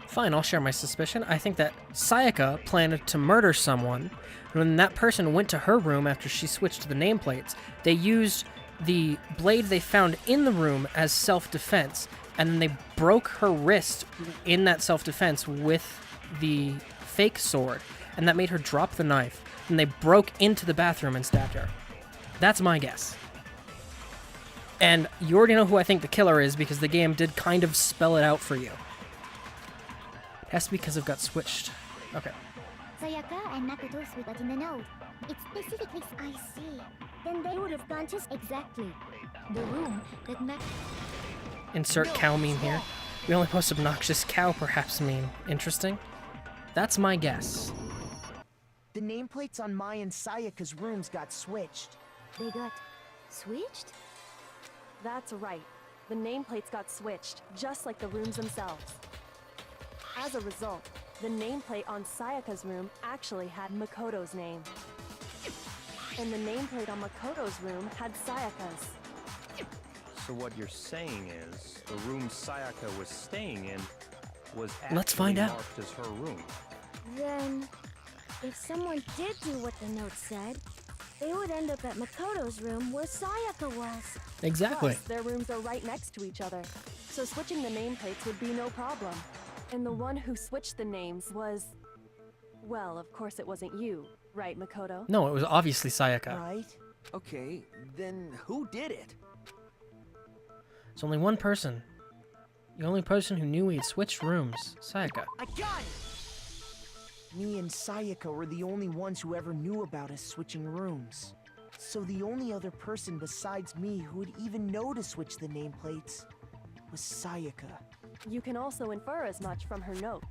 Fine, I'll share my suspicion. I think that Sayaka planned to murder someone. When that person went to her room after she switched to the nameplates, they used the blade they found in the room as self-defense, and then they broke her wrist in that self-defense with the fake sword, and that made her drop the knife, and they broke into the bathroom and stabbed her. That's my guess. And you already know who I think the killer is because the game did kind of spell it out for you. It has to be because it got switched. Okay. Sayaka and Makoto switched in the note. It specifically, I see. Then they would have gone to... Exactly. The room that Insert cow meme here. We only post obnoxious cow perhaps meme. Interesting. That's my guess. The nameplates on Mai and Sayaka's rooms got switched. They got switched? That's right. The nameplates got switched, just like the rooms themselves. As a result, the nameplate on Sayaka's room actually had Makoto's name. And the nameplate on Makoto's room had Sayaka's. So what you're saying is, the room Sayaka was staying in was Let's find actually out. marked as her room. Then, if someone did do what the note said, they would end up at Makoto's room where Sayaka was. Exactly. Plus, their rooms are right next to each other, so switching the nameplates would be no problem. And the one who switched the names was... Well, of course it wasn't you, right, Makoto? No, it was obviously Sayaka. Right? Okay, then who did it? There's only one person. The only person who knew we had switched rooms. Sayaka. I got it! Me and Sayaka were the only ones who ever knew about us switching rooms. So the only other person besides me who would even know to switch the nameplates was Sayaka. You can also infer as much from her note.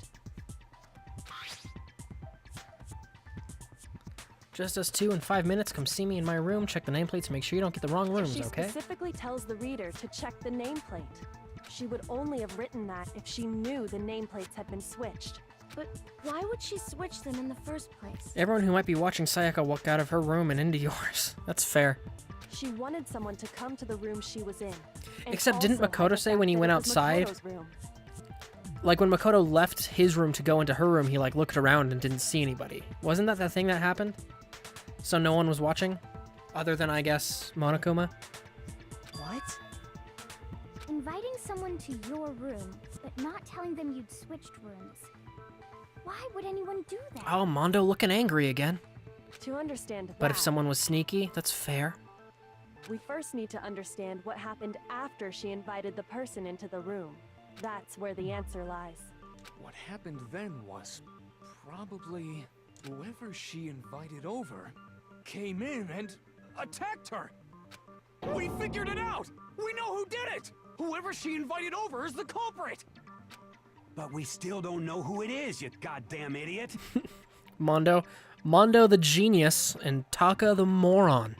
Just us two in 5 minutes. Come see me in my room. Check the nameplates. Make sure you don't get the wrong rooms, She okay? specifically tells the reader to check the nameplate. She would only have written that if she knew the nameplates had been switched. But why would she switch them in the first place? Everyone who might be watching Sayaka walk out of her room and into yours. That's fair. She wanted someone to come to the room she was in. And Except didn't also hide Makoto the say fact when he that went it was outside? Makoto's room. Like when Makoto left his room to go into her room, he like looked around and didn't see anybody. Wasn't that the thing that happened? So no one was watching? Other than, I guess, Monokuma? What? Inviting someone to your room, but not telling them you'd switched rooms. Why would anyone do that? Oh, Mondo looking angry again. To understand that, But if someone was sneaky, that's fair. we first need to understand what happened after she invited the person into the room. That's where the answer lies. What happened then was probably whoever she invited over came in and attacked her. We figured it out! We know who did it! Whoever she invited over is the culprit! But we still don't know who it is, you goddamn idiot! Mondo the genius, and Taka the moron.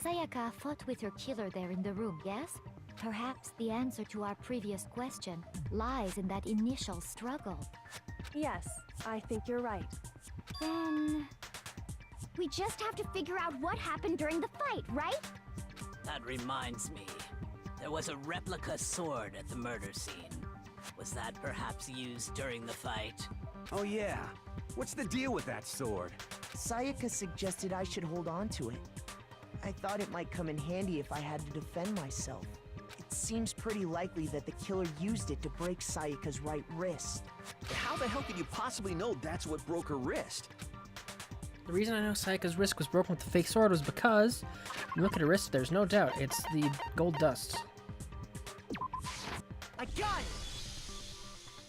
Sayaka fought with her killer there in the room, yes? Perhaps the answer to our previous question lies in that initial struggle. Yes, I think you're right. Then... we just have to figure out what happened during the fight, right? That reminds me. There was a replica sword at the murder scene. Was that perhaps used during the fight? Oh yeah. What's the deal with that sword? Sayaka suggested I should hold on to it. I thought it might come in handy if I had to defend myself. It seems pretty likely that the killer used it to break Sayaka's right wrist. How the hell could you possibly know that's what broke her wrist? The reason I know Sayaka's wrist was broken with the fake sword was because, when you look at her wrist, there's no doubt it's the gold dust. I got it!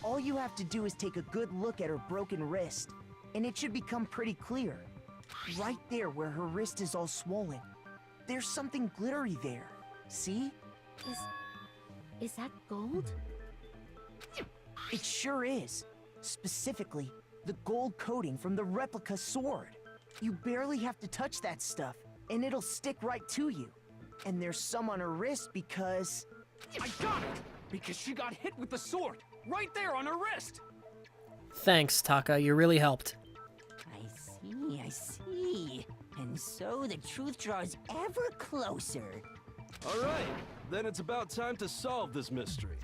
All you have to do is take a good look at her broken wrist, and it should become pretty clear. Right there where her wrist is all swollen. There's something glittery there. See? Is that gold? It sure is. Specifically, the gold coating from the replica sword. You barely have to touch that stuff, and it'll stick right to you. And there's some on her wrist because... I got it! Because she got hit with the sword! Right there on her wrist! Thanks, Taka. You really helped. I see. And so the truth draws ever closer. Alright, then it's about time to solve this mystery.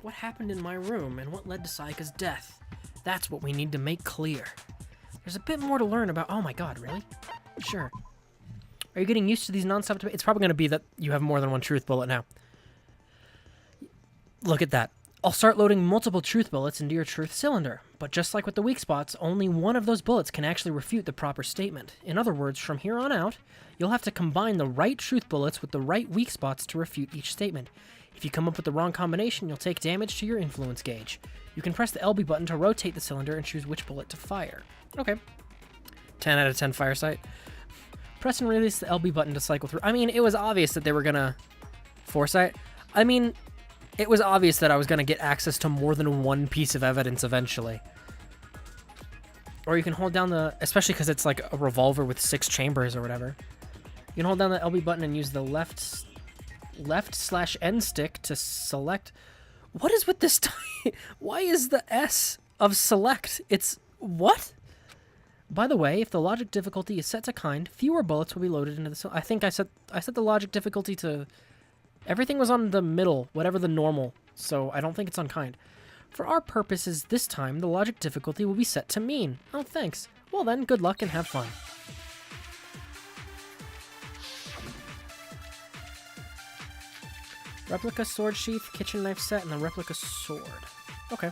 What happened in my room and what led to Sayaka's death? That's what we need to make clear. There's a bit more to learn about. Oh my god, really? Sure. Are you getting used to these non-stop debates? It's probably going to be that you have more than one truth bullet now. Look at that. I'll start loading multiple truth bullets into your truth cylinder. But just like with the weak spots, only one of those bullets can actually refute the proper statement. In other words, from here on out, you'll have to combine the right truth bullets with the right weak spots to refute each statement. If you come up with the wrong combination, you'll take damage to your influence gauge. You can press the LB button to rotate the cylinder and choose which bullet to fire. Okay. 10 out of 10 fire sight. Press and release the LB button to cycle through. I mean, it was obvious that they were gonna... Foresight? I mean, it was obvious that I was gonna get access to more than one piece of evidence eventually. Or you can hold down the... Especially because it's like a revolver with 6 chambers or whatever. You can hold down the LB button and use the left/N stick to select... What is with this time? Why is the S of select? It's... What? By the way, if the logic difficulty is set to kind, fewer bullets will be loaded into the... I think I set the logic difficulty to... Everything was on the middle, whatever the normal, so I don't think it's on kind. For our purposes this time, the logic difficulty will be set to mean. Oh, thanks. Well then, good luck and have fun. Replica sword sheath, kitchen knife set, and the replica sword. Okay.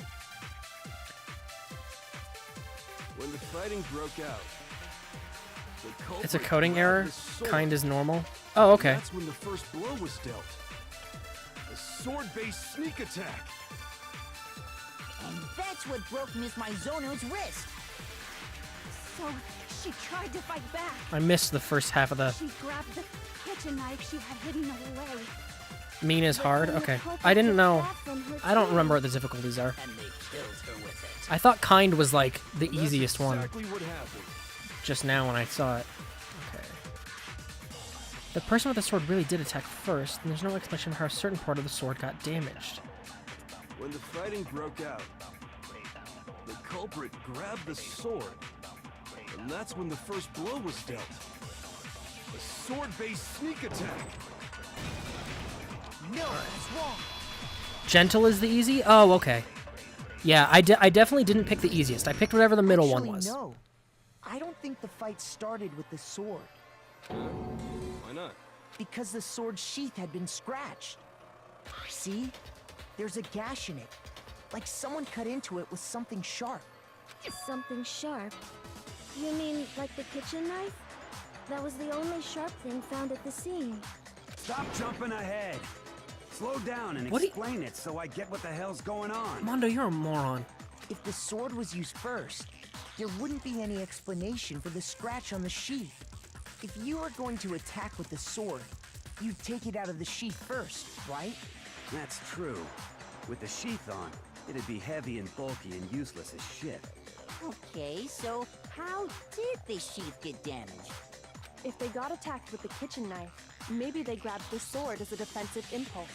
When the fighting broke out, the culprit It's a coding grabbed error. the sword, Kind is normal. Oh, okay. and that's when the first blow was dealt. A sword-based sneak attack. And that's what broke Miss Mizono's wrist. So, she tried to fight back. I missed the first half of the... She grabbed the kitchen knife she had hidden away. Mean is hard? Okay. I didn't know. I don't remember what the difficulties are. And they killed her with it. I thought kind was like the easiest one. Exactly what happened. just now when I saw it. Okay. The person with the sword really did attack first, and there's no explanation for how a certain part of the sword got damaged. When the fighting broke out, the culprit grabbed the sword, and that's when the first blow was dealt. A sword-based sneak attack. No, that's wrong. Gentle is the easy? Oh, okay. Yeah, I definitely didn't pick the easiest. I picked whatever the middle one was. No. I don't think the fight started with the sword. Why not? Because the sword's sheath had been scratched. See? There's a gash in it. Like someone cut into it with something sharp. Something sharp? You mean like the kitchen knife? That was the only sharp thing found at the scene. Stop jumping ahead. Slow down and explain it so I get what the hell's going on. Mondo, you're a moron. If the sword was used first, there wouldn't be any explanation for the scratch on the sheath. If you were going to attack with the sword, you'd take it out of the sheath first, right? That's true. With the sheath on, it'd be heavy and bulky and useless as shit. Okay, so how did the sheath get damaged? If they got attacked with the kitchen knife, maybe they grabbed the sword as a defensive impulse.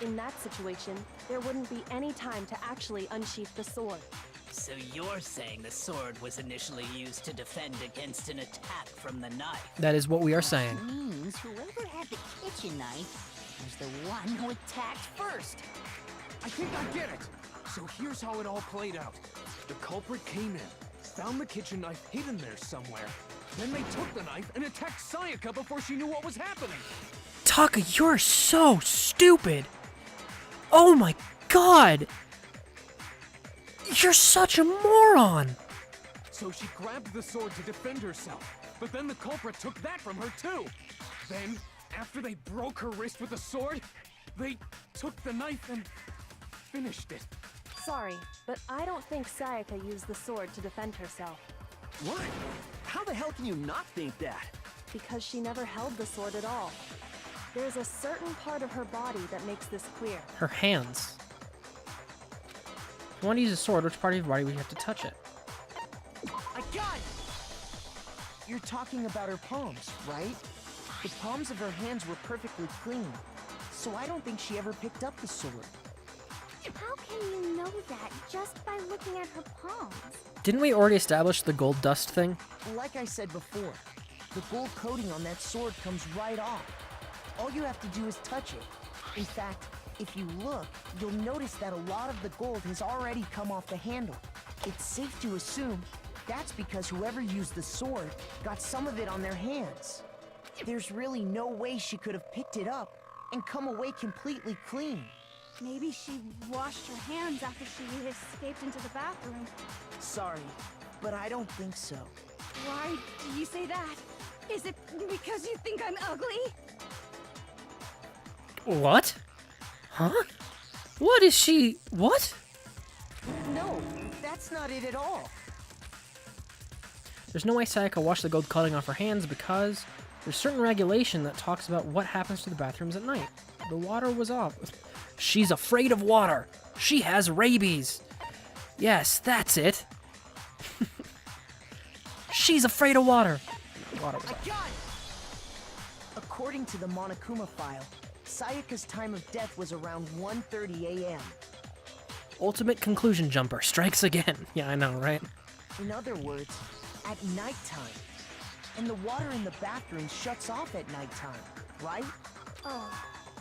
In that situation, there wouldn't be any time to actually unsheath the sword. So you're saying the sword was initially used to defend against an attack from the knife? That is what we are saying. Means whoever had the kitchen knife was the one who attacked first. I think I get it. So here's how it all played out. The culprit came in, found the kitchen knife hidden there somewhere. Then they took the knife and attacked Sayaka before she knew what was happening. Taka, you're so stupid. Oh my god. You're such a moron. So she grabbed the sword to defend herself, but then the culprit took that from her too. Then, after they broke her wrist with the sword, they took the knife and finished it. Sorry, but I don't think Sayaka used the sword to defend herself. What? How the hell can you not think that? Because she never held the sword at all. There's a certain part of her body that makes this clear. Her hands. If you want to use a sword, which part of your body would you have to touch it? I got it! You're talking about her palms, right? The palms of her hands were perfectly clean, so I don't think she ever picked up the sword. How can you know that just by looking at her palms? Didn't we already establish the gold dust thing? Like I said before, the gold coating on that sword comes right off. All you have to do is touch it. In fact, if you look, you'll notice that a lot of the gold has already come off the handle. It's safe to assume that's because whoever used the sword got some of it on their hands. There's really no way she could have picked it up and come away completely clean. Maybe she washed her hands after she escaped into the bathroom. Sorry, but I don't think so. Why do you say that? Is it because you think I'm ugly? What? Huh? What is she? What? No, that's not it at all. There's no way Sayaka washed the gold coating off her hands because there's certain regulation that talks about what happens to the bathrooms at night. The water was off. She's afraid of water. She has rabies. Yes, that's it. She's afraid of water. Water was off. According to the Monokuma file, Sayaka's time of death was around 1:30 a.m. Ultimate conclusion jumper strikes again. Yeah, I know, right? In other words, at nighttime. And the water in the bathroom shuts off at nighttime, right? Oh,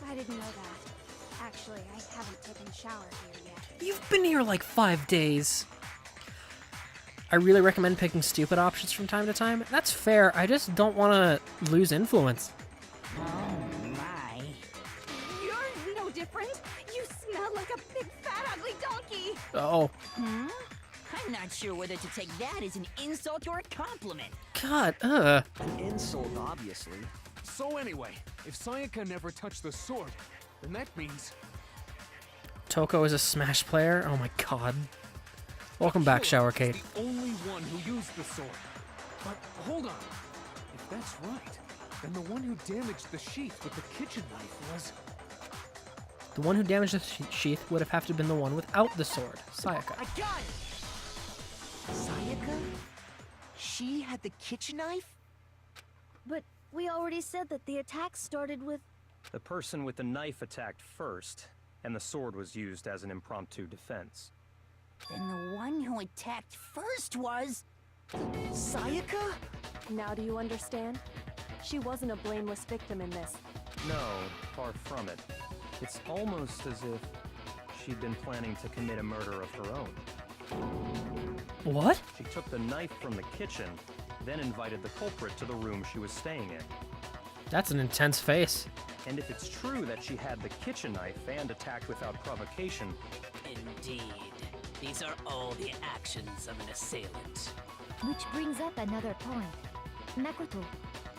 I didn't know that. Actually, I haven't taken a shower here yet. You've been here like 5 days. I really recommend picking stupid options from time to time. That's fair, I just don't want to lose influence. Oh my. You're no different. You smell like a big fat ugly donkey. Oh. I'm not sure whether to take that as an insult or a compliment. God, An insult, obviously. So anyway, if Sayaka never touched the sword, then that means... Toko is a Smash player? Oh my god. Welcome back, Shower Kate. The only one who used the sword. But hold on. If that's right, then the one who damaged the sheath with the kitchen knife was... The one who damaged the sheath would have to been the one without the sword, Sayaka. I got it! Sayaka? She had the kitchen knife? But we already said that the attack started with... The person with the knife attacked first, and the sword was used as an impromptu defense. Then the one who attacked first was... Sayaka? Now do you understand? She wasn't a blameless victim in this. No, far from it. It's almost as if she'd been planning to commit a murder of her own. What? She took the knife from the kitchen, then invited the culprit to the room she was staying in. That's an intense face. And if it's true that she had the kitchen knife and attacked without provocation... Indeed. These are all the actions of an assailant. Which brings up another point. Makoto,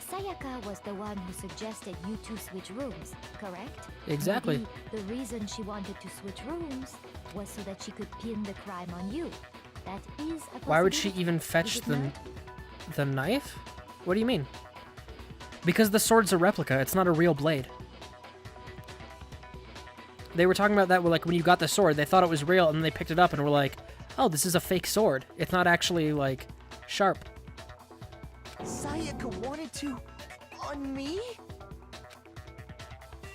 Sayaka was the one who suggested you two switch rooms, correct? Exactly. Maybe the reason she wanted to switch rooms was so that she could pin the crime on you. That is a Why would she possibility, even is fetch it the not? knife? What do you mean? Because the sword's a replica, it's not a real blade. They were talking about that, like, when you got the sword, they thought it was real, and then they picked it up and were like, oh, this is a fake sword. It's not actually, like, sharp. Sayaka wanted to... on me?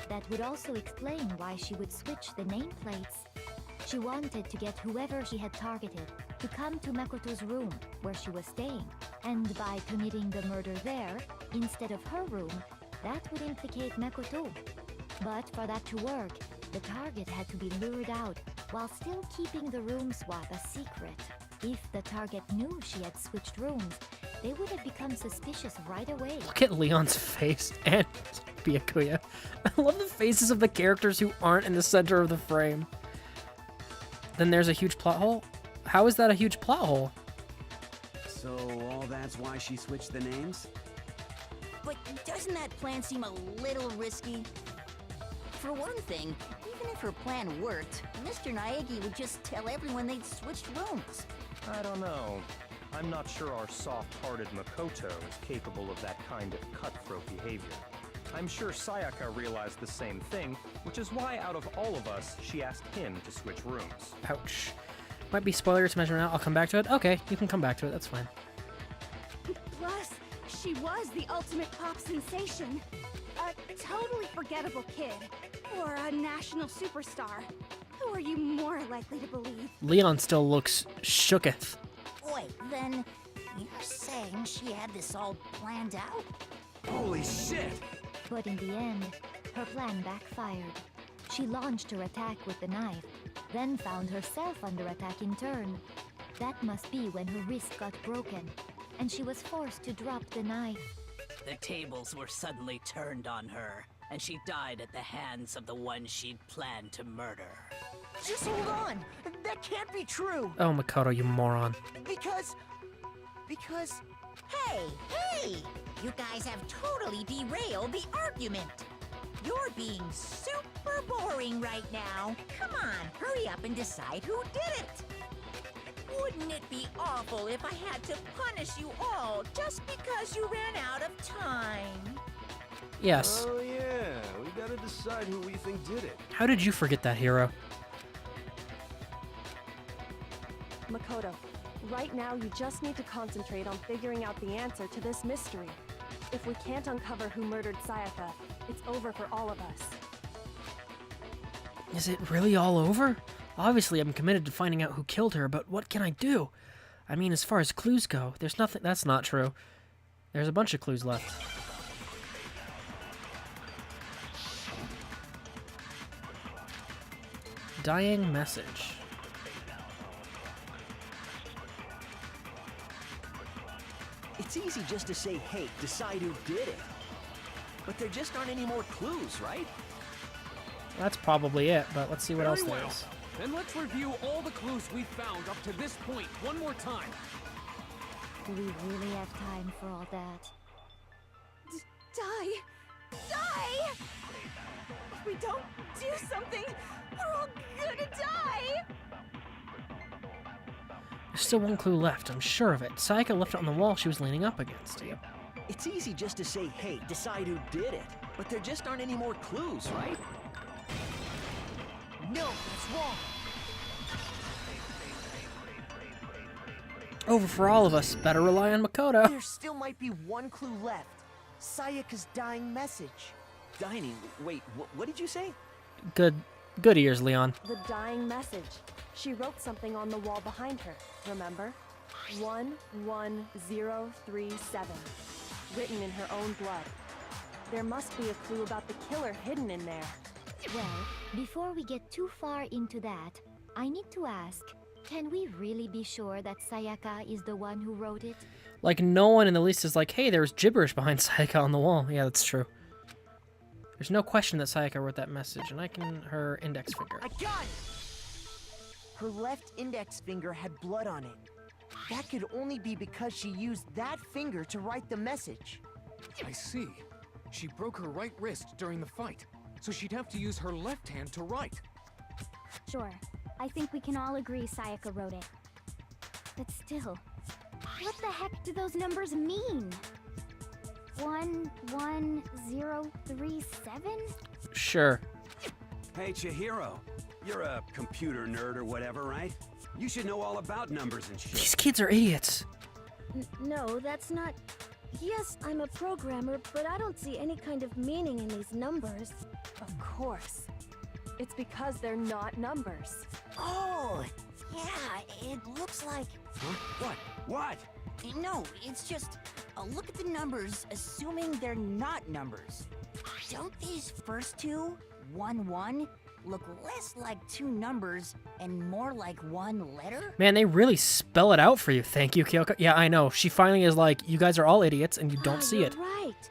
That would also explain why she would switch the nameplates. She wanted to get whoever she had targeted to come to Makoto's room, where she was staying. And by committing the murder there, instead of her room, that would implicate Makoto. But for that to work, the target had to be lured out, while still keeping the room swap a secret. If the target knew she had switched rooms, they would have become suspicious right away. Look at Leon's face and Byakuya. I love the faces of the characters who aren't in the center of the frame. Then there's a huge plot hole? How is that a huge plot hole? So all that's why she switched the names? But doesn't that plan seem a little risky? For one thing, even if her plan worked, Mr. Naegi would just tell everyone they'd switched rooms. I don't know. I'm not sure our soft-hearted Makoto is capable of that kind of cutthroat behavior. I'm sure Sayaka realized the same thing, which is why out of all of us, she asked him to switch rooms. Ouch. Might be spoiler to mention now. I'll come back to it. Okay, you can come back to it. That's fine. Plus, she was the ultimate pop sensation. A totally forgettable kid. Or a national superstar. Who are you more likely to believe? Leon still looks shooketh. Wait, then you're saying she had this all planned out? Holy shit! But in the end, her plan backfired. She launched her attack with the knife, then found herself under attack in turn. That must be when her wrist got broken, and she was forced to drop the knife. The tables were suddenly turned on her, and she died at the hands of the one she'd planned to murder. Just hold on! That can't be true! Oh, Makoto, you moron. Because... Hey! You guys have totally derailed the argument. You're being super boring right now. Come on, hurry up and decide who did it. Wouldn't it be awful if I had to punish you all just because you ran out of time? Yes. Oh yeah, we gotta decide who we think did it. How did you forget that, hero? Makoto, right now you just need to concentrate on figuring out the answer to this mystery. If we can't uncover who murdered Sayaka, it's over for all of us. Is it really all over? Obviously, I'm committed to finding out who killed her, but what can I do? I mean, as far as clues go, there's nothing... That's not true. There's a bunch of clues left. Dying message. It's easy just to say, hey, decide who did it. But there just aren't any more clues, right? That's probably it, but let's see what else Very there well. is. Then let's review all the clues we've found up to this point one more time. Do we really have time for all that? Die! Die! If we don't do something, we're all gonna die! There's still one clue left, I'm sure of it. Sayaka left it on the wall she was leaning up against. Yep. It's easy just to say, hey, decide who did it. But there just aren't any more clues, right? No, that's wrong. Over for all of us. Better rely on Makoto. There still might be one clue left. Sayaka's dying message. Dining? Wait, what did you say? Good ears, Leon. The dying message. She wrote something on the wall behind her, remember? 11037. Written in her own blood. There must be a clue about the killer hidden in there. Well, before we get too far into that, I need to ask, can we really be sure that Sayaka is the one who wrote it? Like, no one in the least is like, hey, there's gibberish behind Sayaka on the wall. Yeah, that's true. There's no question that Sayaka wrote that message, and her index finger. I got it! Her left index finger had blood on it. That could only be because she used that finger to write the message. I see. She broke her right wrist during the fight, so she'd have to use her left hand to write. Sure. I think we can all agree Sayaka wrote it. But still, what the heck do those numbers mean? 11037? Sure. Hey, Chihiro. You're a computer nerd or whatever, right? You should know all about numbers and shit. These kids are idiots. No, that's not... Yes, I'm a programmer, but I don't see any kind of meaning in these numbers. Of course. It's because they're not numbers. Oh, yeah, it looks like... Huh? What? What? No, it's just... look at the numbers, assuming they're not numbers. Don't these first two, 1-1, look less like two numbers and more like one letter? Man, they really spell it out for you. Thank you, Kyoko. Yeah, I know. She finally is like, you guys are all idiots and you don't see you're it. Right.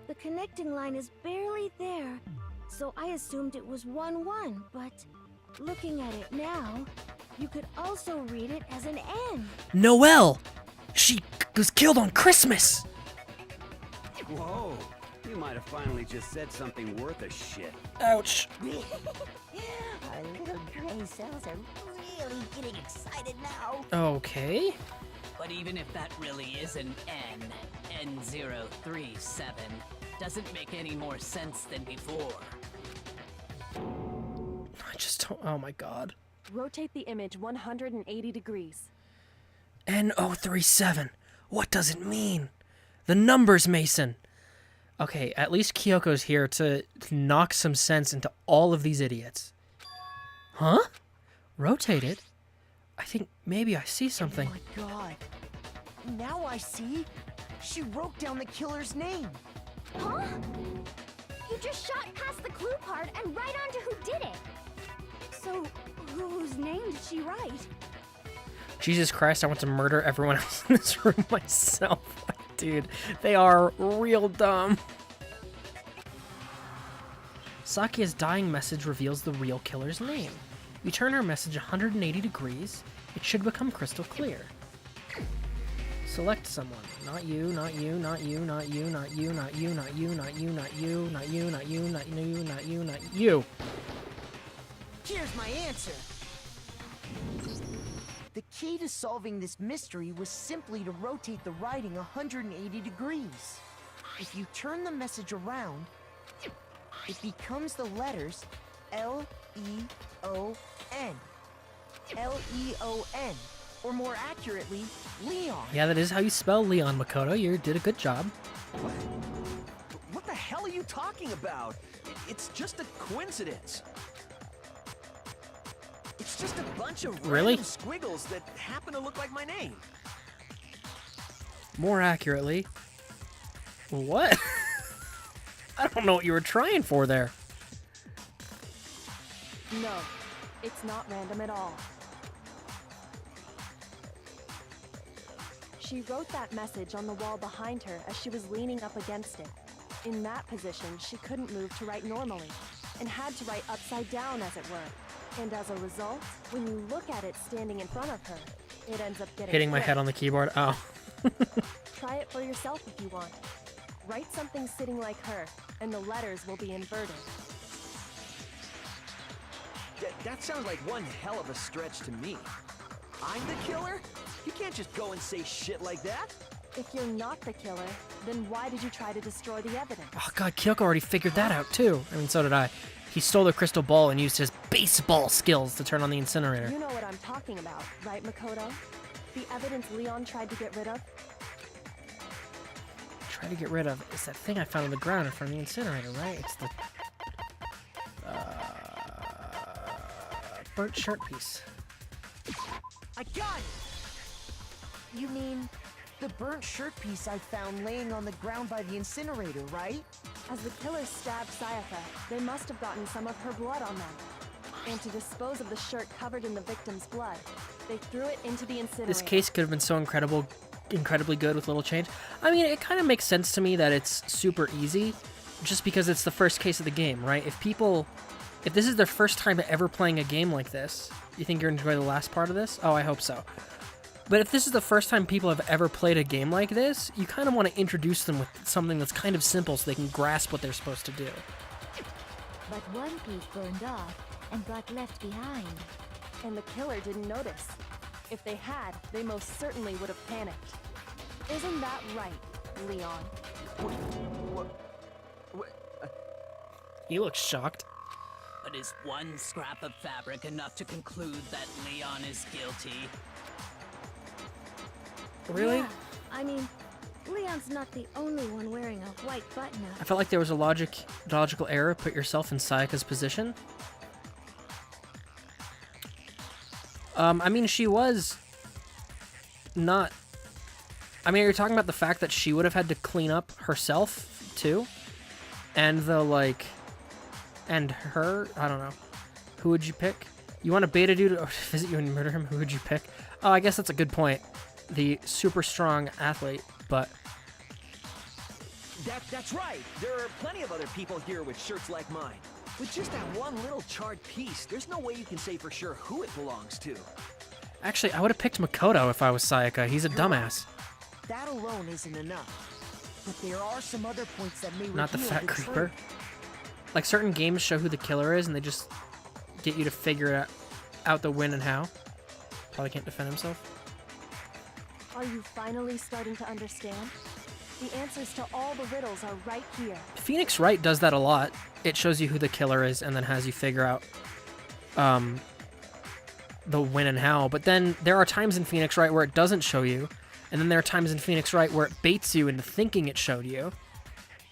The connecting line is barely there, so I assumed it was 1-1, but looking at it now, you could also read it as an N. Noelle! She was killed on Christmas! Whoa. You might have finally just said something worth a shit. Ouch. Our little gray cells are really getting excited now. Okay. But even if that really is an N037, doesn't make any more sense than before. I just don't... Oh my god. Rotate the image 180 degrees. N037. What does it mean? The numbers, Mason. Okay, at least Kyoko's here to knock some sense into all of these idiots. Huh? Rotate it? I think maybe I see something. Oh my god. Now I see. She wrote down the killer's name. Huh? You just shot past the clue part and right onto who did it. So, whose name did she write? Jesus Christ, I want to murder everyone else in this room myself. Dude, they are real dumb. Sakia's dying message reveals the real killer's name. You turn her message 180 degrees, it should become crystal clear. Select someone. Not you, not you, not you, not you, not you, not you, not you, not you, not you, not you, not you, not you, not you, not you. Here's my answer. The key to solving this mystery was simply to rotate the writing 180 degrees. If you turn the message around, it becomes the letters L-E-O-N. L-E-O-N. Or more accurately, Leon. Yeah, that is how you spell Leon, Makoto. You did a good job. What the hell are you talking about? It's just a coincidence. It's just a bunch of random squiggles that happen to look like my name. More accurately. What? I don't know what you were trying for there. No, it's not random at all. She wrote that message on the wall behind her as she was leaning up against it. In that position, she couldn't move to write normally, and had to write upside down, as it were. And as a result, when you look at it standing in front of her, it ends up getting hitting my head on the keyboard. Oh. Try it for yourself if you want. Write something sitting like her, and the letters will be inverted. That sounds like one hell of a stretch to me. I'm the killer? You can't just go and say shit like that. If you're not the killer, then why did you try to destroy the evidence? Oh god, Kyoko already figured that out too. I mean, so did I. He stole the crystal ball and used his baseball skills to turn on the incinerator. You know what I'm talking about, right, Makoto? The evidence Leon tried to get rid of? Try to get rid of. It's that thing I found on the ground in front of the incinerator, right? It's the burnt shirt piece. I got it! You mean the burnt shirt piece I found laying on the ground by the incinerator, right? As the killer stabbed Sayaka, they must have gotten some of her blood on them. And to dispose of the shirt covered in the victim's blood, they threw it into the incinerator. This case could have been so incredibly good with little change. I mean, it kind of makes sense to me that it's super easy, just because it's the first case of the game, right? If this is their first time ever playing a game like this, you think you're going to enjoy the last part of this? Oh, I hope so. But if this is the first time people have ever played a game like this, you kind of want to introduce them with something that's kind of simple so they can grasp what they're supposed to do. But one piece burned off and got left behind. And the killer didn't notice. If they had, they most certainly would have panicked. Isn't that right, Leon? He looks shocked. But is one scrap of fabric enough to conclude that Leon is guilty? Really? Yeah, I mean, Leon's not the only one wearing a white button-up. I felt like there was a logical error. Put yourself in Sayaka's position. I mean, she was not... I mean, you're talking about the fact that she would have had to clean up herself, too? And and her? I don't know. Who would you pick? You want a beta dude to visit you and murder him? Who would you pick? Oh, I guess that's a good point. The super strong athlete, but... That's right. There are plenty of other people here with shirts like mine. With just that one little charred piece, there's no way you can say for sure who it belongs to. Actually, I would have picked Makoto if I was Sayaka. He's a dumbass. That alone isn't enough. But there are some other points that may Not the reveal fat the creeper. truth. Like, certain games show who the killer is, and they just get you to figure out the when and how. Probably can't defend himself. Are you finally starting to understand? The answers to all the riddles are right here. Phoenix Wright does that a lot. It shows you who the killer is, and then has you figure out the when and how. But then there are times in Phoenix Wright where it doesn't show you, and then there are times in Phoenix Wright where it baits you into thinking it showed you.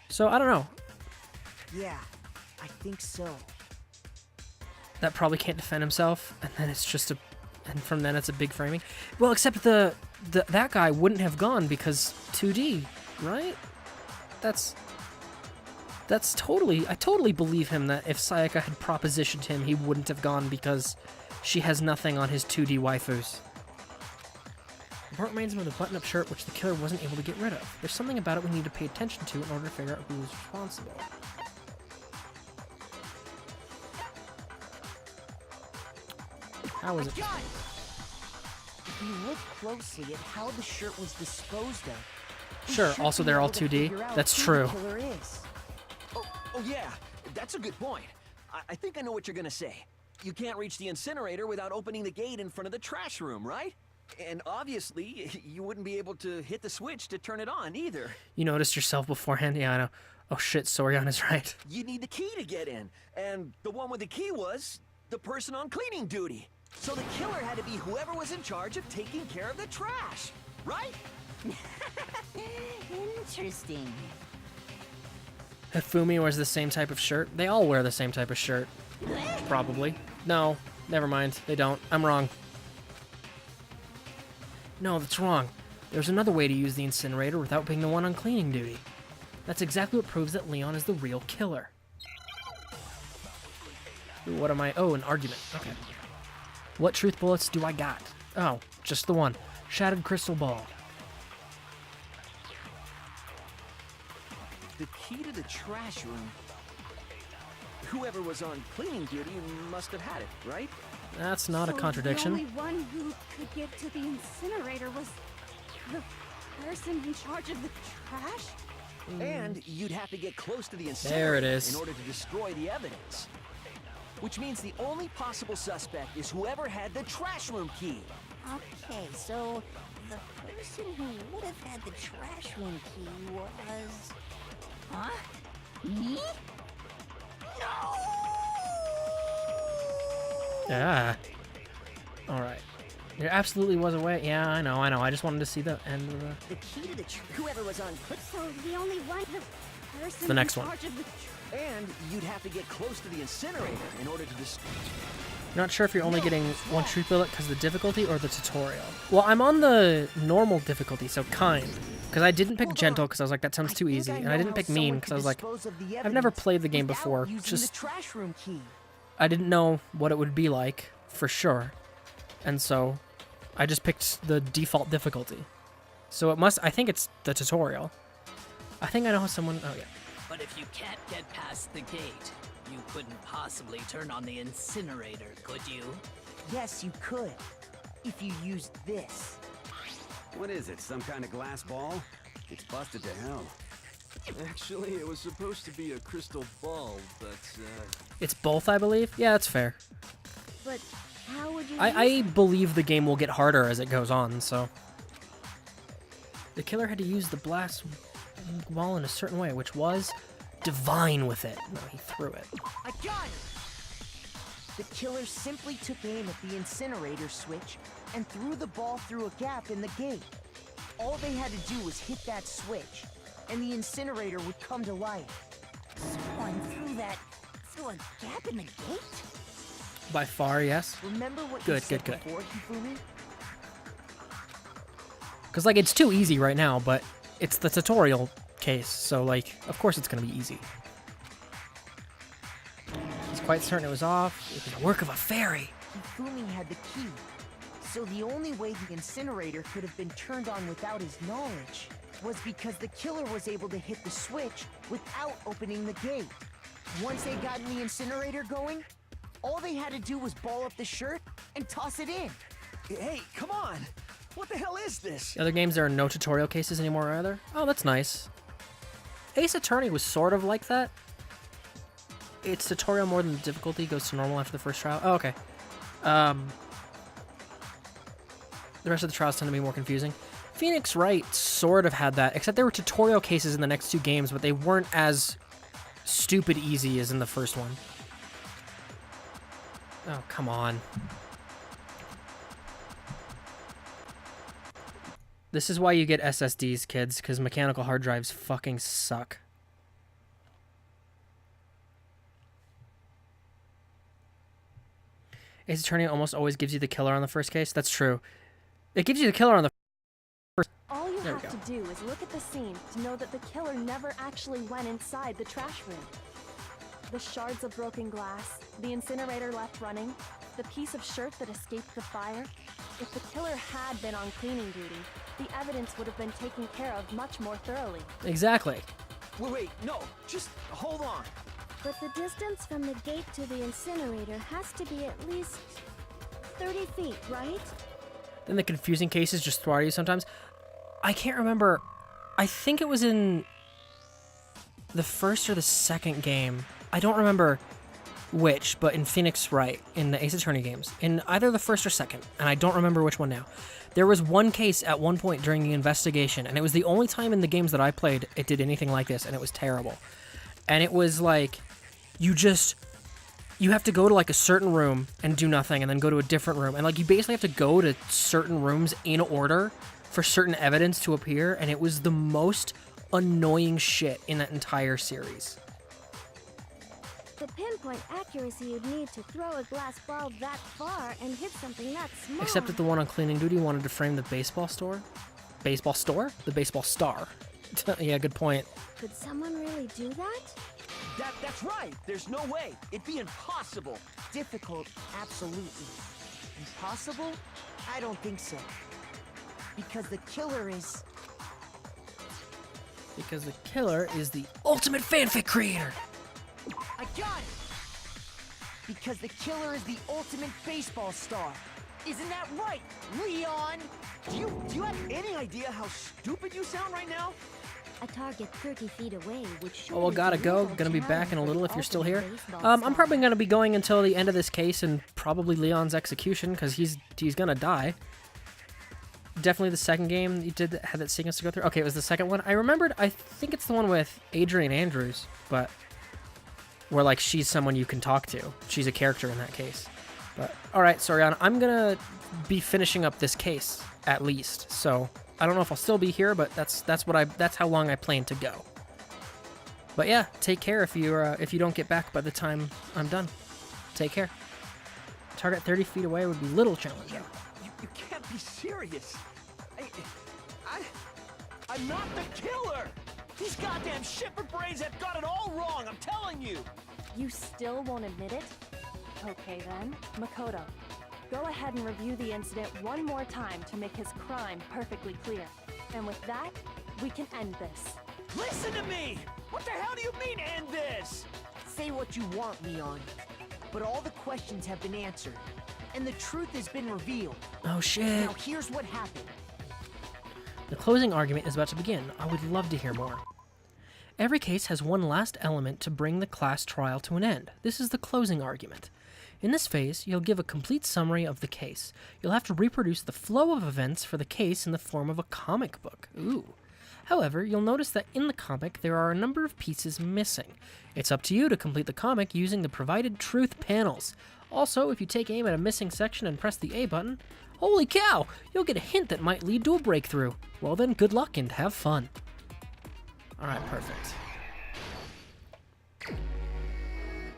So, I don't know. Yeah, I think so. That probably can't defend himself, and then it's just and from then it's a big framing. Well, except that guy wouldn't have gone because 2D, right? That's totally, I totally believe him that if Sayaka had propositioned him, he wouldn't have gone because she has nothing on his 2D waifus. The part reminds him of the button-up shirt which the killer wasn't able to get rid of. There's something about it we need to pay attention to in order to figure out who is responsible. How was it? If you look closely at how the shirt was disposed of, Sure, also they're all 2D. That's true. Oh yeah, that's a good point. I think I know what you're gonna say. You can't reach the incinerator without opening the gate in front of the trash room, right? And obviously, you wouldn't be able to hit the switch to turn it on either. You noticed yourself beforehand? Yeah, I know. Oh shit, Soryan is right. You need the key to get in, and the one with the key was the person on cleaning duty. So the killer had to be whoever was in charge of taking care of the trash, right? Interesting. Hifumi wears the same type of shirt. They all wear the same type of shirt. Probably. No, never mind. They don't. I'm wrong. No, that's wrong. There's another way to use the incinerator without being the one on cleaning duty. That's exactly what proves that Leon is the real killer. Ooh, what am I? Oh, an argument. Okay. What truth bullets do I got? Oh, just the one. Shattered crystal ball. The key to the trash room. Whoever was on cleaning duty must have had it, right? That's not a contradiction. The only one who could get to the incinerator was the person in charge of the trash? And you'd have to get close to the incinerator There it is. in order to destroy the evidence. Which means the only possible suspect is whoever had the trash room key. Okay, so the person who would have had the trash room key was... Huh? Me? Yeah. Alright. There absolutely was a way. Yeah, I know. I just wanted to see the end of the... The key to the whoever was on foot. So the only one person The next in one. charge of the And you'd have to get close to the incinerator in order to Not sure if you're only getting one truth bullet because of the difficulty or the tutorial. Well, I'm on the normal difficulty, so kind. Because I didn't pick gentle because I was like, that sounds too easy. And I didn't pick mean because I was like, I've never played the game before. Just trash room key. I didn't know what it would be like, for sure. And so I just picked the default difficulty. So it must, I think it's the tutorial. I think I know how someone, oh yeah. But if you can't get past the gate, you couldn't possibly turn on the incinerator, could you? Yes, you could. If you used this. What is it, some kind of glass ball? It's busted to hell. Actually, it was supposed to be a crystal ball, but, It's both, I believe. Yeah, that's fair. But how would you I believe the game will get harder as it goes on, so. The killer had to use the blast wall in a certain way, which was divine with it. No, he threw it. I got it! The killer simply took aim at the incinerator switch and threw the ball through a gap in the gate. All they had to do was hit that switch, and the incinerator would come to life. Someone threw a gap in the gate? By far, yes. Remember what Good, you said good. before, Hifumi? Because, like, it's too easy right now, but it's the tutorial case, so, like, of course it's going to be easy. He's quite certain it was off. It was the work of a fairy. Hifumi had the key, so the only way the incinerator could have been turned on without his knowledge was because the killer was able to hit the switch without opening the gate. Once they got the incinerator going, all they had to do was ball up the shirt and toss it in. Hey, come on! What the hell is this? The other games, there are no tutorial cases anymore either. Oh, that's nice. Ace Attorney was sort of like that. It's tutorial more than the difficulty goes to normal after the first trial. Oh, okay. The rest of the trials tend to be more confusing. Phoenix Wright sort of had that, except there were tutorial cases in the next two games, but they weren't as stupid easy as in the first one. Oh, come on. This is why you get SSDs, kids, because mechanical hard drives fucking suck. Ace Attorney almost always gives you the killer on the first case. That's true. It gives you the killer on the first. All you There we have go. to do is look at the scene to know that the killer never actually went inside the trash room. The shards of broken glass, the incinerator left running, the piece of shirt that escaped the fire. If the killer had been on cleaning duty, the evidence would have been taken care of much more thoroughly. Exactly. Wait, no, just hold on. But the distance from the gate to the incinerator has to be at least 30 feet, right? Then the confusing cases just throw at you sometimes. I can't remember. I think it was in the first or the second game. I don't remember which, but in Phoenix Wright, in the Ace Attorney games, in either the first or second, and I don't remember which one now. There was one case at one point during the investigation, and it was the only time in the games that I played it did anything like this, and it was terrible. And it was like, you have to go to like a certain room and do nothing, and then go to a different room, and like you basically have to go to certain rooms in order for certain evidence to appear, and it was the most annoying shit in that entire series. The pinpoint accuracy you'd need to throw a glass ball that far and hit something that small. Except that the one on cleaning duty wanted to frame the baseball store. Baseball store? The baseball star. Yeah, good point. Could someone really do that? That's right. There's no way. It'd be impossible. Difficult, absolutely. Impossible? I don't think so. Because the killer is... Because the killer is the ultimate fanfic creator. I got it! Because the killer is the ultimate baseball star. Isn't that right, Leon? Do you have any idea how stupid you sound right now? A target 30 feet away would show. Oh, well, gotta go. Gonna be back in a little if you're still here. I'm probably gonna be going until the end of this case and probably Leon's execution because he's gonna die. Definitely the second game you did had that sequence to go through. Okay, it was the second one. I remembered. I think it's the one with Adrian Andrews, but where like she's someone you can talk to. She's a character in that case. But, alright, Soriana, I'm gonna be finishing up this case, at least. So, I don't know if I'll still be here, but that's how long I plan to go. But yeah, take care if you don't get back by the time I'm done. Take care. Target 30 feet away would be little challenging. You can't be serious. I'm not the killer! These goddamn shipper brains have got it all wrong, I'm telling you! You still won't admit it? Okay then, Makoto. Go ahead and review the incident one more time to make his crime perfectly clear. And with that, we can end this. Listen to me! What the hell do you mean, end this? Say what you want, Leon. But all the questions have been answered. And the truth has been revealed. Oh shit. Now here's what happened. The closing argument is about to begin. I would love to hear more. Every case has one last element to bring the class trial to an end. This is the closing argument. In this phase, you'll give a complete summary of the case. You'll have to reproduce the flow of events for the case in the form of a comic book. Ooh. However, you'll notice that in the comic, there are a number of pieces missing. It's up to you to complete the comic using the provided truth panels. Also, if you take aim at a missing section and press the A button, holy cow, you'll get a hint that might lead to a breakthrough. Well then, good luck and have fun. Alright, perfect.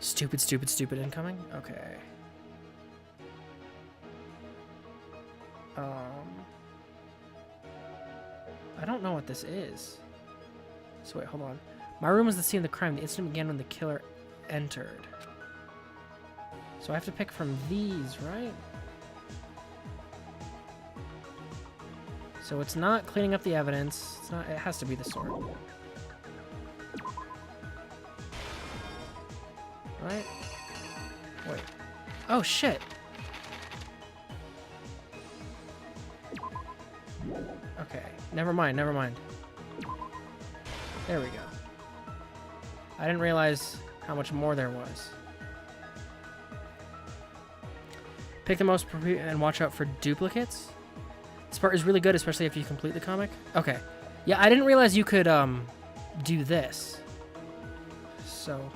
Stupid, stupid, stupid incoming? Okay. I don't know what this is. So wait, hold on. My room was the scene of the crime. The incident began when the killer entered. So I have to pick from these, right? So it's not cleaning up the evidence. It's not. It has to be the sword. Right? Wait. Oh shit. Okay. Never mind. Never mind. There we go. I didn't realize how much more there was. Pick the most and watch out for duplicates. This part is really good, especially if you complete the comic. Okay. Yeah, I didn't realize you could do this. So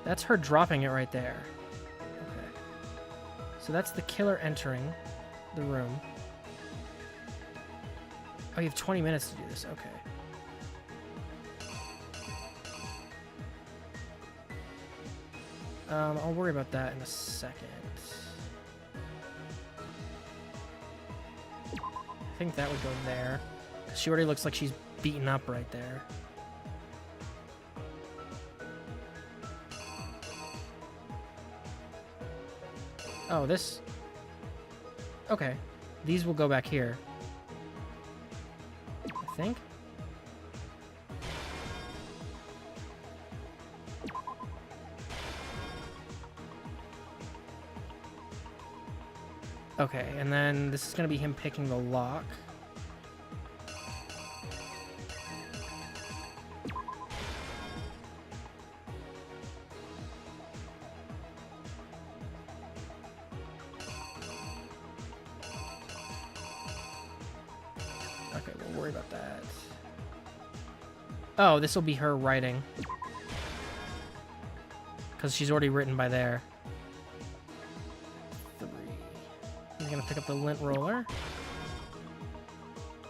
that's her dropping it right there. Okay. So that's the killer entering the room. Oh, you have 20 minutes to do this. Okay. I'll worry about that in a second. I think that would go there. She already looks like she's beaten up right there. Oh, this... Okay. These will go back here. I think. Okay, and then this is gonna be him picking the lock. Okay, we'll worry about that. Oh, this will be her writing. Because she's already written by there. He's gonna pick up the lint roller.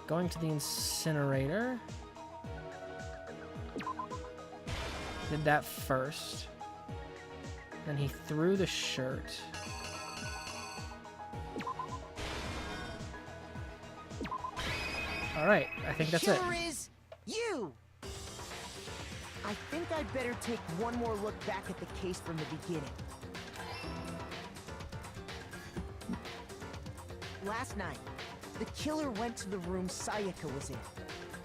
Going to the incinerator. Did that first. Then he threw the shirt. Alright, I think that's it. Killer is you! I think I'd better take one more look back at the case from the beginning. Last night, the killer went to the room Sayaka was in.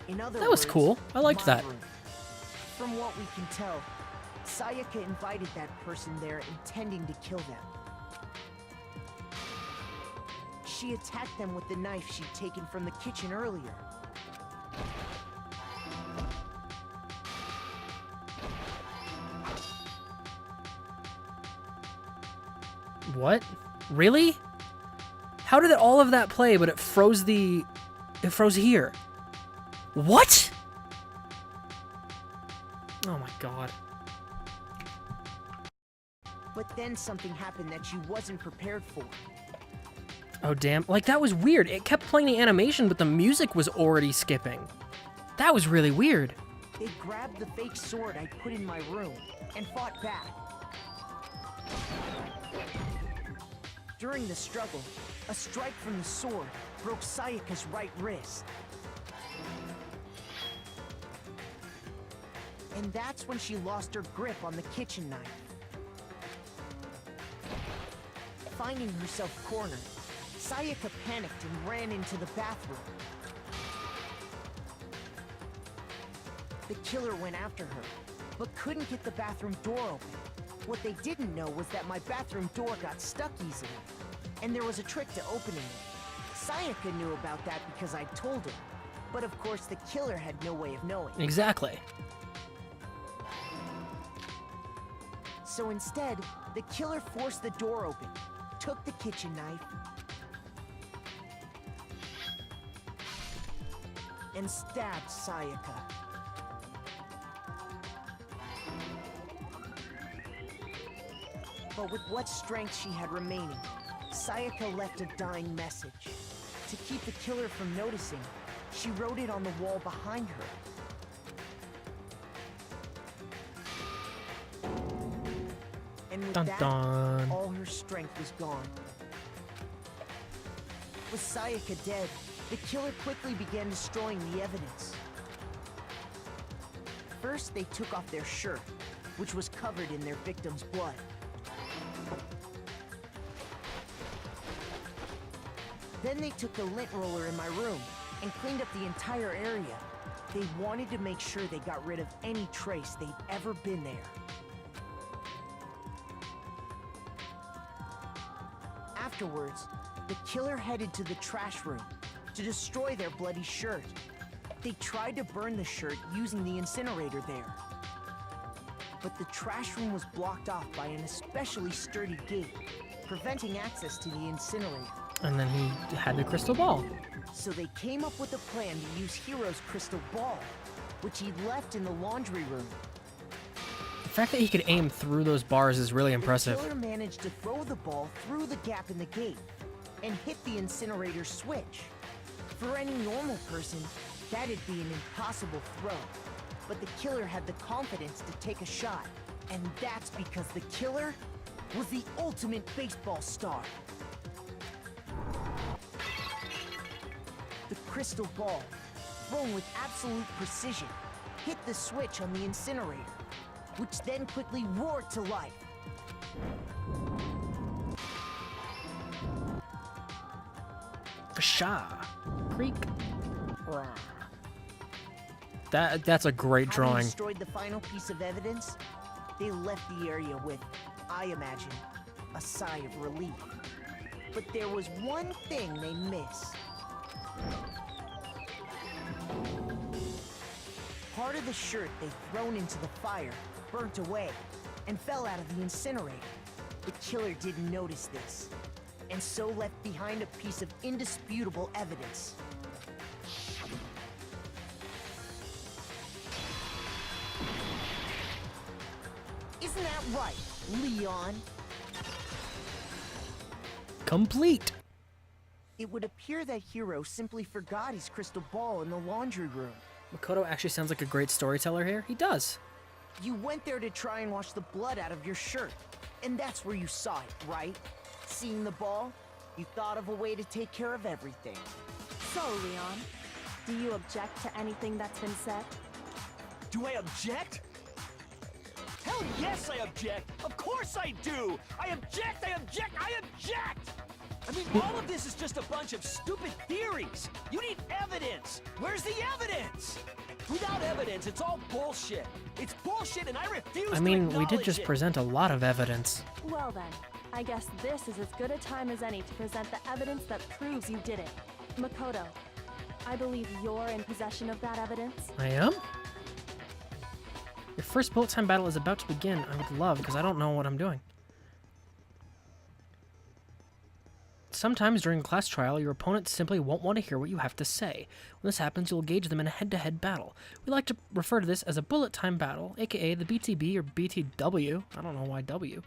In other That was words, cool. I liked my that. room. From what we can tell, Sayaka invited that person there intending to kill them. She attacked them with the knife she'd taken from the kitchen earlier. What? Really? How did all of that play, but it froze here? What? Oh my god. But then something happened that she wasn't prepared for. Oh, damn. Like, that was weird. It kept playing the animation, but the music was already skipping. That was really weird. They grabbed the fake sword I put in my room and fought back. During the struggle, a strike from the sword broke Sayaka's right wrist. And that's when she lost her grip on the kitchen knife. Finding herself cornered, Sayaka panicked and ran into the bathroom. The killer went after her, but couldn't get the bathroom door open. What they didn't know was that my bathroom door got stuck easily, and there was a trick to opening it. Sayaka knew about that because I told her, but of course the killer had no way of knowing. Exactly. So instead, the killer forced the door open, took the kitchen knife, and stabbed Sayaka. But with what strength she had remaining, Sayaka left a dying message. To keep the killer from noticing, she wrote it on the wall behind her. And with that, all her strength was gone. With Sayaka dead, the killer quickly began destroying the evidence. First, they took off their shirt, which was covered in their victim's blood. Then they took a lint roller in my room and cleaned up the entire area. They wanted to make sure they got rid of any trace they'd ever been there. Afterwards, the killer headed to the trash room to destroy their bloody shirt. They tried to burn the shirt using the incinerator there. But the trash room was blocked off by an especially sturdy gate, preventing access to the incinerator. And then he had the crystal ball. So they came up with a plan to use Hiro's crystal ball, which he'd left in the laundry room. The fact that he could aim through those bars is really impressive. The killer managed to throw the ball through the gap in the gate and hit the incinerator switch. For any normal person, that'd be an impossible throw. But the killer had the confidence to take a shot. And that's because the killer was the ultimate baseball star. The crystal ball, thrown with absolute precision, hit the switch on the incinerator, which then quickly roared to life. Fasha. Creek. That's a great drawing. Having destroyed the final piece of evidence, they left the area with, I imagine, a sigh of relief. But there was one thing they missed. Part of the shirt they'd thrown into the fire burnt away and fell out of the incinerator. The killer didn't notice this, and so left behind a piece of indisputable evidence. Isn't that right, Leon? Complete. It would appear that Hiro simply forgot his crystal ball in the laundry room. Makoto actually sounds like a great storyteller here. He does. You went there to try and wash the blood out of your shirt, and that's where you saw it, right? Seeing the ball, you thought of a way to take care of everything. So, Leon, do you object to anything that's been said? Do I object? Hell yes, I object! Of course I do! I object! I object! I object! I mean, all of this is just a bunch of stupid theories! You need evidence! Where's the evidence? Without evidence, it's all bullshit! It's bullshit and I refuse I mean, to we did acknowledge just it. present a lot of evidence. Well then, I guess this is as good a time as any to present the evidence that proves you did it. Makoto, I believe you're in possession of that evidence. I am? Your first bullet time battle is about to begin. I would love, because I don't know what I'm doing. Sometimes during a class trial, your opponent simply won't want to hear what you have to say. When this happens, you'll engage them in a head-to-head battle. We like to refer to this as a bullet time battle, aka the BTB or BTW. I don't know why W.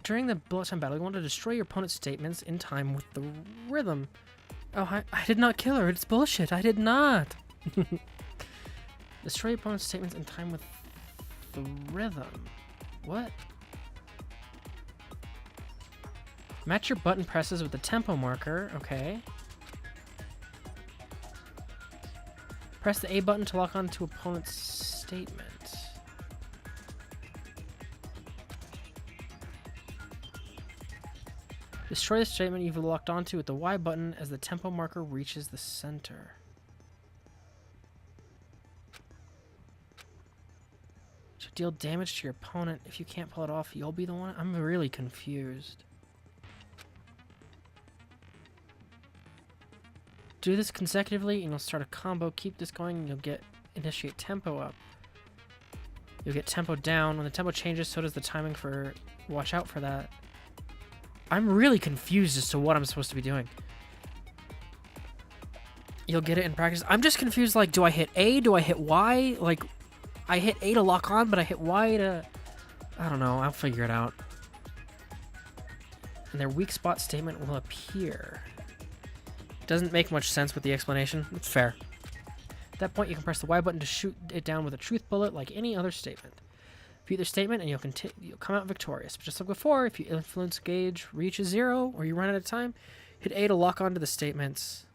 During the bullet time battle, you want to destroy your opponent's statements in time with the rhythm. Oh, I did not kill her. It's bullshit. I did not. Destroy your opponent's statements in time with the rhythm. What? Match your button presses with the tempo marker. Okay. Press the A button to lock on to opponent's statement. Destroy the statement you've locked onto with the Y button as the tempo marker reaches the center. To deal damage to your opponent. If you can't pull it off, you'll be the one. I'm really confused. Do this consecutively and you'll start a combo. Keep this going and you'll get initiate tempo up. You'll get tempo down. When the tempo changes, so does the timing for... Watch out for that. I'm really confused as to what I'm supposed to be doing. You'll get it in practice. I'm just confused, like, do I hit A? Do I hit Y? Like, I hit A to lock on, but I hit Y to... I don't know. I'll figure it out. And their weak spot statement will appear. Doesn't make much sense with the explanation. It's fair. At that point, you can press the Y button to shoot it down with a truth bullet like any other statement. Repeat the statement and you'll come out victorious. But just like before, if your influence gauge reaches 0 or you run out of time, hit A to lock onto the statements.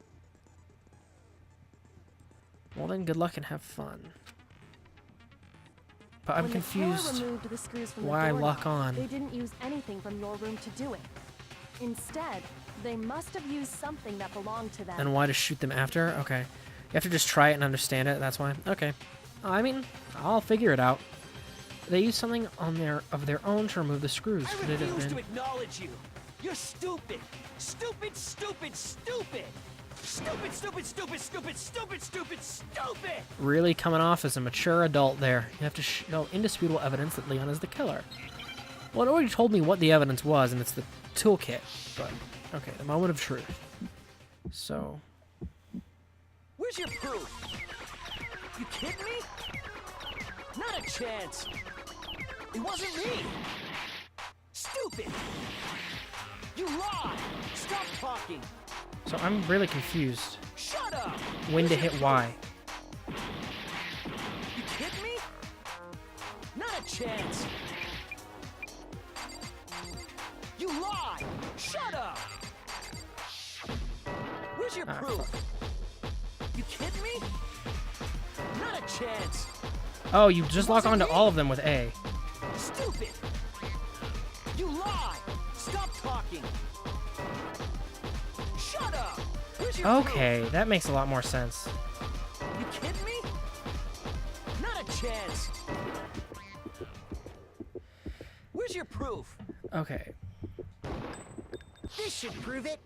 Well then, good luck and have fun. But I'm confused why I lock on. They didn't use anything from your room to do it. Instead, they must have used something that belonged to them. And why to shoot them after? Okay. You have to just try it and understand it, that's why. Okay. I mean, I'll figure it out. They used something of their own to remove the screws. I refuse to acknowledge you. You're stupid. Stupid, stupid, stupid. Stupid, stupid, stupid, stupid, stupid, stupid, stupid. Really coming off as a mature adult there. You have to show indisputable evidence that Leon is the killer. Well, it already told me what the evidence was, and it's the toolkit. But, okay, the moment of truth. So... Where's your proof? You kidding me? Not a chance. It wasn't me. Stupid. You lied. Stop talking. So I'm really confused. Shut up. When to hit Y. You kidding me? Not a chance. You lied. Shut up. Where's your proof? You kidding me? Not a chance. Oh, you just lock onto all of them with A. Stupid. You lied. Stop talking. Shut up. Where's your Okay, that makes a lot more sense. You kidding me? Not a chance. Where's your proof? Okay. This should prove it.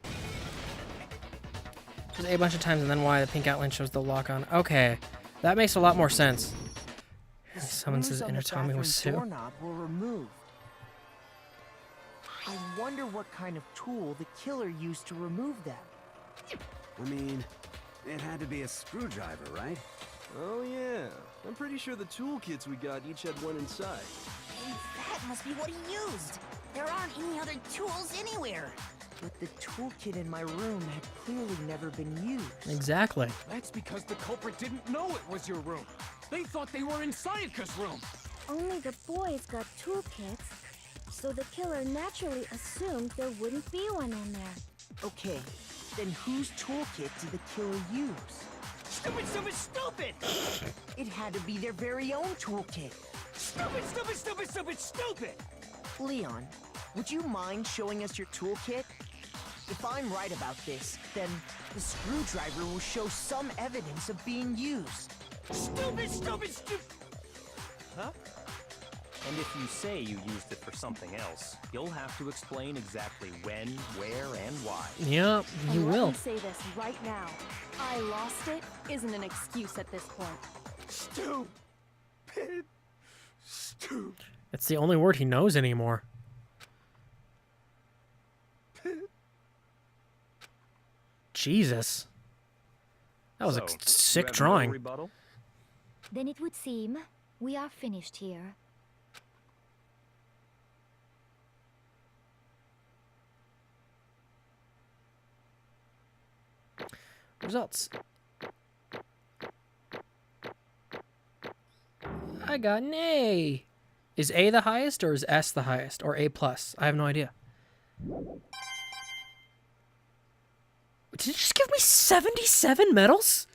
Just A a bunch of times and then Y, the pink outline shows the lock on. Okay, that makes a lot more sense. Someone says inner Tommy was Sue. Doorknob were removed. I wonder what kind of tool the killer used to remove them. I mean, it had to be a screwdriver, right? Oh yeah, I'm pretty sure the toolkits we got each had one inside. That must be what he used. There aren't any other tools anywhere. But the toolkit in my room had clearly never been used. Exactly. That's because the culprit didn't know it was your room. They thought they were in Sayaka's room. Only the boys got toolkits, so the killer naturally assumed there wouldn't be one in there. Okay, then whose toolkit did the killer use? Stupid, stupid, stupid! It had to be their very own toolkit. Stupid, stupid, stupid, stupid, stupid! Leon, would you mind showing us your toolkit? If I'm right about this, then the screwdriver will show some evidence of being used. Stupid, stupid, stupid! Huh? And if you say you used it for something else, you'll have to explain exactly when, where, and why. Yep, you And will. Let me say this right now. I lost it isn't an excuse at this point. Stupid. Stupid. It's the only word he knows anymore. Jesus. That was a sick drawing. Rebuttal? Then it would seem we are finished here. Results. I got an A. Is A the highest or is S the highest? Or A+? I have no idea. Did it just give me 77 medals?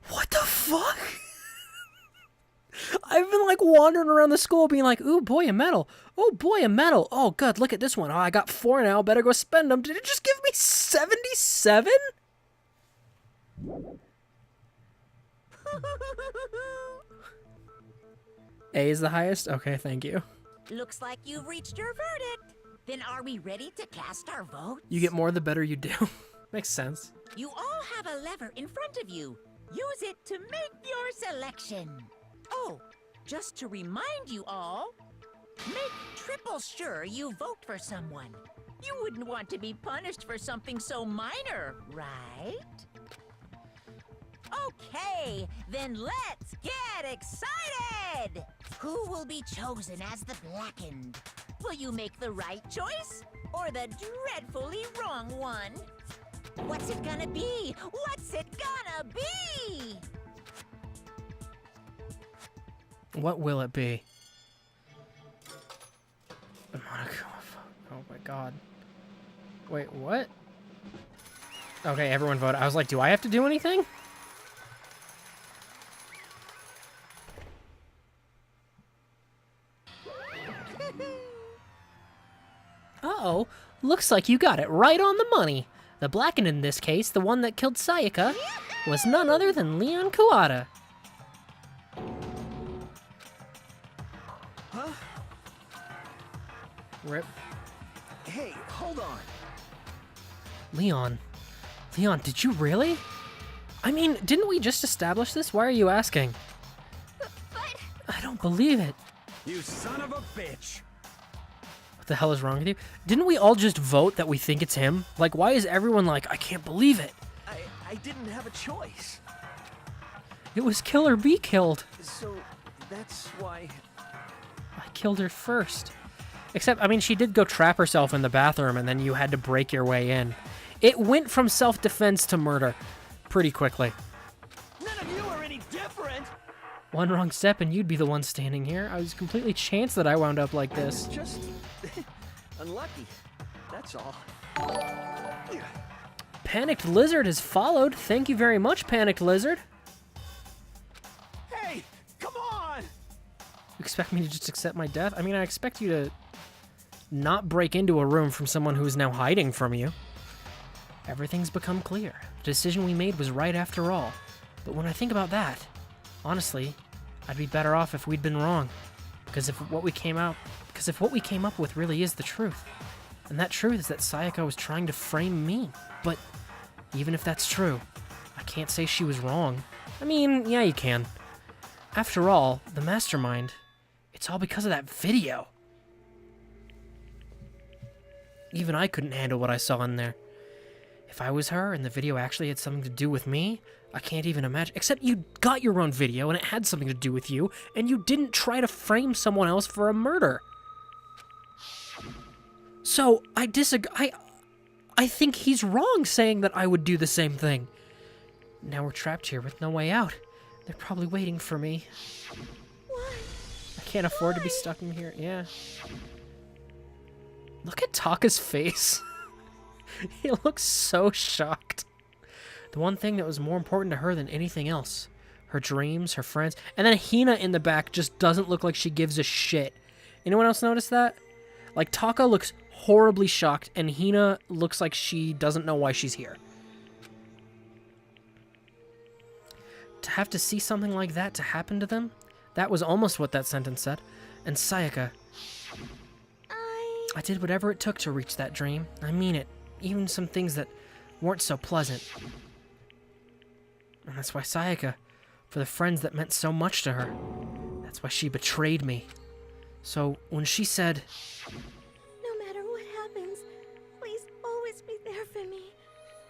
What the fuck? I've been like wandering around the school being like, ooh, boy, a medal. Oh, boy, a medal. Oh, good, look at this one. Oh, I got 4 now. Better go spend them. Did it just give me 77? A is the highest? Okay, thank you. Looks like you've reached your verdict. Then are we ready to cast our vote? You get more the better you do. Makes sense. You all have a lever in front of you. Use it to make your selection. Oh, just to remind you all, make triple sure you vote for someone. You wouldn't want to be punished for something so minor, right? Okay, then let's get excited! Who will be chosen as the Blackened? Will you make the right choice or the dreadfully wrong one? What's it gonna be? What's it gonna be? What will it be? Monaco. Oh my god. Wait, what? Okay, everyone voted. I was like, do I have to do anything? Uh-oh. Looks like you got it right on the money. The Blackened in this case, the one that killed Sayaka, was none other than Leon Koala. Huh? Rip. Hey, hold on. Leon. Leon, did you really? I mean, didn't we just establish this? Why are you asking? But... I don't believe it. You son of a bitch! What the hell is wrong with you? Didn't we all just vote that we think it's him? Like, why is everyone like, I can't believe it? I didn't have a choice. It was kill or be killed. So, that's why... I killed her first. Except, I mean, she did go trap herself in the bathroom and then you had to break your way in. It went from self-defense to murder pretty quickly. None of you are any different! One wrong step and you'd be the one standing here. I was completely chance that I wound up like this. Just... unlucky. That's all. Panicked Lizard has followed. Thank you very much, Panicked Lizard. Hey! Come on! You expect me to just accept my death? I mean, I expect you to not break into a room from someone who is now hiding from you. Everything's become clear. The decision we made was right after all. But when I think about that, honestly, I'd be better off if we'd been wrong. Because if what we came up with really is the truth. And that truth is that Sayaka was trying to frame me. But even if that's true, I can't say she was wrong. I mean, yeah, you can. After all, the mastermind, it's all because of that video. Even I couldn't handle what I saw in there. If I was her and the video actually had something to do with me, I can't even imagine. Except you got your own video and it had something to do with you, and you didn't try to frame someone else for a murder. So, I disagree. I think he's wrong saying that I would do the same thing. Now we're trapped here with no way out. They're probably waiting for me. Why? I can't afford to be stuck in here. Yeah. Look at Taka's face. He looks so shocked. The one thing that was more important to her than anything else. Her dreams, her friends. And then Hina in the back just doesn't look like she gives a shit. Anyone else notice that? Like, Taka looks horribly shocked, and Hina looks like she doesn't know why she's here. To have to see something like that to happen to them, that was almost what that sentence said. And Sayaka, I did whatever it took to reach that dream. I mean it. Even some things that weren't so pleasant. And that's why Sayaka, for the friends that meant so much to her, that's why she betrayed me. So when she said, No matter what happens, please always be there for me.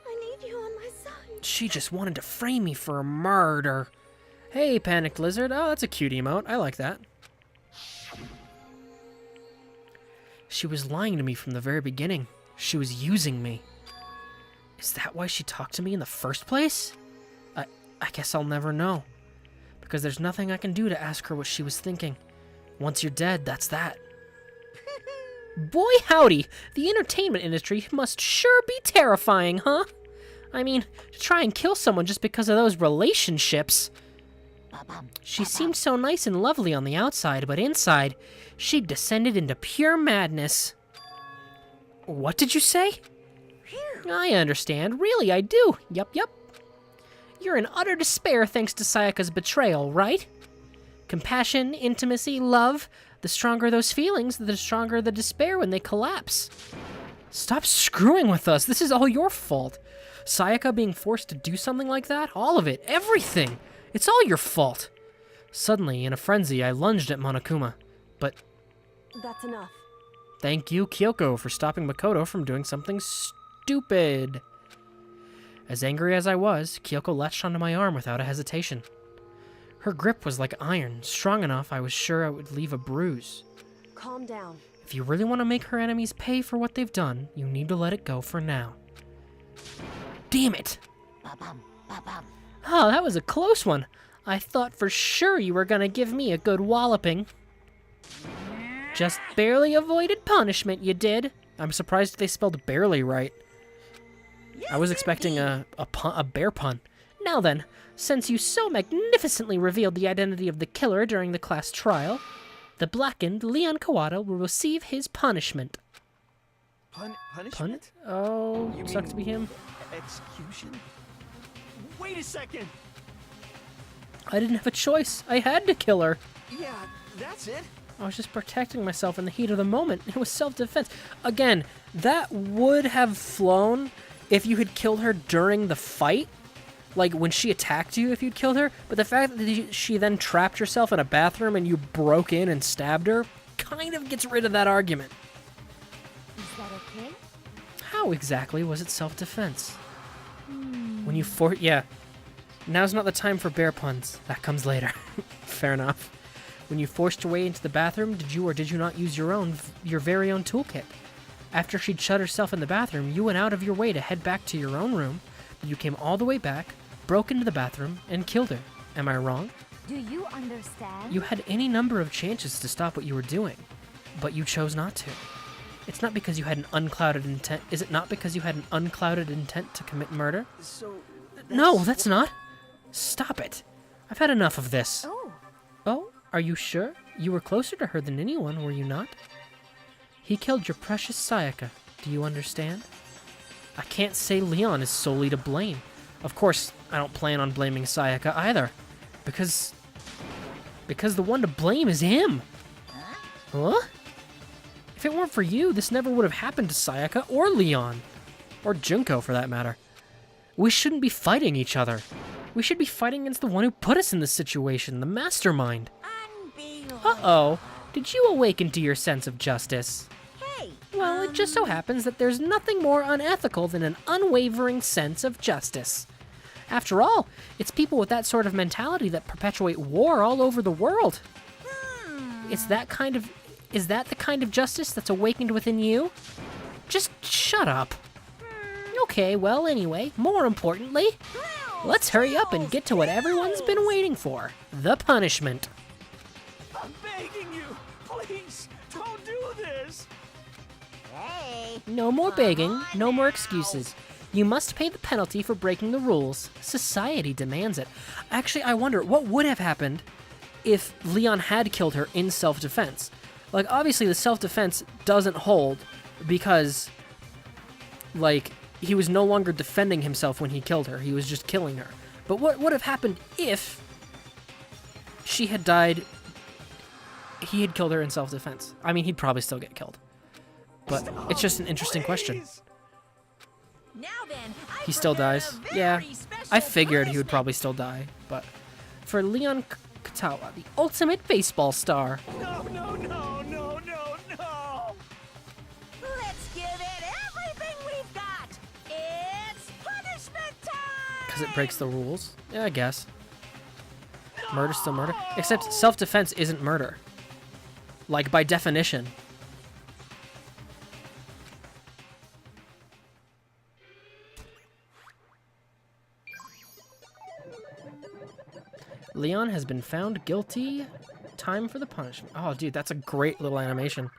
I need you on my side. she just wanted to frame me for a murder. Hey, Panicked Lizard. Oh, that's a cute emote. I like that. She was lying to me from the very beginning. She was using me. Is that why she talked to me in the first place? I guess I'll never know. Because there's nothing I can do to ask her what she was thinking. Once you're dead, that's that. Boy howdy, the entertainment industry must sure be terrifying, huh? I mean, to try and kill someone just because of those relationships. She seemed so nice and lovely on the outside, but inside, she'd descended into pure madness. What did you say? I understand. Really, I do. Yup. You're in utter despair thanks to Sayaka's betrayal, right? Compassion, intimacy, love. The stronger those feelings, the stronger the despair when they collapse. Stop screwing with us. This is all your fault. Sayaka being forced to do something like that? All of it. Everything. It's all your fault. Suddenly, in a frenzy, I lunged at Monokuma. But... That's enough. Thank you, Kyoko, for stopping Makoto from doing something stupid. As angry as I was, Kyoko latched onto my arm without a hesitation. Her grip was like iron, strong enough I was sure I would leave a bruise. Calm down. If you really want to make her enemies pay for what they've done, you need to let it go for now. Damn it! Oh, that was a close one. I thought for sure you were gonna give me a good walloping. Just barely avoided punishment, you did. I'm surprised they spelled barely right. I was expecting a bear pun. Now then, since you so magnificently revealed the identity of the killer during the class trial, the blackened Leon Kawada will receive his punishment. Punishment? Oh, You sucks to be him. Execution? Wait a second! I didn't have a choice. I had to kill her. Yeah, that's it. I was just protecting myself in the heat of the moment. It was self-defense. Again, that would have flown if you had killed her during the fight. Like, when she attacked you, if you'd killed her. But the fact that she then trapped herself in a bathroom and you broke in and stabbed her kind of gets rid of that argument. Is that okay? How exactly was it self-defense? When you yeah. Now's not the time for bear puns. That comes later. Fair enough. When you forced your way into the bathroom, did you or did you not use your very own toolkit? After she'd shut herself in the bathroom, you went out of your way to head back to your own room, but you came all the way back, broke into the bathroom, and killed her. Am I wrong? Do you understand? You had any number of chances to stop what you were doing, but you chose not to. It's not because you had an unclouded intent. Is it not because you had an unclouded intent to commit murder? No, that's not. Stop it. I've had enough of this. Oh, are you sure? You were closer to her than anyone, were you not? He killed your precious Sayaka. Do you understand? I can't say Leon is solely to blame. Of course, I don't plan on blaming Sayaka either. Because the one to blame is him. Huh? If it weren't for you, this never would have happened to Sayaka or Leon. Or Junko, for that matter. We shouldn't be fighting each other. We should be fighting against the one who put us in this situation, the mastermind. Uh-oh. Did you awaken to your sense of justice? Well, it just so happens that there's nothing more unethical than an unwavering sense of justice. After all, it's people with that sort of mentality that perpetuate war all over the world. Is that the kind of justice that's awakened within you? Just shut up. Okay, well, anyway, more importantly, let's hurry up and get to what everyone's been waiting for. The punishment. I'm begging you, please, don't do this. No more begging, no more excuses. You must pay the penalty for breaking the rules. Society demands it. Actually, I wonder, what would have happened if Leon had killed her in self-defense? Like, obviously the self-defense doesn't hold because, like, he was no longer defending himself when he killed her. He was just killing her. But what would have happened if she had died, he had killed her in self-defense? I mean, he'd probably still get killed. But it's just an interesting question. He still dies. Yeah, I figured he would probably still die. But for Leon Katawa, the ultimate baseball star. No. Let's give it everything we've got. It's punishment time. Because it breaks the rules? Yeah, I guess. Murder's still murder. Except self-defense isn't murder. Like, by definition. Leon has been found guilty. Time for the punishment. Oh, dude, that's a great little animation.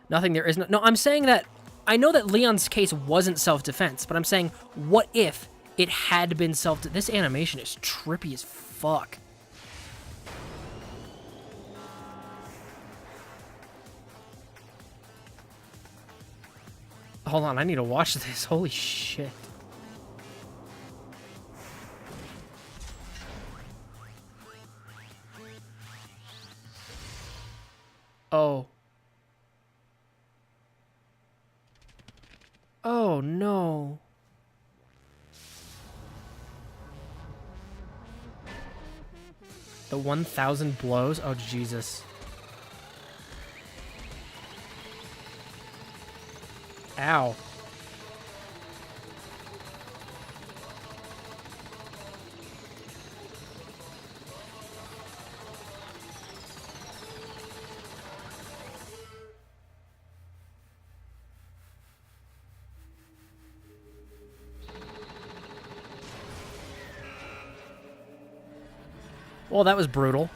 Nothing there is no... No, I'm saying that... I know that Leon's case wasn't self-defense, but I'm saying, what if it had been self-defense? This animation is trippy as fuck. Hold on, I need to watch this. Holy shit. Oh. Oh, no. The 1,000 blows? Oh, Jesus. Ow. Well, that was brutal.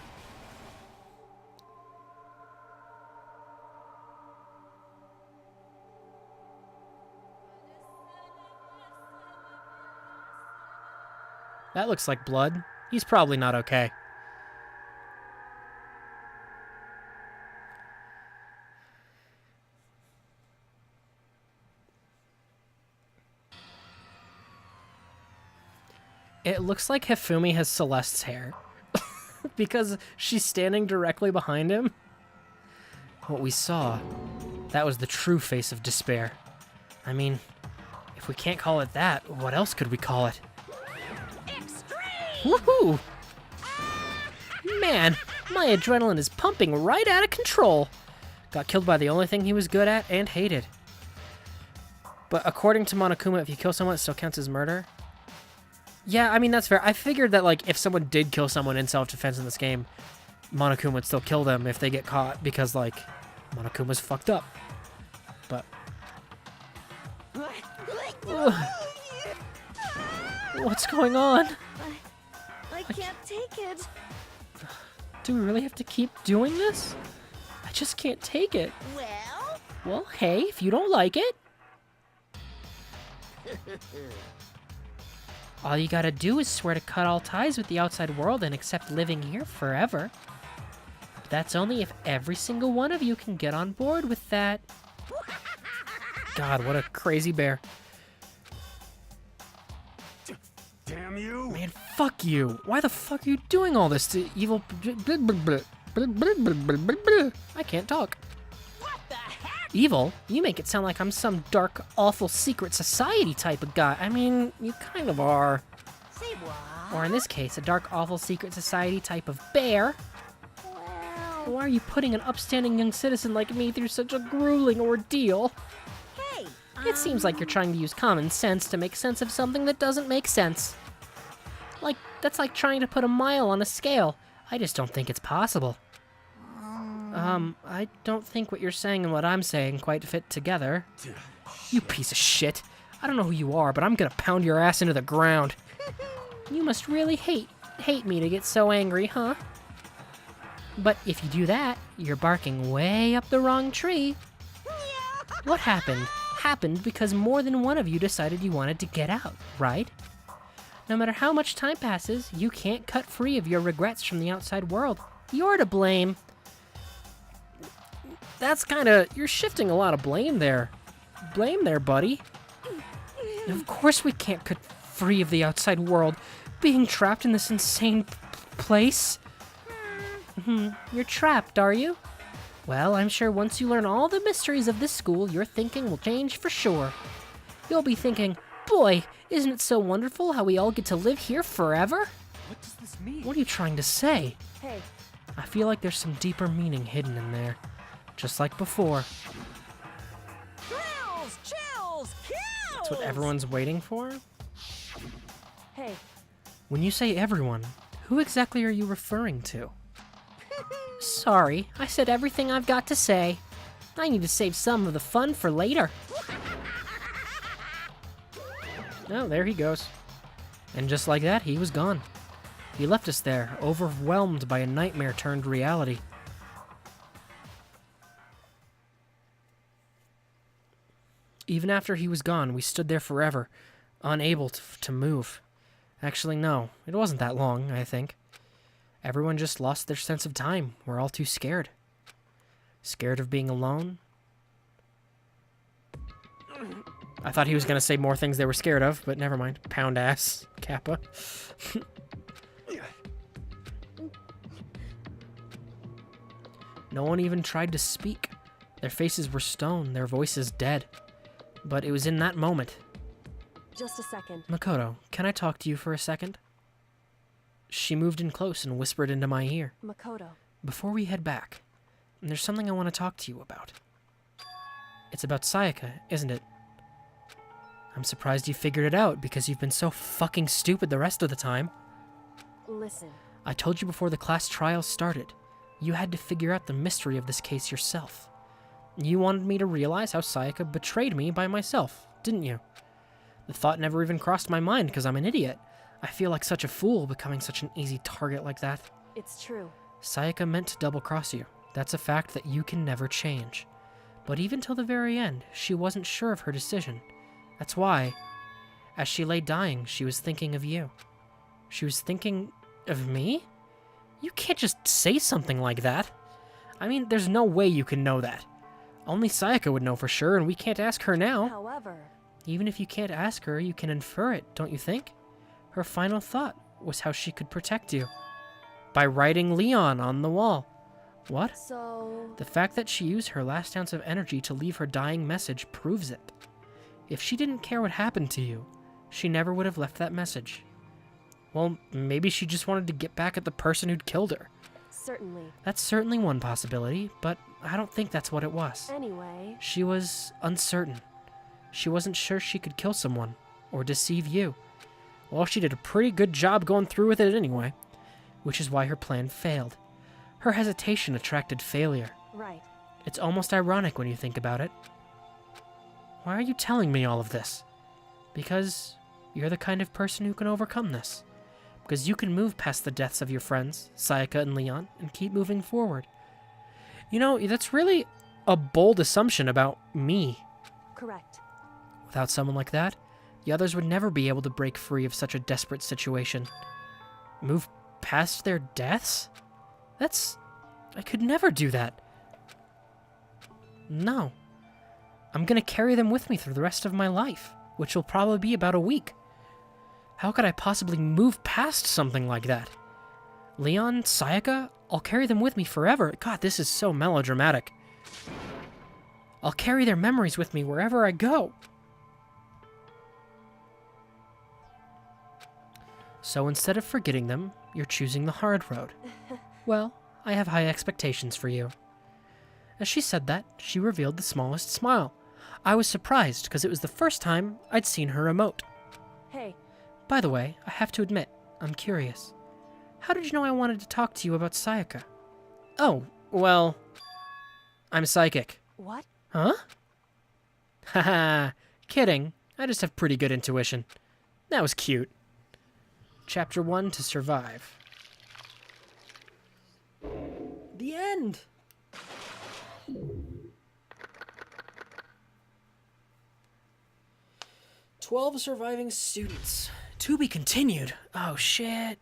That looks like blood. He's probably not okay. It looks like Hifumi has Celeste's hair. Because she's standing directly behind him. What we saw, that was the true face of despair. I mean, if we can't call it that, what else could we call it? Woohoo! Man, my adrenaline is pumping right out of control. Got killed by the only thing he was good at and hated. But according to Monokuma, if you kill someone, it still counts as murder. Yeah, I mean, that's fair. I figured that, like, if someone did kill someone in self-defense in this game, Monokuma would still kill them if they get caught, because, like, Monokuma's fucked up. But... What's going on? I can't take it. Do we really have to keep doing this? I just can't take it. Well, hey, if you don't like it... All you gotta do is swear to cut all ties with the outside world and accept living here forever. But that's only if every single one of you can get on board with that. God, what a crazy bear. Damn you! Man, fuck you. Why the fuck are you doing all this to evil... I can't talk. What the heck? Evil? You make it sound like I'm some dark, awful secret society type of guy. I mean, you kind of are. Say what? Or in this case, a dark, awful secret society type of bear. Why are you putting an upstanding young citizen like me through such a grueling ordeal? Hey, It seems like you're trying to use common sense to make sense of something that doesn't make sense. That's like trying to put a mile on a scale. I just don't think it's possible. I don't think what you're saying and what I'm saying quite fit together. You piece of shit. I don't know who you are, but I'm gonna pound your ass into the ground. You must really hate me to get so angry, huh? But if you do that, you're barking way up the wrong tree. What happened? Happened because more than one of you decided you wanted to get out, right? No matter how much time passes, you can't cut free of your regrets from the outside world. You're to blame. That's kinda... You're shifting a lot of blame there. Blame there, buddy. Of course we can't cut free of the outside world. Being trapped in this insane place. You're trapped, are you? Well, I'm sure once you learn all the mysteries of this school, your thinking will change for sure. You'll be thinking, boy, isn't it so wonderful how we all get to live here forever? What does this mean? What are you trying to say? Hey, I feel like there's some deeper meaning hidden in there. Just like before. Chills, chills, kills! That's what everyone's waiting for? hey, When you say everyone, who exactly are you referring to? Sorry, I said everything I've got to say. I need to save some of the fun for later. Oh, there he goes. And just like that, he was gone. He left us there, overwhelmed by a nightmare turned reality. Even after he was gone, we stood there forever, unable to move. Actually, no, it wasn't that long, I think. Everyone just lost their sense of time. We're all too scared. Scared of being alone. I thought he was going to say more things they were scared of, but never mind. Pound ass, Kappa. No one even tried to speak. Their faces were stone, their voices dead. But it was in that moment. Just a second. Makoto, can I talk to you for a second? She moved in close and whispered into my ear. Makoto. Before we head back, there's something I want to talk to you about. It's about Sayaka, isn't it? I'm surprised you figured it out because you've been so fucking stupid the rest of the time. Listen. I told you before the class trials started. You had to figure out the mystery of this case yourself. You wanted me to realize how Sayaka betrayed me by myself, didn't you? The thought never even crossed my mind because I'm an idiot. I feel like such a fool becoming such an easy target like that. It's true. Sayaka meant to double-cross you. That's a fact that you can never change. But even till the very end, she wasn't sure of her decision. That's why, as she lay dying, she was thinking of you. She was thinking of me? You can't just say something like that. I mean, there's no way you can know that. Only Sayaka would know for sure, and we can't ask her now. However... Even if you can't ask her, you can infer it, don't you think? Her final thought was how she could protect you. By writing Leon on the wall. What? So... The fact that she used her last ounce of energy to leave her dying message proves it. If she didn't care what happened to you, she never would have left that message. Well, maybe she just wanted to get back at the person who'd killed her. Certainly. That's certainly one possibility, but I don't think that's what it was. Anyway... She was uncertain. She wasn't sure she could kill someone, or deceive you. Well, she did a pretty good job going through with it anyway, which is why her plan failed. Her hesitation attracted failure. Right. It's almost ironic when you think about it. Why are you telling me all of this? Because you're the kind of person who can overcome this. Because you can move past the deaths of your friends, Sayaka and Leon, and keep moving forward. You know, that's really a bold assumption about me. Correct. Without someone like that, the others would never be able to break free of such a desperate situation. Move past their deaths? I could never do that. No. I'm gonna carry them with me through the rest of my life, which will probably be about a week. How could I possibly move past something like that? Leon, Sayaka, I'll carry them with me forever. God, this is so melodramatic. I'll carry their memories with me wherever I go. So instead of forgetting them, you're choosing the hard road. Well, I have high expectations for you. As she said that, she revealed the smallest smile. I was surprised because it was the first time I'd seen her emote. Hey. By the way, I have to admit, I'm curious. How did you know I wanted to talk to you about Sayaka? Oh, well, I'm psychic. What? Huh? Haha, kidding. I just have pretty good intuition. That was cute. Chapter 1 to survive. The end! "12 surviving students. To be continued." Oh, shit.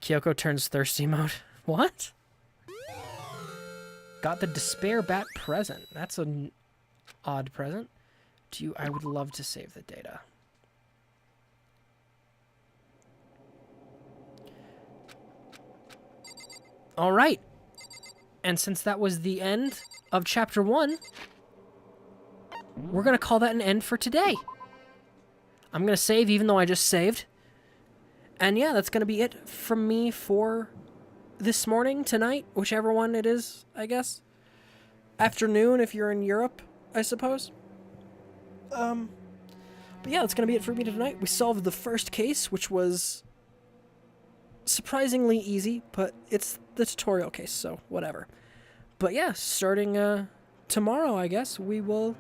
Kyoko turns thirsty mode. What? Got the despair bat present. That's an odd present. I would love to save the data. All right. And since that was the end of chapter 1, we're going to call that an end for today. I'm going to save even though I just saved. And yeah, that's going to be it from me for this morning, tonight, whichever one it is, I guess. Afternoon if you're in Europe, I suppose. But yeah, that's going to be it for me tonight. We solved the first case, which was surprisingly easy, but it's the tutorial case, so whatever. But yeah, starting tomorrow, I guess, we will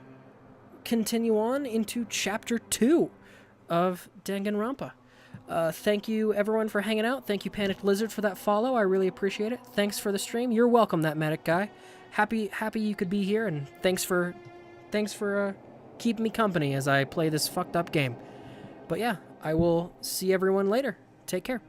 continue on into chapter 2 of Danganronpa. Thank you, everyone, for hanging out. Thank you, Panic Lizard, for that follow. I really appreciate it. Thanks for the stream. You're welcome, that medic guy. Happy you could be here, and thanks for keeping me company as I play this fucked up game. But yeah, I will see everyone later. Take care.